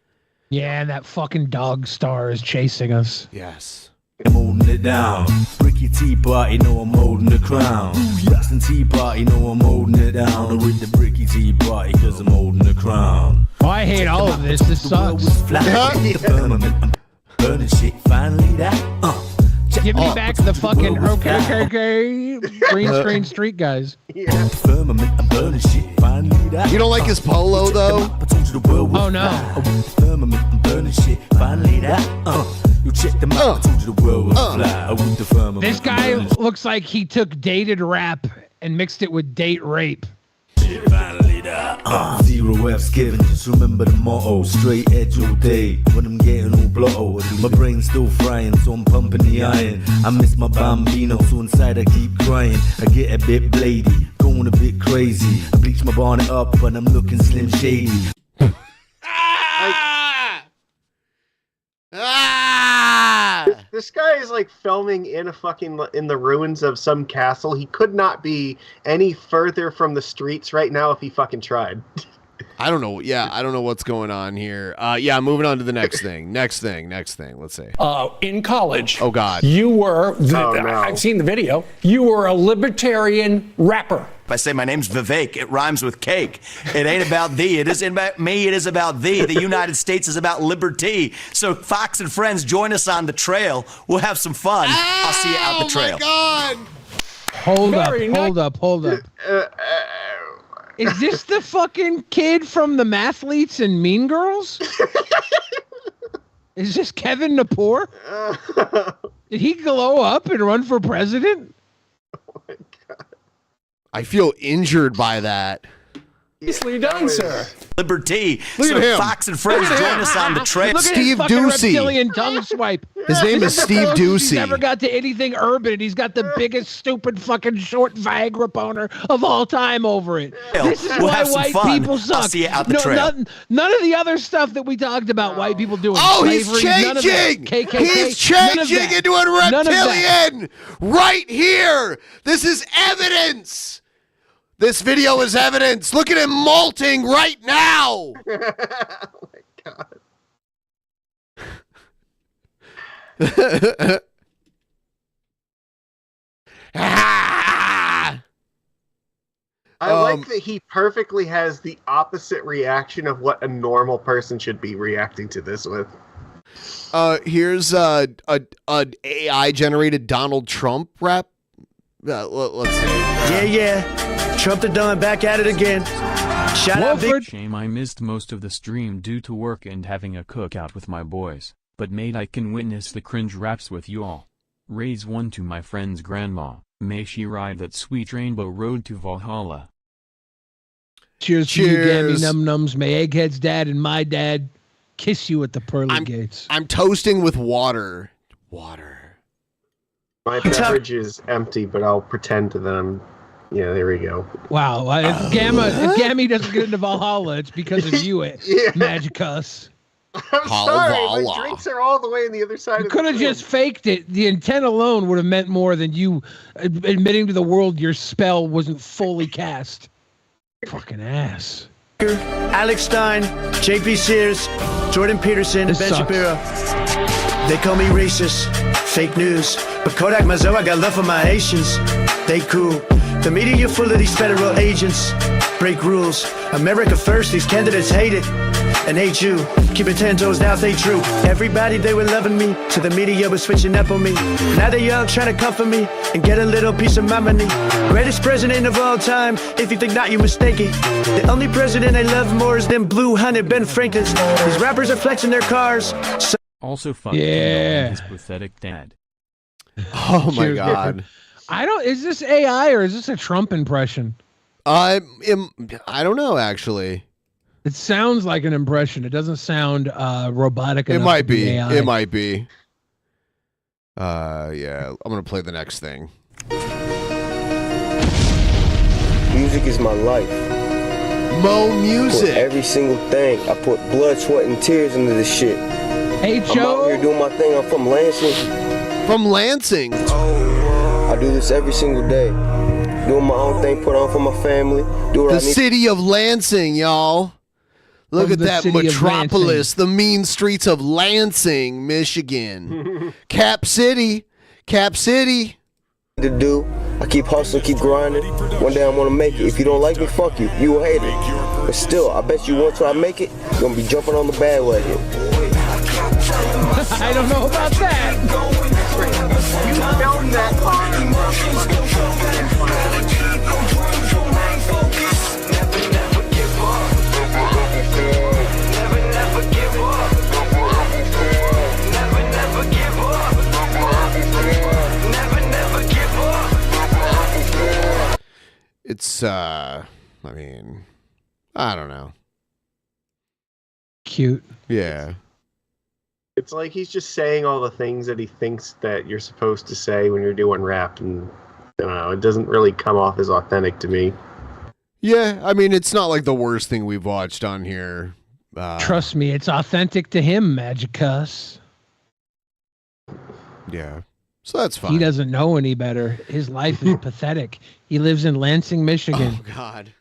Yeah, and that fucking dog star is chasing us. Yes. I'm holding it down. Bricky Tea Party, know I'm holding the crown. Brixton Tea Party, know I'm holding it down. With the Bricky Tea Party, cause I'm holding the crown. Oh, I hate all of this. This sucks. I'm burning shit, finally that. Give me back the fucking okay, green screen street guys. Yeah. Firmament, I'm burning shit, finally that. You don't like his polo though? Oh no. Firmament, I'm burning shit, finally that. You check them out, I told you the world was fly. With the firmament. This guy looks like he took dated rap and mixed it with date rape. Finally that. Zero F's given, just remember the motto. Straight edge all day, when I'm getting all blotto. My brain's still frying, so I'm pumping the iron. I miss my bambino, so inside I keep crying. I get a bit blady, going a bit crazy. I bleach my bonnet up, but I'm looking slim shady. This guy is like filming in the ruins of some castle. He could not be any further from the streets right now if he fucking tried. I don't know. Yeah, I don't know what's going on here. Yeah, moving on to the next thing. Next thing. Let's see. In college. Oh God. You were. No. I've seen the video. You were a libertarian rapper. If I say my name's Vivek, it rhymes with cake. It ain't about thee. It isn't about me. It is about thee. The United States is about liberty. So Fox and friends, join us on the trail. We'll have some fun. I'll see you out the trail. Oh my Hold up. Is this the fucking kid from the Mathletes and Mean Girls? Is this Kevin Napor? Did he glow up and run for president? Oh my God. I feel injured by that. Nicely done, sir. Liberty. Look at him. Fox and friends, join us on the trail. Look at Steve his fucking Ducey. reptilian tongue swipe. His name is Steve He's Ducey. never got to anything urban. He's got the biggest stupid fucking short Viagra boner of all time over it. This is We'll why have some white fun. people suck. I'll see you out the trail. None of the other stuff that we talked about white people doing. Oh, Slavery, he's none of that. changing. KKK, He's none of changing that. into a None of that. reptilian right here. This is evidence. This video is evidence. Look at him molting right now. Oh my God. I like that he perfectly has the opposite reaction of what a normal person should be reacting to this with. Here's a AI generated Donald Trump rap. Let's see. Yeah. Trump the Don back at it again. Shout out Big. Shame I missed most of the stream due to work and having a cookout with my boys, but mate, I can witness the cringe raps with you all. Raise one to my friend's grandma. May she ride that sweet rainbow road to Valhalla. Cheers to you, Gammy Num Nums. May Egghead's dad and my dad kiss you at the pearly gates. I'm toasting with water. My beverage is empty, but I'll pretend that I'm. Yeah, there we go. Wow. If Gammy doesn't get into Valhalla, it's because of you, Magicus. I'm sorry, my drinks are all the way on the other side You of the could have room. just faked it. The intent alone would have meant more than you admitting to the world your spell wasn't fully cast. Fucking ass. Alex Stein, JP Sears, Jordan Peterson, and This Ben sucks. Shapiro. They call me racist, fake news. But Kodak Mazo, I got love for my Haitians. They cool. The media full of these federal agents. Break rules. America first, these candidates hate it. And hate you. Keep it 10 toes down, stay true. Everybody, they were loving me. So the media was switching up on me. Now they all trying to comfort me and get a little piece of my money. Greatest president of all time. If you think not, you mistaken. The only president I love more is them blue-hunted Ben Franklins. These rappers are flexing their cars. So Also fuck his pathetic dad. Oh my Cheers, God. Is this AI or is this a Trump impression? I don't know, actually. It sounds like an impression. It doesn't sound robotic It enough. might to be be. AI. It might be. Yeah. I'm gonna play the next thing. Music is my life. Mo Music. Put every single thing. I put blood, sweat, and tears into this shit. Hey, I'm Joe. out here doing my thing. I'm from Lansing. From Lansing. I do this every single day. Doing my own thing, put on for my family. Do what I The need. city of Lansing, y'all. Look From at the that city of metropolis, the mean streets of Lansing, Michigan. Cap City. Cap City. To do. I keep hustling, keep grinding. One day I'm gonna make it. If you don't like me, fuck you. You a hater. But still, I bet you once I make it, you're gonna be jumping on the bandwagon. I don't know about that. You filmed that part. It's, I mean, I don't know. Cute. Yeah. It's like he's just saying all the things that he thinks that you're supposed to say when you're doing rap, and I don't know, it doesn't really come off as authentic to me. Yeah, I mean, it's not like the worst thing we've watched on here. Trust me, it's authentic to him, Magicus. Yeah. So that's fine. He doesn't know any better. His life is pathetic. He lives in Lansing, Michigan. Oh, God.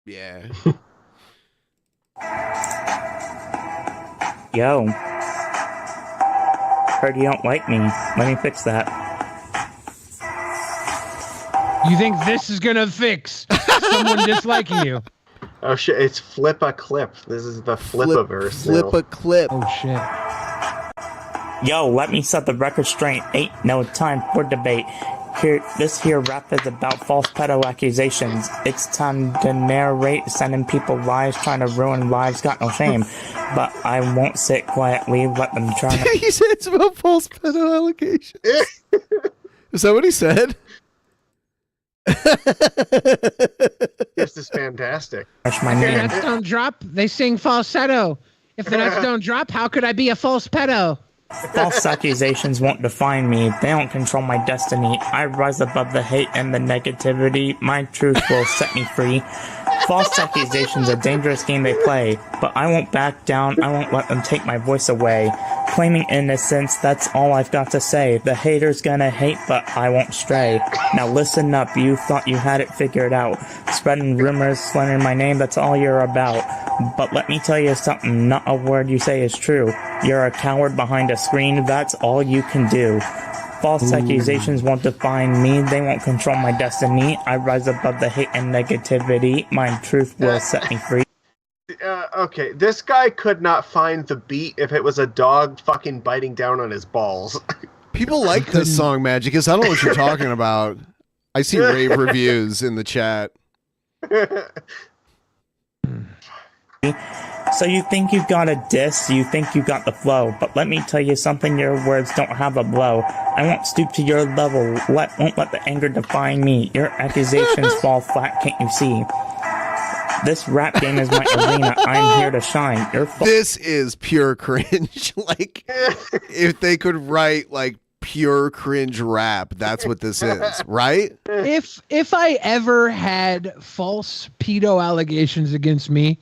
Yeah. Yo. Heard you don't like me. Let me fix that. You think this is gonna fix someone disliking you? Oh shit, it's Flip a Clip. This is the Flipaverse. Flip a clip. Oh shit. Yo, let me set the record straight. Ain't no time for debate. This here rap is about false pedo accusations. It's time to narrate, sending people lies, trying to ruin lives, got no shame. But I won't sit quietly, let them try to... He said it's about false pedo allegations. Is that what he said? This is fantastic. That's my If their name. nuts don't drop, they sing falsetto. If the nuts don't drop, how could I be a false pedo? False accusations won't define me. They don't control my destiny. I rise above the hate and the negativity. My truth will set me free. False accusations, a dangerous game they play. But I won't back down. I won't let them take my voice away. Claiming innocence, that's all I've got to say. The haters gonna hate, but I won't stray. Now listen up, you thought you had it figured out. Spreading rumors, slandering my name, that's all you're about. But let me tell you something, not a word you say is true. You're a coward behind a screen, that's all you can do. False accusations won't define me, they won't control my destiny. I rise above the hate and negativity, my truth will set me free. Okay, this guy could not find the beat if it was a dog fucking biting down on his balls. People like this song, Magicus. I don't know what you're talking about. I see rave reviews in the chat. So you think you got a diss, you think you got the flow, but let me tell you something, your words don't have a blow. I won't stoop to your level, won't let the anger define me. Your accusations fall flat, can't you see? This rap game is my arena, I'm here to shine. This is pure cringe. Like, if they could write, like, pure cringe rap, that's what this is, right? If I ever had false pedo allegations against me,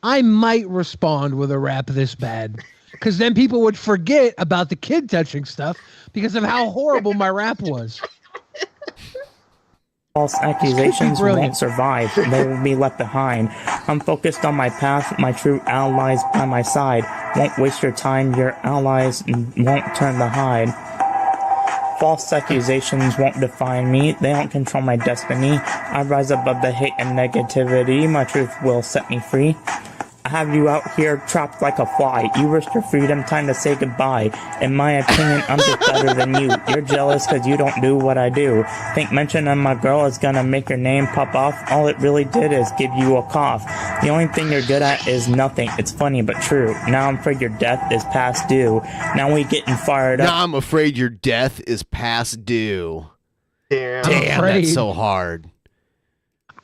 I might respond with a rap this bad. Because then people would forget about the kid touching stuff because of how horrible my rap was. False accusations won't survive, they will be left behind. I'm focused on my path, my true allies by my side. Won't waste your time, your allies won't turn the hide. False accusations won't define me, they don't control my destiny. I rise above the hate and negativity, my truth will set me free. I have you out here trapped like a fly. You risk your freedom, time to say goodbye. In my opinion, I'm just better than you. You're jealous cause you don't do what I do. Think mention of my girl is gonna make your name pop off? All it really did is give you a cough. The only thing you're good at is nothing. It's funny but true. Now I'm afraid your death is past due. Now we getting fired up. Now I'm afraid your death is past due. Damn, that's so hard.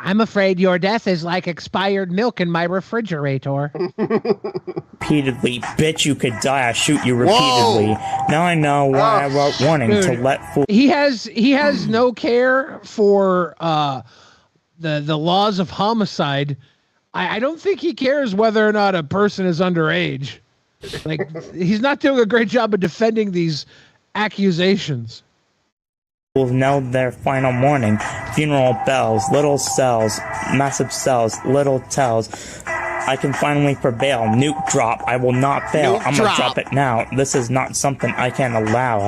I'm afraid your death is like expired milk in my refrigerator. Repeatedly, bitch, you could die. I shoot you repeatedly. Now I know why I wrote warning to let fool. He has no care for the laws of homicide, I don't think he cares whether or not a person is underage. Like, he's not doing a great job of defending these accusations. Will know their final morning. Funeral bells, little cells, massive cells, little tells. I can finally prevail. Nuke drop. I will not fail. I'm gonna drop it now. This is not something I can allow.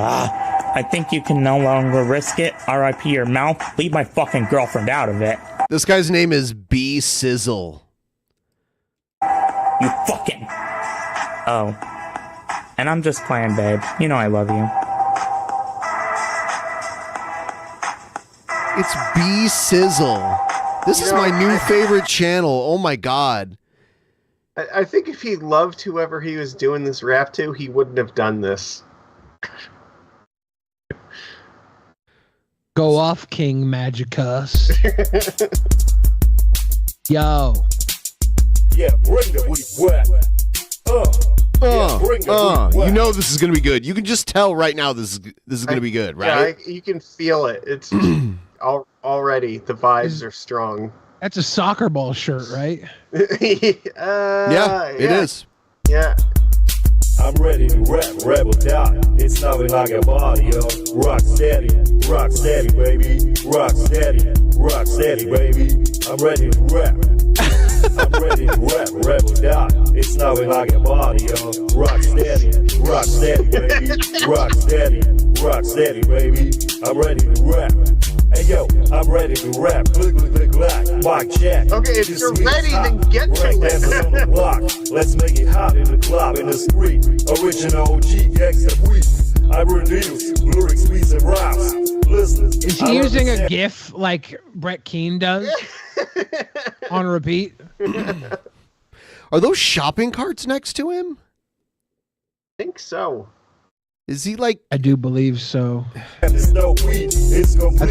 I think you can no longer risk it. R.I.P. your mouth. Leave my fucking girlfriend out of it. This guy's name is B Sizzle. You fucking. Oh. And I'm just playing, babe. You know I love you. It's B Sizzle. This is my new favorite channel. Oh my god. I think if he loved whoever he was doing this rap to, he wouldn't have done this. Go off, King Magicus. Yo. Yeah, bring the weed wet. You know this is gonna be good. You can just tell right now this is gonna be good, right? Yeah, you can feel it. It's already the vibes are strong. That's a soccer ball shirt, right? Yeah, it is. Yeah. I'm ready to rap, rebel die. It's nothing like a body, yo. Rock steady, baby. Rock steady, baby. I'm ready to rap. I'm ready to rap, rebel die. It's nothing like a body, yo. Rock steady, baby. Rock steady, baby. I'm ready to rap. Hey yo, I'm ready to rap. Click, clack. Mic check. Okay, if you're ready, then get to it. On the block. Let's make it hot in the club, in the street. Original OG, gangsta weed. I produce lyrics, beats, and raps. Listen. Is he using a GIF like Brett Keane does? On repeat? Are those shopping carts next to him? I think so. Is he like... I do believe so. That's a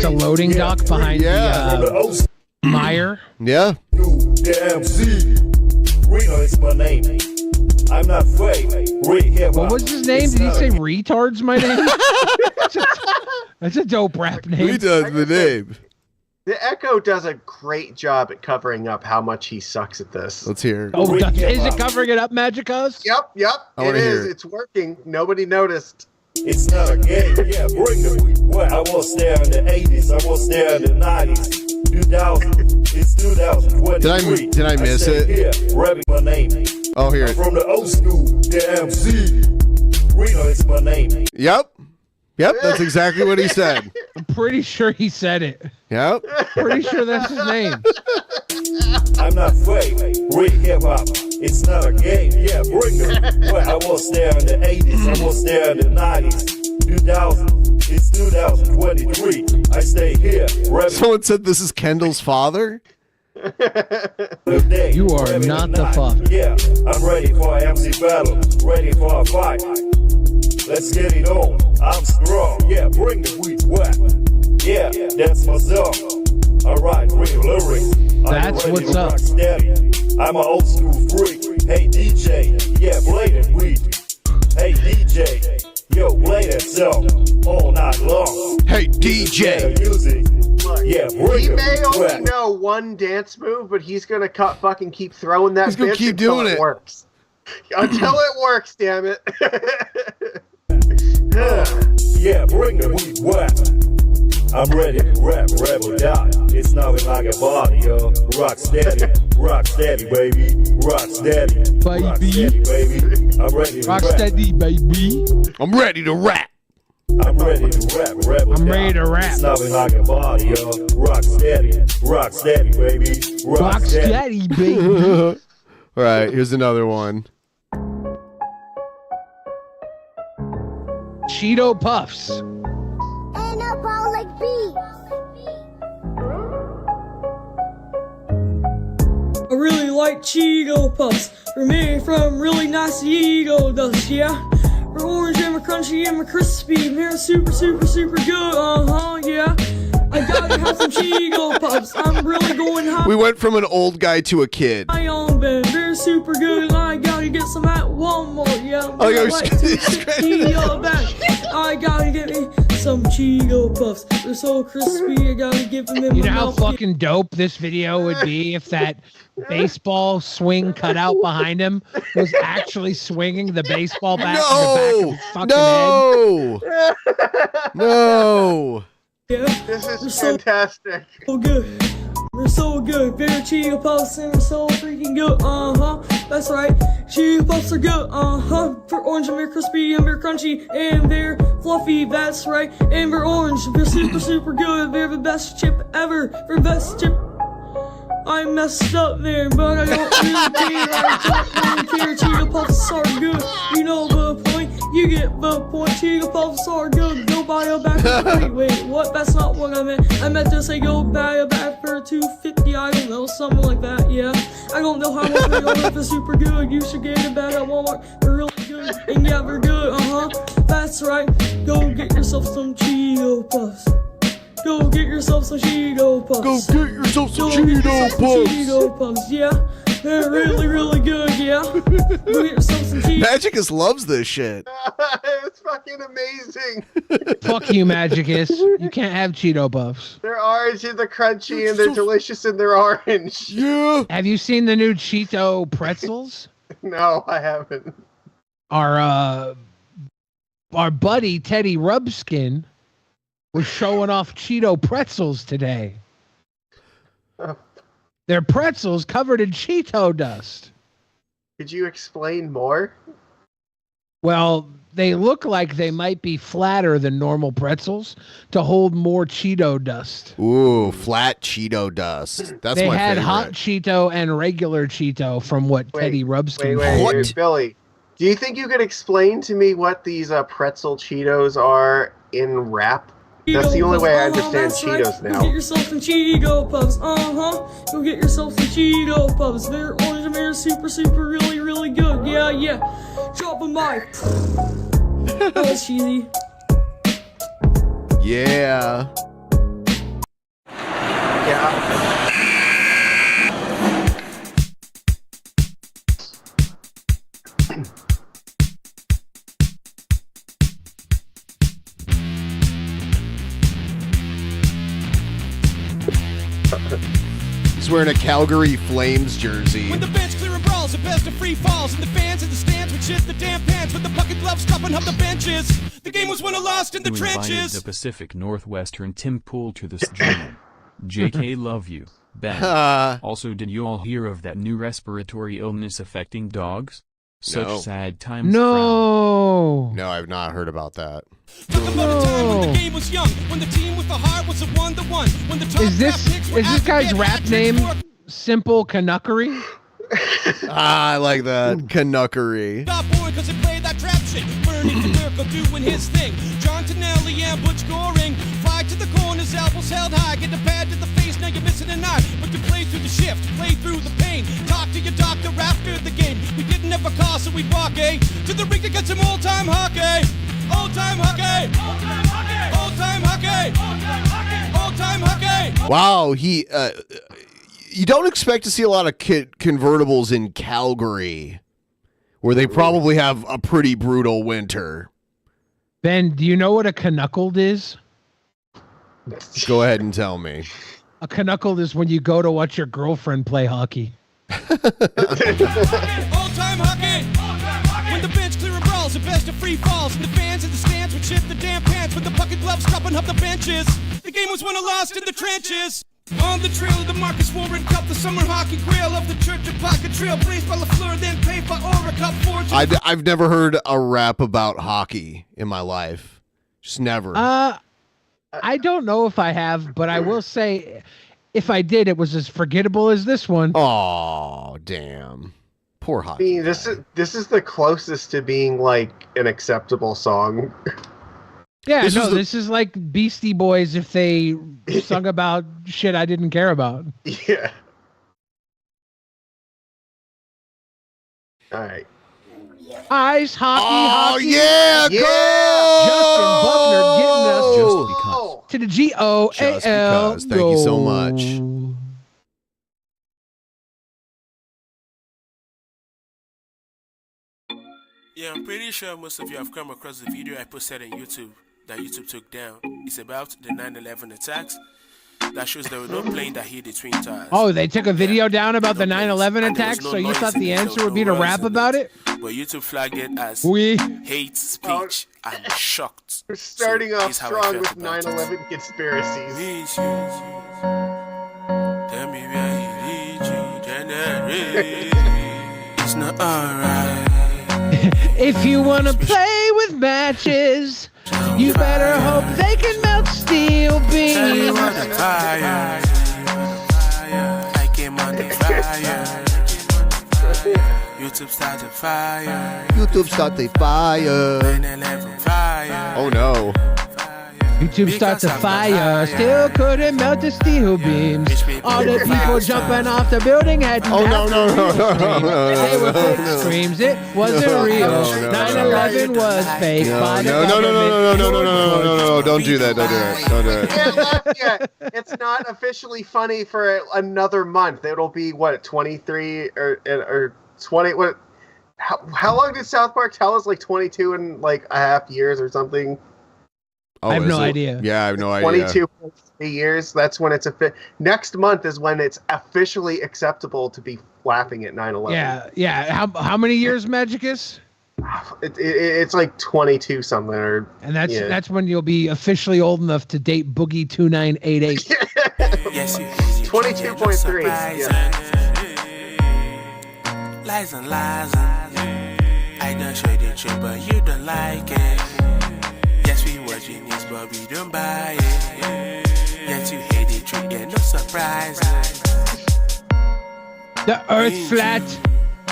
loading dock behind the Meyer. Yeah. DMC. Reno is my name. I'm not fake. What was his name? Did he say retard's my name? That's a dope rap name. Retard's the name. The Echo does a great job at covering up how much he sucks at this. Let's hear. Oh, is it covering it up, Magicus? Yep. I It is. It's working. Nobody noticed. It's not a game. Yeah, bring the weed. Well, I was there in the 80s. I was there in the 90s. 2000. It's 2023. Did I miss it? Here, rapping my name. Oh, here. I'm from the old school. DMC. Reno is my name. Yep, that's exactly what he said. I'm pretty sure he said it. Yep. Pretty sure that's his name. I'm not fake. Real hip hop. It's not a game. Yeah, bring them. Well, I was there in the 80s. I was there in the 90s. 2000. It's 2023. I stay here. Someone said this is Kendall's father. You are not the father. Yeah, I'm ready for an MC battle. Ready for a fight. Let's get it on. I'm strong. Yeah, bring the weed wet. Yeah, that's my song. Alright, real lyrics. That's what's up. Steady. I'm an old school freak. Hey DJ, yeah, play that weed. Hey DJ, yo, play that song all night long. Hey DJ. Music. Yeah, he may only know one dance move, but he's gonna fucking keep throwing that. He's gonna bitch keep until doing it. Works. Until it works, damn it. Yeah, bring the weed wet. I'm ready to rap, rebel die. It's nothing like a body, yo. Rock steady, baby. Rock steady, baby. I'm ready to Rock rap. steady, baby. I'm ready to rap. I'm ready to rap, rebel I'm die. ready to rap. It's nothing like a body, yo. Rock steady, baby. Rock steady, baby. All right, here's another one. Cheeto Puffs. Anabolic I really like Cheeto Puffs. They're made from really nice Cheeto dust, yeah. They're orange and they're crunchy and they're crispy. They're super good, yeah. I gotta have some Cheeto Puffs. I'm really going high. We went from an old guy to a kid. I on bed. They're super good and I gotta get some at Walmart, yeah. Oh, I like to eat all that. I gotta get me some Cheeto Puffs. They're so crispy, I gotta give them in You my know how mouth. fucking dope this video would be if that baseball swing cutout behind him was actually swinging the baseball bat in the back of his fucking head? No. Yeah. This is fantastic. So good. They're so good. They're Cheeto Puffs and they're so freaking good. That's right. Cheeto Puffs are good. They're orange and they're crispy and they're crunchy and they're fluffy. That's right. And they're orange. They're super, super good. They're the best chip ever. They're the best chip. I messed up there, but I don't really care. I don't really care. Cheeto Puffs are good. You know the point. You get the point. Cheeto Puffs are good. Go buy a bag for wait, what? That's not what I meant. I meant to say go buy a bag for $2.50. I don't know, something like that. Yeah. I don't know how much they are. They're super good. You should get a bag at Walmart. They're really good. And yeah, they're good. That's right. Go get yourself some Cheeto Puffs. Go get yourself some Cheeto Puffs. Go get yourself some Cheeto Puffs. Cheeto Puffs, yeah. They're really, really good, yeah. Go get yourself some Cheeto. Magicus loves this shit. It's fucking amazing. Fuck you, Magicus. You can't have Cheeto Puffs. They're orange and they're crunchy and they're delicious and they're orange. Yeah. Have you seen the new Cheeto pretzels? No, I haven't. Our buddy Teddy Rubskin was showing off Cheeto pretzels today. They're pretzels covered in Cheeto dust. Could you explain more? Well, they look like they might be flatter than normal pretzels to hold more Cheeto dust. Ooh, flat Cheeto dust. That's they my had favorite. hot Cheeto and regular Cheeto from what Teddy Rubskin Wait, Billy. Do you think you could explain to me what these pretzel Cheetos are in rap? That's the only way I understand Cheetos Go now. get yourself some Cheeto Puffs. Go get yourself some Cheeto Puffs. They're orange and they're super, super, really, really good. Yeah, yeah. Drop them by. That was cheesy. Yeah. He's wearing a Calgary Flames jersey. When the bench clearing brawls, the best of free falls, and the fans in the stands would shit the damn pants with the bucket gloves dropping up the benches. The game was won or lost in the You invited trenches. the Pacific Northwestern Tim Pool to this journey. JK love you. Ben. Also, did you all hear of that new respiratory illness affecting dogs? Such No. sad times. No. No, I've not heard about that. Talk about a time when the game was young, when the team with the heart was a 1-to-1, when the top Is this draft picks were is this out to guy's get rap hat-tricks name for Simple Canuckery? I like that. Canuckery. Stop boring cause it played that trap shit. Bernie Miracle doing his thing. John Tonelli and Butch Goring. Fly to the corners, elbows held high. Get the pad to the face, now you're missing an eye. But you play through the shift, play through the pain. Talk to your doctor after the game. We didn't have a car, so we'd walk, to the rink to get some old-time hockey. Old-time hockey. Old-time hockey. Old-time hockey. Old-time hockey. Wow, you don't expect to see a lot of convertibles in Calgary, where they probably have a pretty brutal winter. Ben, do you know what a canuckled is? Go ahead and tell me. A canuckled is when you go to watch your girlfriend play hockey. Old-time hockey. When the bench clearing brawls, the best of free falls, and the fans in the stands would shit the damn pants with the bucket gloves dropping up the benches. The game was won or lost in the trenches. On the trail of the Marcus Warren Cup, the summer hockey grail of the Church of Pocket Trail, blazed by LaFleur, then paid by Aura Cup fortune. I've never heard a rap about hockey in my life. Just never. I don't know if I have, but I will say, if I did, it was as forgettable as this one. Oh, damn. Poor I hockey. mean, this is the closest to being like an acceptable song. Yeah, this is like Beastie Boys if they sung about shit I didn't care about. Yeah. All right. Ice hockey, Oh, hockey. yeah, go! Justin Buckner getting us to the GOAL. Just because. Thank you so much. Yeah, I'm pretty sure most of you have come across the video I posted on YouTube. that YouTube took down is about the 9/11 attacks. That shows there were no plane that hit the Twin Towers. Oh, they took a video down about the 9/11 attacks, so you thought the answer would be to rap about it? But YouTube flagged it as hate speech. I'm shocked. We're starting off strong with 9/11 conspiracies. Tell me where you reach, it's not alright. If you wanna play with matches, you better hope they can melt steel beams. Tell me what the fire. I came on the fire. YouTube started fire. YouTube started fire. 9/11 fire. Oh no. YouTube starts a fire, still couldn't melt the steel beams. All the people jumping off the building had no. They were fake screams, it wasn't real. 9/11 was fake. No, don't do that. Don't do it. Can't laugh yet. It's not officially funny for another month. It'll be what, 23 or 20? What? How long did South Park tell us? Like 22 and like a half years or something. Oh, I have no idea. Yeah, I have no idea. 22.3 years. That's when it's next month is when it's officially acceptable to be laughing at 9/11. Yeah. How many years, Magicus? It's like 22 something, and that's when you'll be officially old enough to date Boogie 2988. Yes, 22.3. Yeah. Lies and lies. I don't show the truth, but you don't like it. Yes, we watching this, but we don't buy it. Yes, you hate the truth, yeah, no surprise. The earth flat,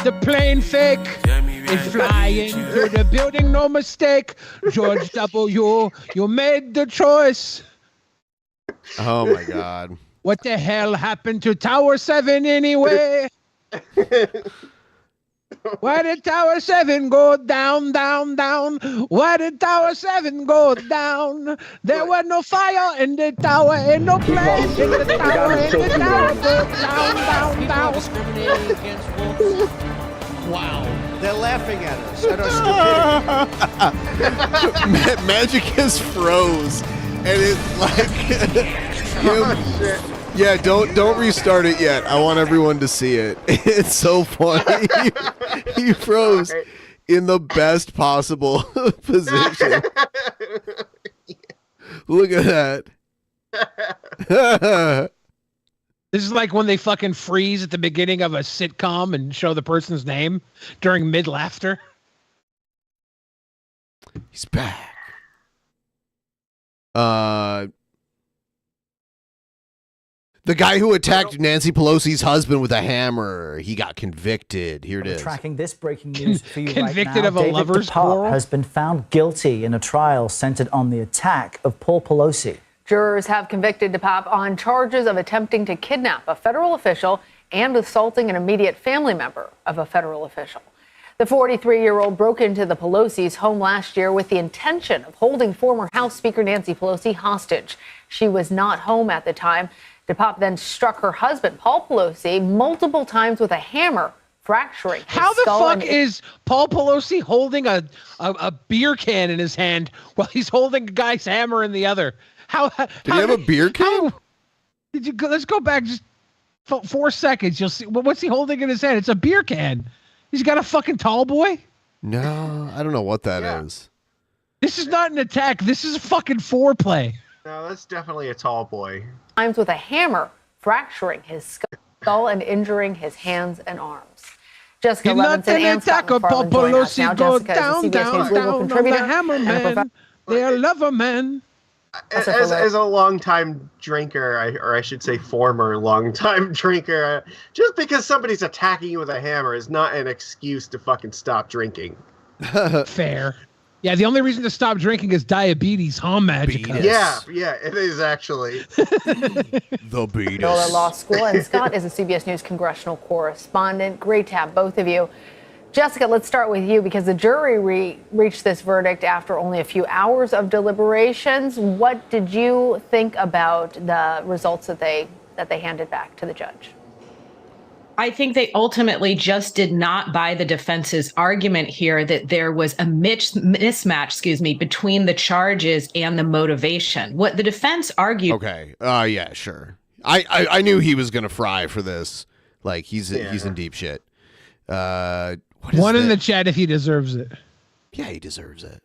the plane fake. It's flying through the building, no mistake. George W., you made the choice. Oh my God. What the hell happened to Tower 7 anyway? Why did Tower 7 go down, down, down? Why did Tower 7 go down? There was no fire in the tower, and no plane in the tower, and the tower go down, down, down. Discriminating against wolves. Wow. They're laughing at us, at our stupidity. Magicus froze, and it's like, yeah, don't restart it yet. I want everyone to see it. It's so funny. He froze in the best possible position. Look at that. This is like when they fucking freeze at the beginning of a sitcom and show the person's name during mid-laughter. He's back. The guy who attacked Nancy Pelosi's husband with a hammer, he got convicted. Here it is. Tracking this breaking news for you Convicted right now. of a David lover's DePape quarrel? has been found guilty in a trial centered on the attack of Paul Pelosi. Jurors have convicted DePape on charges of attempting to kidnap a federal official and assaulting an immediate family member of a federal official. The 43-year-old broke into the Pelosi's home last year with the intention of holding former House Speaker Nancy Pelosi hostage. She was not home at the time. DePape then struck her husband, Paul Pelosi, multiple times with a hammer, fracturing his How the skull fuck is Paul Pelosi holding a beer can in his hand while he's holding a guy's hammer in the other? Did he have a beer can? Did you go? Let's go back just 4 seconds. You'll see. What's he holding in his hand? It's a beer can. He's got a fucking tall boy. No, I don't know what that is. This is not an attack. This is a fucking foreplay. No, that's definitely a tall boy. times with a hammer, fracturing his skull and injuring his hands and arms. Jessica Levinson and Scott McFarlane join us now. Jessica is a CBS News legal contributor and a professor. They are lover men. As a longtime drinker, or I should say former longtime drinker, just because somebody's attacking you with a hammer is not an excuse to fucking stop drinking. Fair. Yeah, the only reason to stop drinking is diabetes, huh, Magica? Yeah, it is actually. The beatus. At law school, and Scott is a CBS News congressional correspondent. Great to have both of you. Jessica, let's start with you because the jury reached this verdict after only a few hours of deliberations. What did you think about the results that they handed back to the judge? I think they ultimately just did not buy the defense's argument here that there was a mismatch, between the charges and the motivation. What the defense argued. Okay. Yeah, sure. I knew he was gonna fry for this. Like he's in deep shit. One in the chat if he deserves it. Yeah, he deserves it.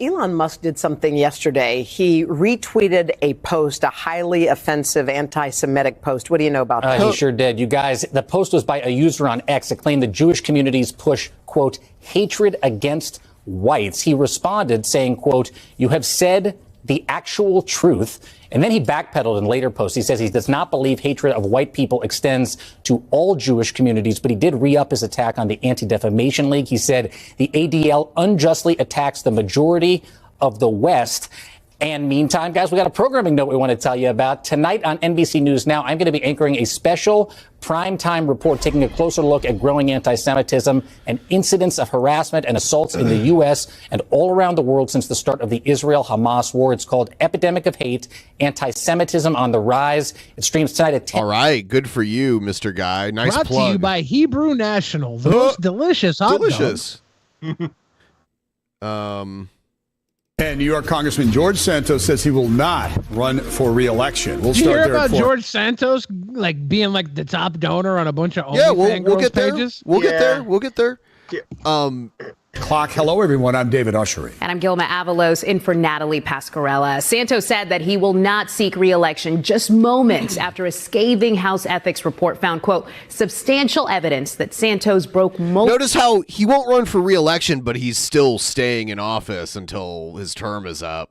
Elon Musk did something yesterday. He retweeted a post, a highly offensive anti-Semitic post. What do you know about that? He sure did. You guys, the post was by a user on X that claimed the Jewish communities push, quote, hatred against whites. He responded saying, quote, you have said the actual truth. And then he backpedaled in later posts. He says he does not believe hatred of white people extends to all Jewish communities, but he did re-up his attack on the Anti-Defamation League. He said the ADL unjustly attacks the majority of the West. And meantime, guys, we got a programming note we want to tell you about. Tonight on NBC News Now, I'm going to be anchoring a special primetime report taking a closer look at growing anti-Semitism and incidents of harassment and assaults in the U.S. and all around the world since the start of the Israel-Hamas war. It's called Epidemic of Hate, Anti-Semitism on the Rise. It streams tonight at 10. All right, good for you, Mr. Guy. Nice Brought plug. to you by Hebrew National, the most delicious hot Delicious. And New York Congressman George Santos says he will not run for re-election. We'll Did you start hear there. about George Santos like being like the top donor on a bunch of Yeah, OnlyFans we'll get there. pages? We'll get there. We'll get there. Clock. Hello, everyone. I'm David Ushery. And I'm Gilma Avalos in for Natalie Pascarella. Santos said that he will not seek re-election just moments after a scathing House ethics report found, quote, substantial evidence that Santos broke Notice how he won't run for re-election, but he's still staying in office until his term is up.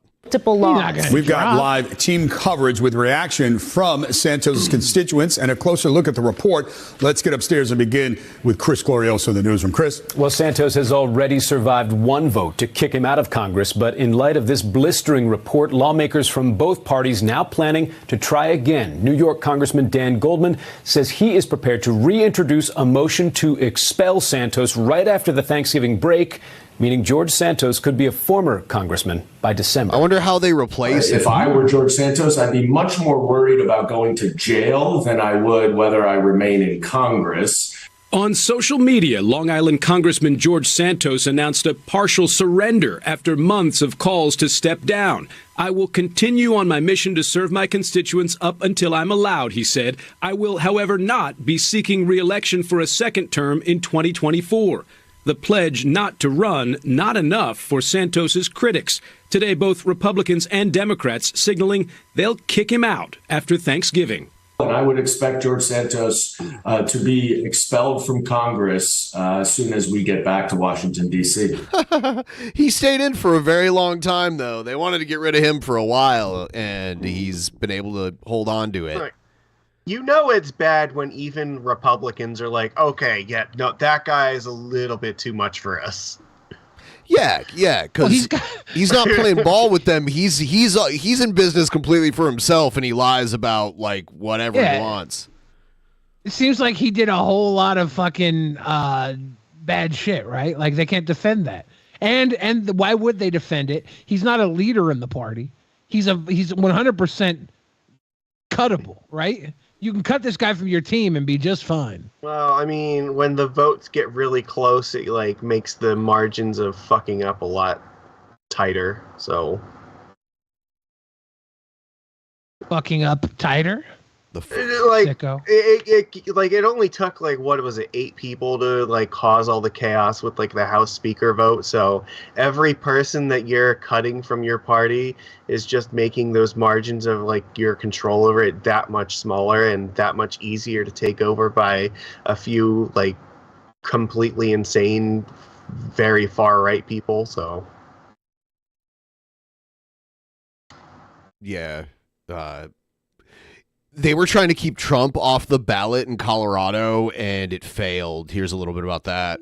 We've got live team coverage with reaction from Santos' constituents and a closer look at the report. Let's get upstairs and begin with Chris Glorioso in the newsroom. Chris? Well, Santos has already survived one vote to kick him out of Congress, but in light of this blistering report, lawmakers from both parties now planning to try again. New York Congressman Dan Goldman says he is prepared to reintroduce a motion to expel Santos right after the Thanksgiving break, meaning George Santos could be a former congressman by December. I wonder how they replace If I were George Santos, I'd be much more worried about going to jail than I would whether I remain in Congress. On social media, Long Island Congressman George Santos announced a partial surrender after months of calls to step down. I will continue on my mission to serve my constituents up until I'm allowed, he said. I will, however, not be seeking re-election for a second term in 2024. The pledge not to run, not enough for Santos's critics. Today, both Republicans and Democrats signaling they'll kick him out after Thanksgiving. And I would expect George Santos to be expelled from Congress as soon as we get back to Washington, D.C. He stayed in for a very long time, though. They wanted to get rid of him for a while, and he's been able to hold on to it. Right. You know it's bad when even Republicans are like, okay, yeah, no, that guy is a little bit too much for us. Yeah, because he's not playing ball with them. He's in business completely for himself, and he lies about like whatever he wants. It seems like he did a whole lot of fucking bad shit, right? Like they can't defend that. And why would they defend it? He's not a leader in the party. He's 100% cuttable, right? You can cut this guy from your team and be just fine. Well, I mean, when the votes get really close, it like makes the margins of fucking up a lot tighter. So fucking up tighter. It only took like what was it, 8 people to like cause all the chaos with like the House Speaker vote. So every person that you're cutting from your party is just making those margins of like your control over it that much smaller and that much easier to take over by a few like completely insane, very far right people. So yeah. They were trying to keep Trump off the ballot in Colorado, and it failed. Here's a little bit about that.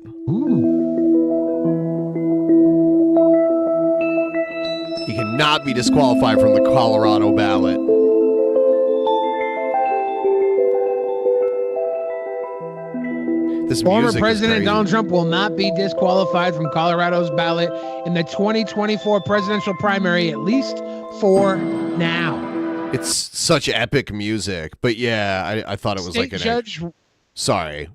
He cannot be disqualified from the Colorado ballot. This Former music is President crazy. Donald Trump will not be disqualified from Colorado's ballot in the 2024 presidential primary, at least for now. It's such epic music, but yeah, I thought it was State like an judge Sorry.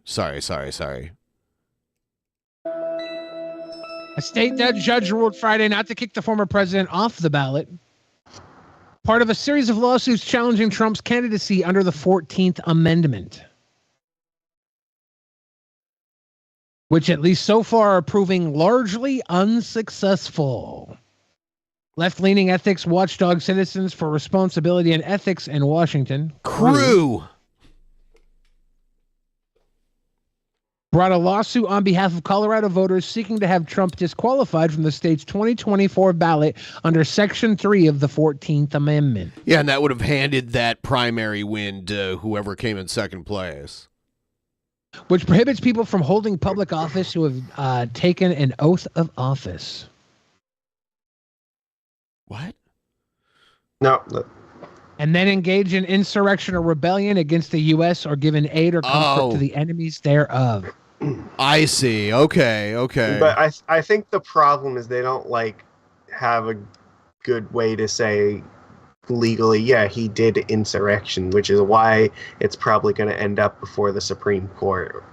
A state judge ruled Friday not to kick the former president off the ballot, part of a series of lawsuits challenging Trump's candidacy under the 14th Amendment, which at least so far are proving largely unsuccessful. Left-leaning ethics watchdog Citizens for Responsibility and Ethics in Washington, Crew, brought a lawsuit on behalf of Colorado voters seeking to have Trump disqualified from the state's 2024 ballot under Section 3 of the 14th Amendment. Yeah, and that would have handed that primary win to whoever came in second place. Which prohibits people from holding public office who have taken an oath of office. What? No. And then engage in insurrection or rebellion against the U.S. or given aid or comfort to the enemies thereof. I see. Okay. But I think the problem is they don't have a good way to say legally, yeah, he did insurrection, which is why it's probably going to end up before the Supreme Court.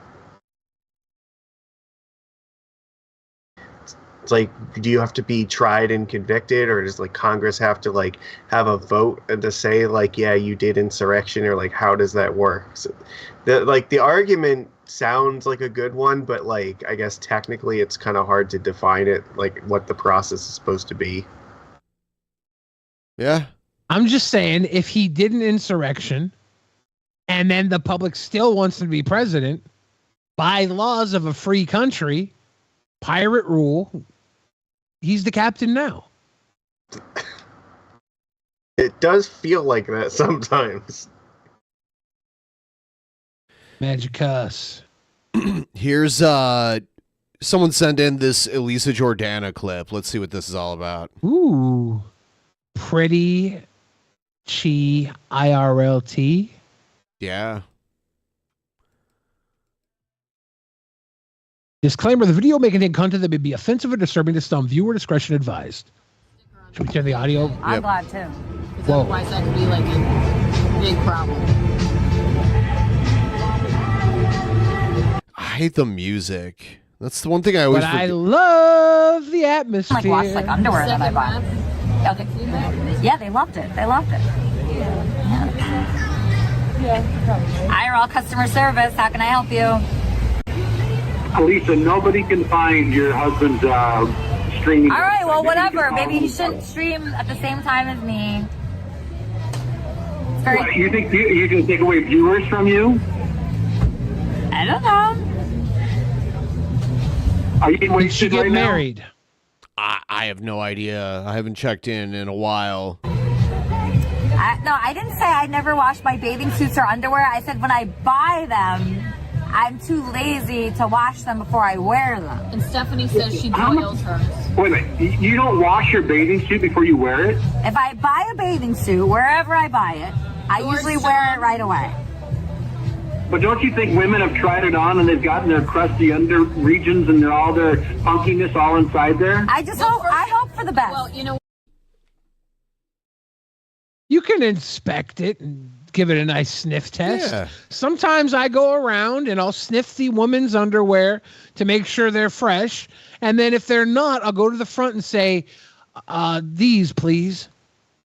It's like, do you have to be tried and convicted, or does Congress have to have a vote to say yeah, you did insurrection, or how does that work? So, the argument sounds like a good one, but I guess technically it's kind of hard to define it, what the process is supposed to be. Yeah. I'm just saying, if he did an insurrection and then the public still wants him to be president, by laws of a free country, pirate rule, he's the captain now. It does feel like that sometimes. Magic cuss. Here's someone sent in this Elisa Jordana clip. Let's see what this is all about. Ooh. Pretty Chi IRLT. Yeah. Disclaimer, the video may contain content that may be offensive or disturbing to some. Viewer discretion advised. Should we turn the audio? I'm glad too. Whoa. Otherwise that could be a big problem. I hate the music. That's the one thing I always But I love the atmosphere. Watch underwear that I bought. Okay. Yeah, they loved it. They loved it. IRL customer service. How can I help you? Lisa, nobody can find your husband's streaming. All right, well, whatever. Maybe he shouldn't stream at the same time as me. What, you think you can take away viewers from you? I don't know. Are you Did she get married? Now? I have no idea. I haven't checked in a while. No, I didn't say I never wash my bathing suits or underwear. I said when I buy them, I'm too lazy to wash them before I wear them. And Stephanie says she boils hers. Wait a minute. You don't wash your bathing suit before you wear it? If I buy a bathing suit, wherever I buy it, I usually wear it right away. But don't you think women have tried it on and they've gotten their crusty under regions and all their funkiness all inside there? I hope for the best. Well, you know, you can inspect it and give it a nice sniff test. Yeah. Sometimes I go around and I'll sniff the woman's underwear to make sure they're fresh. And then if they're not, I'll go to the front and say, these, please.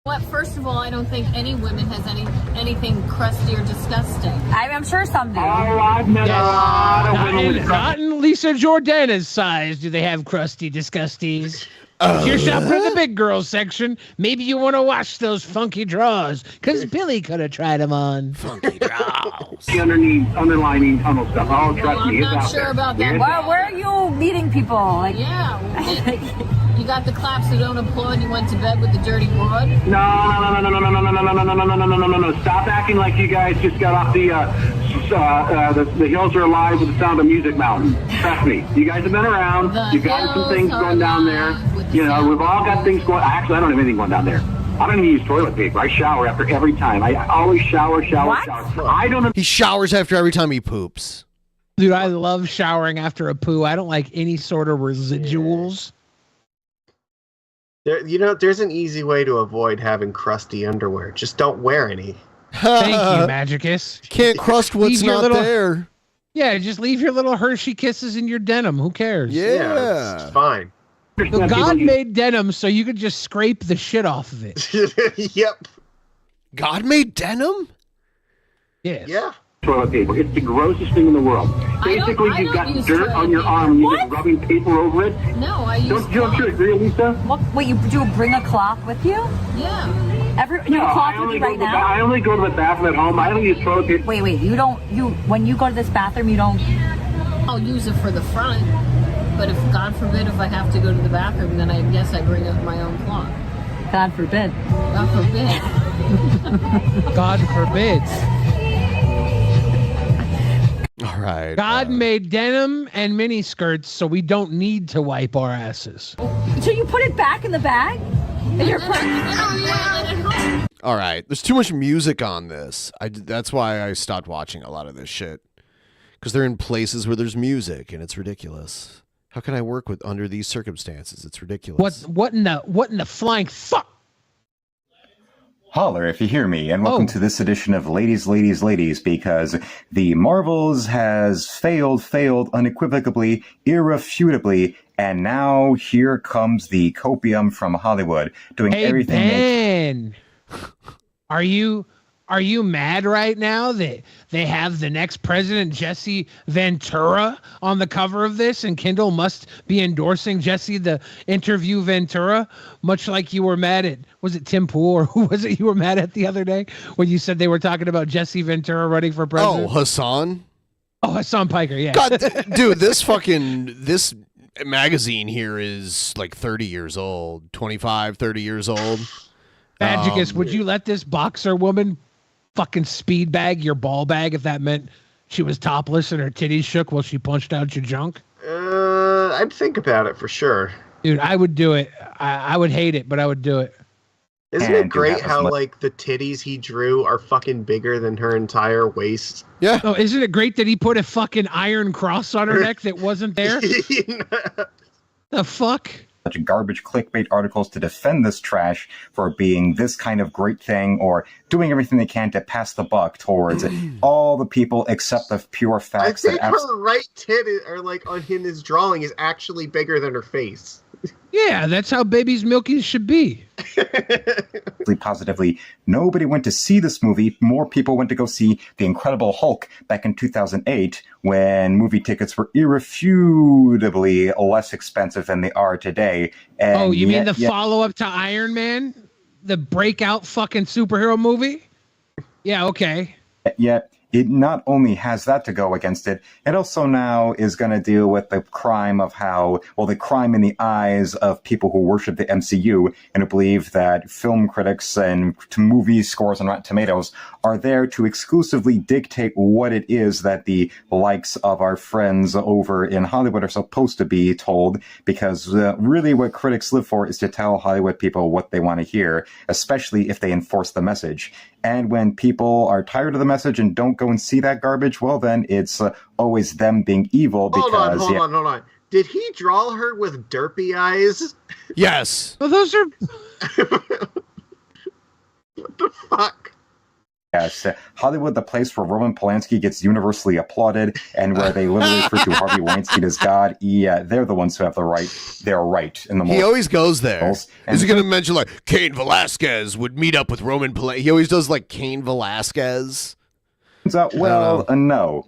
Well, first of all, I don't think any woman has anything crusty or disgusting. I'm sure some do. Oh, I've met a lot of women with Not in Lisa Jordana's size do they have crusty disgusties. If you're shopping in the big girls section, maybe you want to wash those funky drawers, because Billy could have tried them on. Funky drawers. The underlining tunnel stuff. Oh, trust me, it's out there. About that. Where are you meeting people? You got the claps that don't applaud. You went to bed with the dirty broad. No. Stop acting like you guys just got off the Hills Are Alive with the Sound of Music Mountain. Trust me, you guys have been around. You got some things going down there. You know, we've all got things going. Actually, I don't have anything going down there. I don't even use toilet paper. I shower after every time. I always shower. I don't. He showers after every time he poops. Dude, I love showering after a poo. I don't like any sort of residuals. There's an easy way to avoid having crusty underwear. Just don't wear any. Thank you, Magicus. Can't crust what's not there. Yeah, just leave your little Hershey Kisses in your denim. Who cares? Yeah, it's fine. So God made denim so you could just scrape the shit off of it. Yep. God made denim? Yes. Yeah. Toilet paper. It's the grossest thing in the world. Basically, you've got dirt on your arm and you're just rubbing paper over it. No, I use Don't you agree, Lisa? What, wait, you do bring a cloth with you? Yeah. You have a cloth with you right now? I only go to the bathroom at home. I don't use toilet paper. Wait, when you go to this bathroom, you don't... I'll use it for the front, but if, God forbid, if I have to go to the bathroom, then I guess I bring up my own cloth. God forbid. God forbid. God forbid. All right. God made denim and mini skirts so we don't need to wipe our asses. So you put it back in the bag? In your All right. There's too much music on this. That's why I stopped watching a lot of this shit. Because they're in places where there's music and it's ridiculous. How can I work with under these circumstances? It's ridiculous. What in the flying fuck? Holler if you hear me, and welcome to this edition of Ladies, because the Marvels has failed unequivocally, irrefutably, and now here comes the copium from Hollywood doing everything Ben, are you mad right now that they have the next president, Jesse Ventura, on the cover of this, and Kindle must be endorsing Jesse the interview Ventura, much like you were mad at, was it Tim Pool or who was it you were mad at the other day when you said they were talking about Jesse Ventura running for president? Oh, Hassan? Oh, Hassan Piker, yeah. God, dude, this magazine here is like 30 years old, 25, 30 years old. Magicus, would you let this boxer woman fucking speed bag your ball bag if that meant she was topless and her titties shook while she punched out your junk? I'd think about it for sure. Dude, I would do it. I would hate it, but I would do it. Isn't it great how like the titties he drew are fucking bigger than her entire waist? Yeah. Oh, isn't it great that he put a fucking iron cross on her neck that wasn't there? The fuck? Such garbage clickbait articles to defend this trash for being this kind of great thing or doing everything they can to pass the buck towards all the people except the pure facts. I think her right tit or like in his drawing is actually bigger than her face. Yeah, that's how babies' milkies should be. Positively, nobody went to see this movie. More people went to go see The Incredible Hulk back in 2008 when movie tickets were irrefutably less expensive than they are today. And you mean the follow-up to Iron Man? The breakout fucking superhero movie? Yeah, okay. Yet it not only has that to go against it, it also now is going to deal with the crime of the crime in the eyes of people who worship the MCU and who believe that film critics and movie scores on Rotten Tomatoes are there to exclusively dictate what it is that the likes of our friends over in Hollywood are supposed to be told, because really what critics live for is to tell Hollywood people what they want to hear, especially if they enforce the message. And when people are tired of the message and don't go and see that garbage, well, then it's always them being evil. Because Hold on. Did he draw her with derpy eyes? Yes. Well, those are... What the fuck? Yes, Hollywood, the place where Roman Polanski gets universally applauded and where they literally refer to Harvey Weinstein as God. Yeah, they're the ones who have the right. They're right in the He always goes there. Is he going to mention like Cain Velasquez would meet up with Roman Polanski? He always does like Cain Velasquez. No.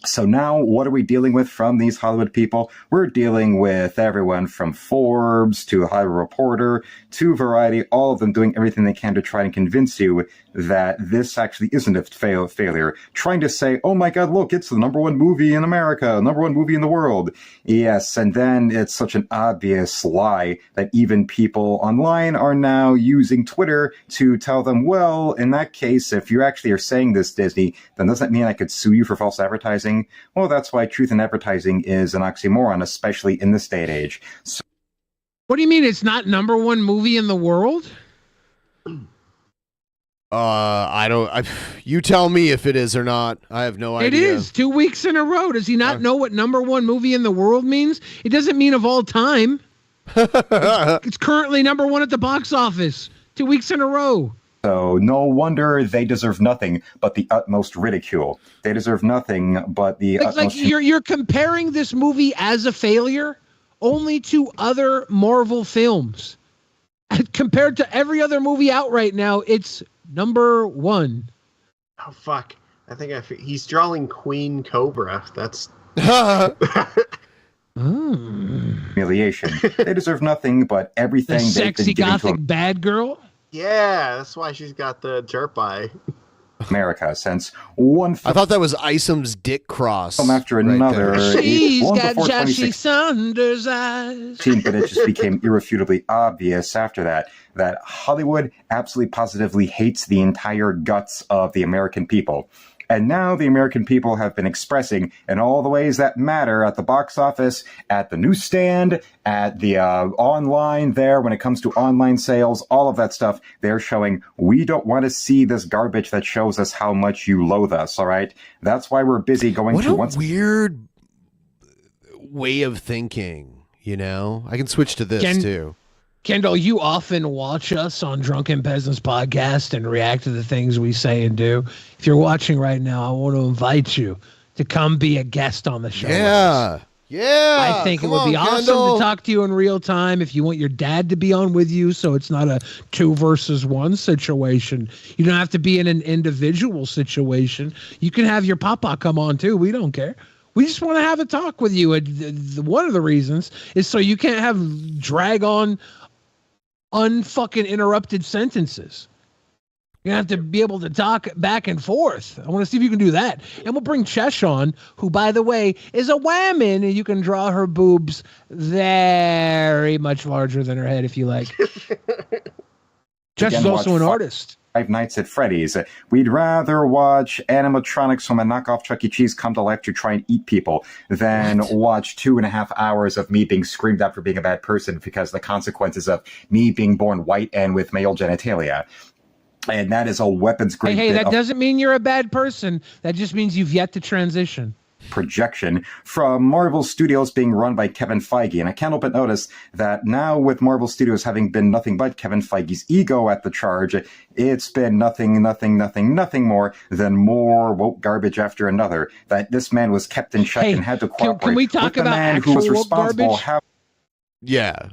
So now what are we dealing with from these Hollywood people? We're dealing with everyone from Forbes to Hollywood Reporter to Variety, all of them doing everything they can to try and convince you that this actually isn't a failure. Trying to say, oh my God, look, it's the #1 movie in America, #1 movie in the world. Yes, and then it's such an obvious lie that even people online are now using Twitter to tell them, well, in that case, if you actually are saying this, Disney, then doesn't that mean I could sue you for false advertising? Well, that's why truth in advertising is an oxymoron, especially in this day and age. So, what do you mean it's not #1 movie in the world? You tell me if it is or not. I have no idea. It is 2 weeks in a row. Does he not know what #1 movie in the world means? It doesn't mean of all time. It's currently #1 at the box office 2 weeks in a row. So no wonder they deserve nothing but the utmost ridicule. They deserve nothing but the utmost... You're comparing this movie as a failure only to other Marvel films. Compared to every other movie out right now, it's number one. Oh, fuck. I think he's drawing Queen Cobra. That's... humiliation. They deserve nothing but everything The they've sexy been giving gothic to bad girl? Yeah, that's why she's got the derp eye. America since one... I thought that was Isom's dick cross. Film after another. She's long got before Jesse Saunders eyes. But it just became irrefutably obvious after that Hollywood absolutely positively hates the entire guts of the American people. And now the American people have been expressing in all the ways that matter at the box office, at the newsstand, at the online there when it comes to online sales, all of that stuff. They're showing we don't want to see this garbage that shows us how much you loathe us, all right? That's why we're busy going what to... What a weird way of thinking, you know? I can switch to this, too. Kendall, you often watch us on Drunken Peasants podcast and react to the things we say and do. If you're watching right now, I want to invite you to come be a guest on the show. Yeah. Yeah. I think it would be awesome to talk to you in real time if you want your dad to be on with you, so it's not a 2 versus 1 situation. You don't have to be in an individual situation. You can have your papa come on too. We don't care. We just want to have a talk with you. And one of the reasons is so you can't have drag on unfucking interrupted sentences. You're going to have to be able to talk back and forth. I want to see if you can do that. And we'll bring Chesh on, who, by the way, is a woman, and you can draw her boobs very much larger than her head if you like. Chesh is also an artist. Five Nights at Freddy's. We'd rather watch animatronics from a knockoff Chuck E. Cheese come to life to try and eat people than watch 2.5 hours of me being screamed at for being a bad person because the consequences of me being born white and with male genitalia. And that is a weapons grade. Hey, that doesn't mean you're a bad person. That just means you've yet to transition. Projection from Marvel Studios being run by Kevin Feige. And I can't help but notice that now with Marvel Studios having been nothing but Kevin Feige's ego at the charge, it's been nothing more than more woke garbage after another. That this man was kept in check and had to cooperate can we talk with the about man actual who was woke responsible. garbage? Yeah.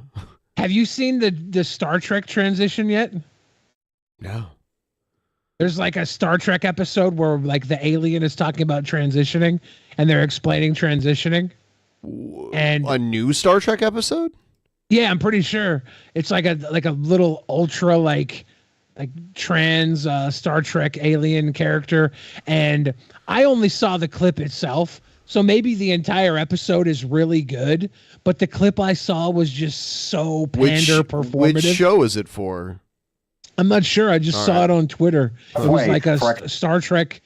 Have you seen the Star Trek transition yet? No. There's like a Star Trek episode where like the alien is talking about transitioning and they're explaining transitioning. And a new Star Trek episode? Yeah, I'm pretty sure. It's like a little ultra like trans Star Trek alien character. And I only saw the clip itself. So maybe the entire episode is really good, but the clip I saw was just so performative. Which show is it for? I'm not sure. I just saw it on Twitter. It was like a Star Trek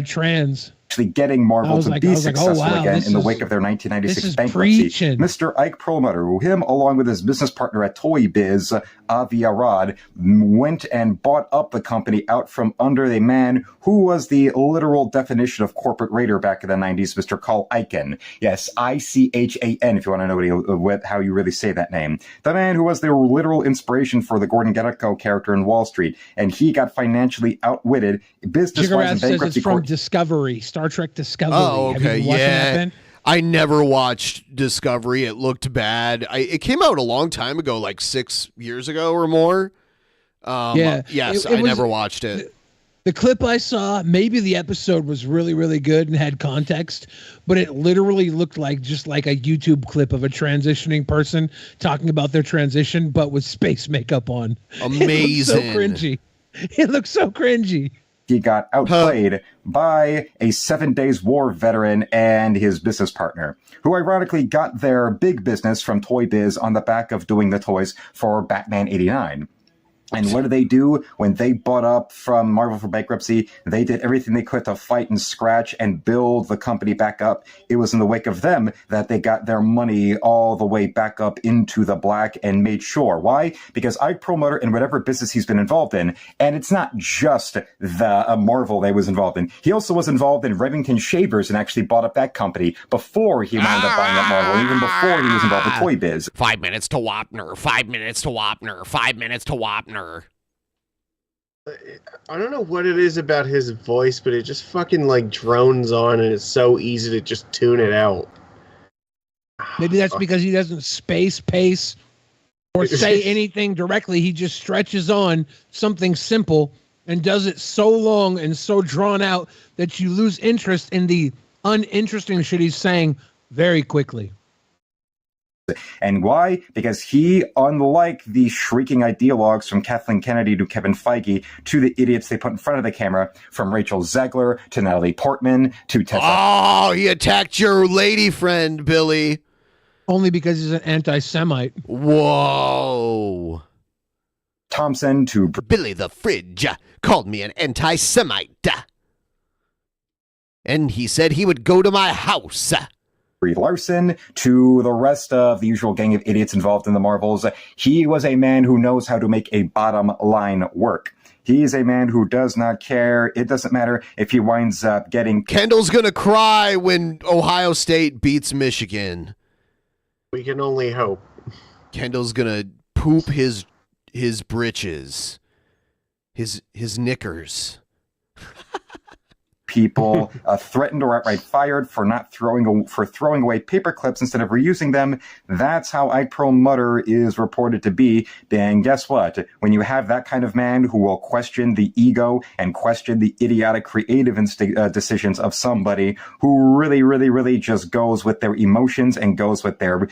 trans. Actually getting Marvel to be successful again in the wake of their 1996 bankruptcy. Mr. Ike Perlmutter, who him, along with his business partner at Toy Biz, Avi Arad, went and bought up the company out from under the man who was the literal definition of corporate raider back in the 90s, Mr. Carl Icahn. Yes, Ichan, if you want to know how you really say that name. The man who was the literal inspiration for the Gordon Gekko character in Wall Street, and he got financially outwitted business-wise in bankruptcy it's from Discovery, Star Trek Discovery. Oh, okay, Have you watched that, Ben? I never watched Discovery. It looked bad. It came out a long time ago, like 6 years ago or more. Yes, I never watched it. The clip I saw, maybe the episode was really, really good and had context, but it literally looked like just like a YouTube clip of a transitioning person talking about their transition, but with space makeup on. Amazing. It looks so cringy. He got outplayed by a 7 Days War veteran and his business partner, who ironically got their big business from Toy Biz on the back of doing the toys for Batman 89. And what did they do when they bought up from Marvel for bankruptcy? They did everything they could to fight and scratch and build the company back up. It was in the wake of them that they got their money all the way back up into the black and made sure. Why? Because Ike Perlmutter, in whatever business he's been involved in, and it's not just the Marvel that he was involved in. He also was involved in Remington Shavers and actually bought up that company before he wound up buying up Marvel, even before he was involved with Toy Biz. 5 minutes to Wapner, 5 minutes to Wapner, 5 minutes to Wapner. I don't know what it is about his voice, but it just fucking like drones on, and it's so easy to just tune it out. Maybe that's because he doesn't space pace or say anything directly. He just stretches on something simple and does it so long and so drawn out that you lose interest in the uninteresting shit he's saying very quickly. And why? Because he, unlike the shrieking ideologues from Kathleen Kennedy to Kevin Feige to the idiots they put in front of the camera, from Rachel Zegler to Natalie Portman to Tessa. Oh, he attacked your lady friend, Billy. Only because he's an anti-Semite. Whoa. Thompson to Billy the Fridge called me an anti-Semite. And he said he would go to my house. Brie Larson to the rest of the usual gang of idiots involved in the Marvels. He was a man who knows how to make a bottom line work. He's a man who does not care. It doesn't matter if he winds up getting... Kendall's going to cry when Ohio State beats Michigan. We can only hope. Kendall's going to poop his britches. His knickers. People threatened or outright fired for throwing away paper clips instead of reusing them. That's how Ike Perlmutter is reported to be. Then guess what? When you have that kind of man who will question the ego and question the idiotic creative decisions of somebody who really, really, really just goes with their emotions and goes with their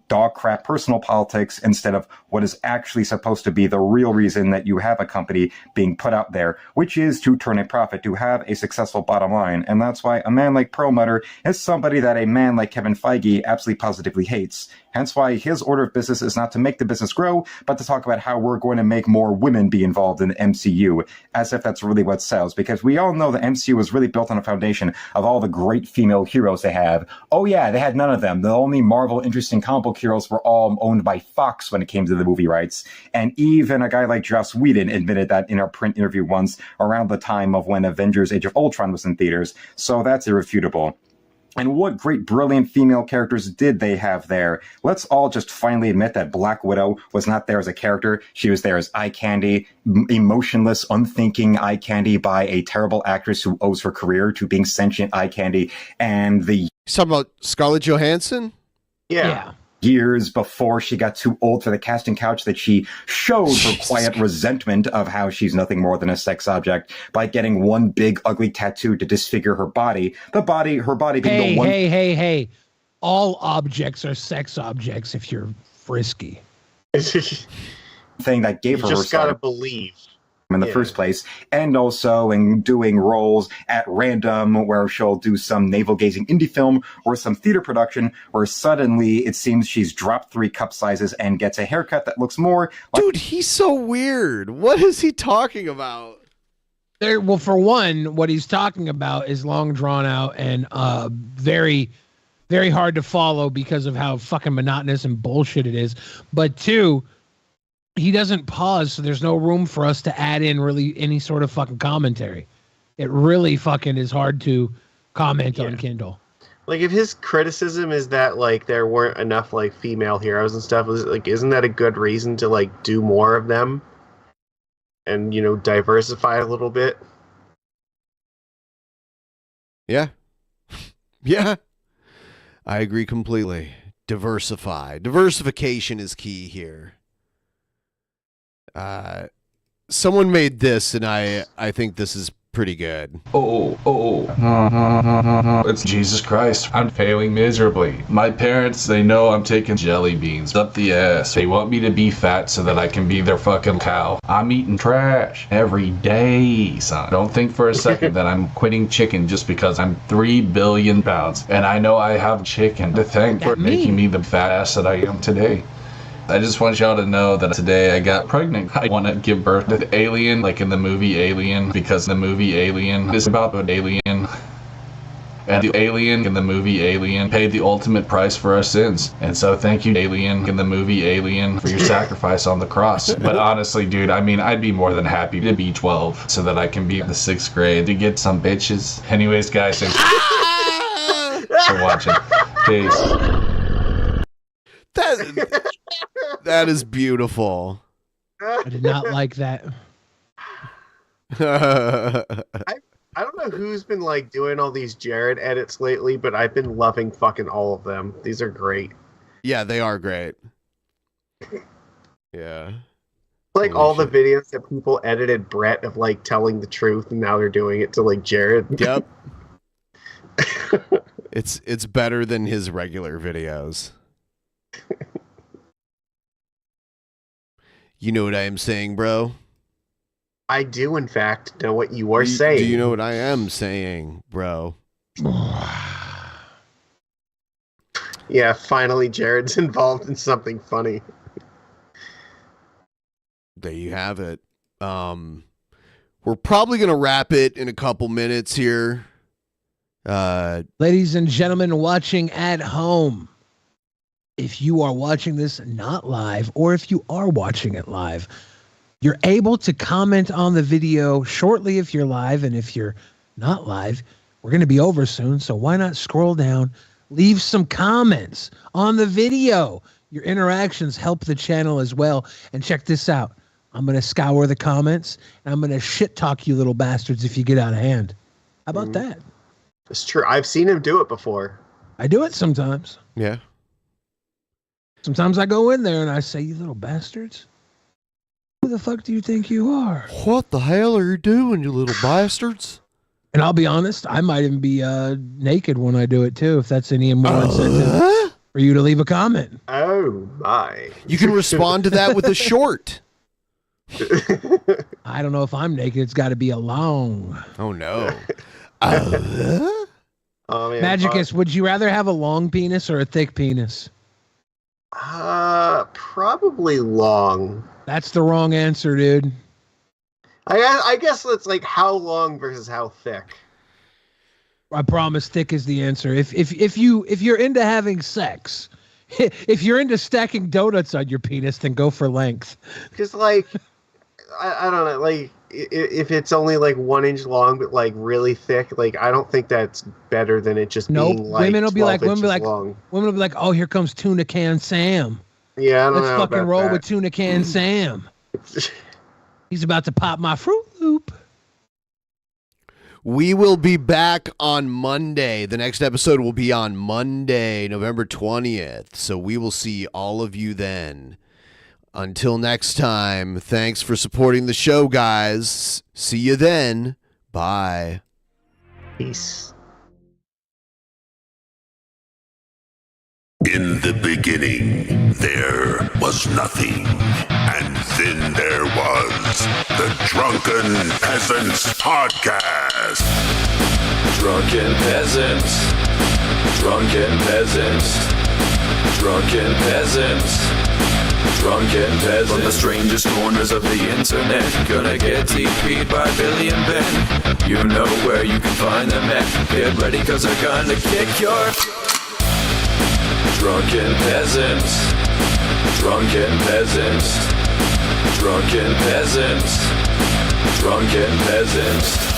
dog crap personal politics instead of what is actually supposed to be the real reason that you have a company being put out there, which is to turn a profit, to have a successful bottom line. And that's why a man like Perlmutter is somebody that a man like Kevin Feige absolutely positively hates. Hence why his order of business is not to make the business grow, but to talk about how we're going to make more women be involved in the MCU, as if that's really what sells. Because we all know the MCU was really built on a foundation of all the great female heroes they have. Oh yeah, they had none of them. The only Marvel interesting comic book heroes were all owned by Fox when it came to the movie rights. And even a guy like Joss Whedon admitted that in a print interview once around the time of when Avengers Age of Ultron was in theaters. So that's irrefutable. And what great, brilliant female characters did they have there? Let's all just finally admit that Black Widow was not there as a character. She was there as eye candy, emotionless, unthinking eye candy by a terrible actress who owes her career to being sentient eye candy. And the... Talking about Scarlett Johansson? Yeah. Years before she got too old for the casting couch, that she showed her quiet resentment of how she's nothing more than a sex object by getting one big ugly tattoo to disfigure her body. Her body being the one... Hey. All objects are sex objects if you're frisky. thing that gave her... You just gotta believe. In the first place, and also in doing roles at random where she'll do some navel-gazing indie film or some theater production where suddenly it seems she's dropped 3 cup sizes and gets a haircut that looks more like... Dude, he's so weird. What is he talking about? Well, for one, what he's talking about is long drawn out and very, very hard to follow because of how fucking monotonous and bullshit it is. But 2, he doesn't pause, so there's no room for us to add in really any sort of fucking commentary. It really fucking is hard to comment on Kindle. Like, if his criticism is that, like, there weren't enough, like, female heroes and stuff, like, isn't that a good reason to, like, do more of them? And, you know, diversify a little bit? Yeah. Yeah. I agree completely. Diversify. Diversification is key here. Someone made this, and I think this is pretty good. It's Jesus Christ. I'm failing miserably. My parents, they know I'm taking jelly beans up the ass. They want me to be fat so that I can be their fucking cow. I'm eating trash every day, son. Don't think for a second that I'm quitting chicken just because I'm 3 billion pounds. And I know I have chicken to thank for making me the fat ass that I am today. I just want y'all to know that today I got pregnant. I want to give birth to the alien, like in the movie Alien, because the movie Alien is about an alien. And the alien in the movie Alien paid the ultimate price for our sins. And so thank you, alien in the movie Alien, for your sacrifice on the cross. But honestly, dude, I mean, I'd be more than happy to be 12 so that I can be in the 6th grade to get some bitches. Anyways, guys, thanks for watching. Peace. That is beautiful. I did not like that. I don't know who's been like doing all these Jared edits lately, but I've been loving fucking all of them. These are great. Yeah, they are great. Yeah. Like holy all shit. The videos that people edited Brett of like telling the truth, and now they're doing it to like Jared. Yep. It's better than his regular videos. You know what I am saying, bro? I do, in fact, know what you are saying. Do you know what I am saying, bro? Yeah, finally Jared's involved in something funny. There you have it. We're probably going to wrap it in a couple minutes here. Ladies and gentlemen watching at home, if you are watching this not live, or if you are watching it live, you're able to comment on the video shortly if you're live, and if you're not live, we're going to be over soon, so why not scroll down, leave some comments on the video. Your interactions help the channel as well. And check this out. I'm going to scour the comments, and I'm going to shit talk you little bastards if you get out of hand. How about that? It's true. I've seen him do it before. I do it sometimes. Yeah. Sometimes I go in there and I say, you little bastards. Who the fuck do you think you are? What the hell are you doing, you little bastards? And I'll be honest, I might even be naked when I do it too, if that's any more incentive for you to leave a comment. Oh my. You can respond to that with a short. I don't know if I'm naked. It's got to be a long. Oh no. Oh, man. Magicus, would you rather have a long penis or a thick penis? Probably long. That's the wrong answer, dude. I guess it's like how long versus how thick. I promise, thick is the answer. If you're into having sex, if you're into stacking donuts on your penis, then go for length. Because like, I don't know, like if it's only like 1 inch long but like really thick, like I don't think that's better than it just being like women will be like long. Women will be like, oh, here comes Tuna Can Sam. Yeah, I don't know. Let's fucking about roll that. with Tuna Can Sam. He's about to pop my Fruit Loop. We will be back on Monday. The next episode will be on Monday, November 20th. So we will see all of you then. Until next time, thanks for supporting the show, guys. See you then. Bye. Peace. In the beginning, there was nothing. And then there was the Drunken Peasants Podcast. Drunken Peasants. Drunken Peasants. Drunken Peasants. Drunken Peasants. From the strangest corners of the internet, gonna get TP'd by Billy and Ben. You know where you can find them at. Get ready, cause they're gonna kick your... Drunken Peasants. Drunken Peasants. Drunken Peasants. Drunken Peasants.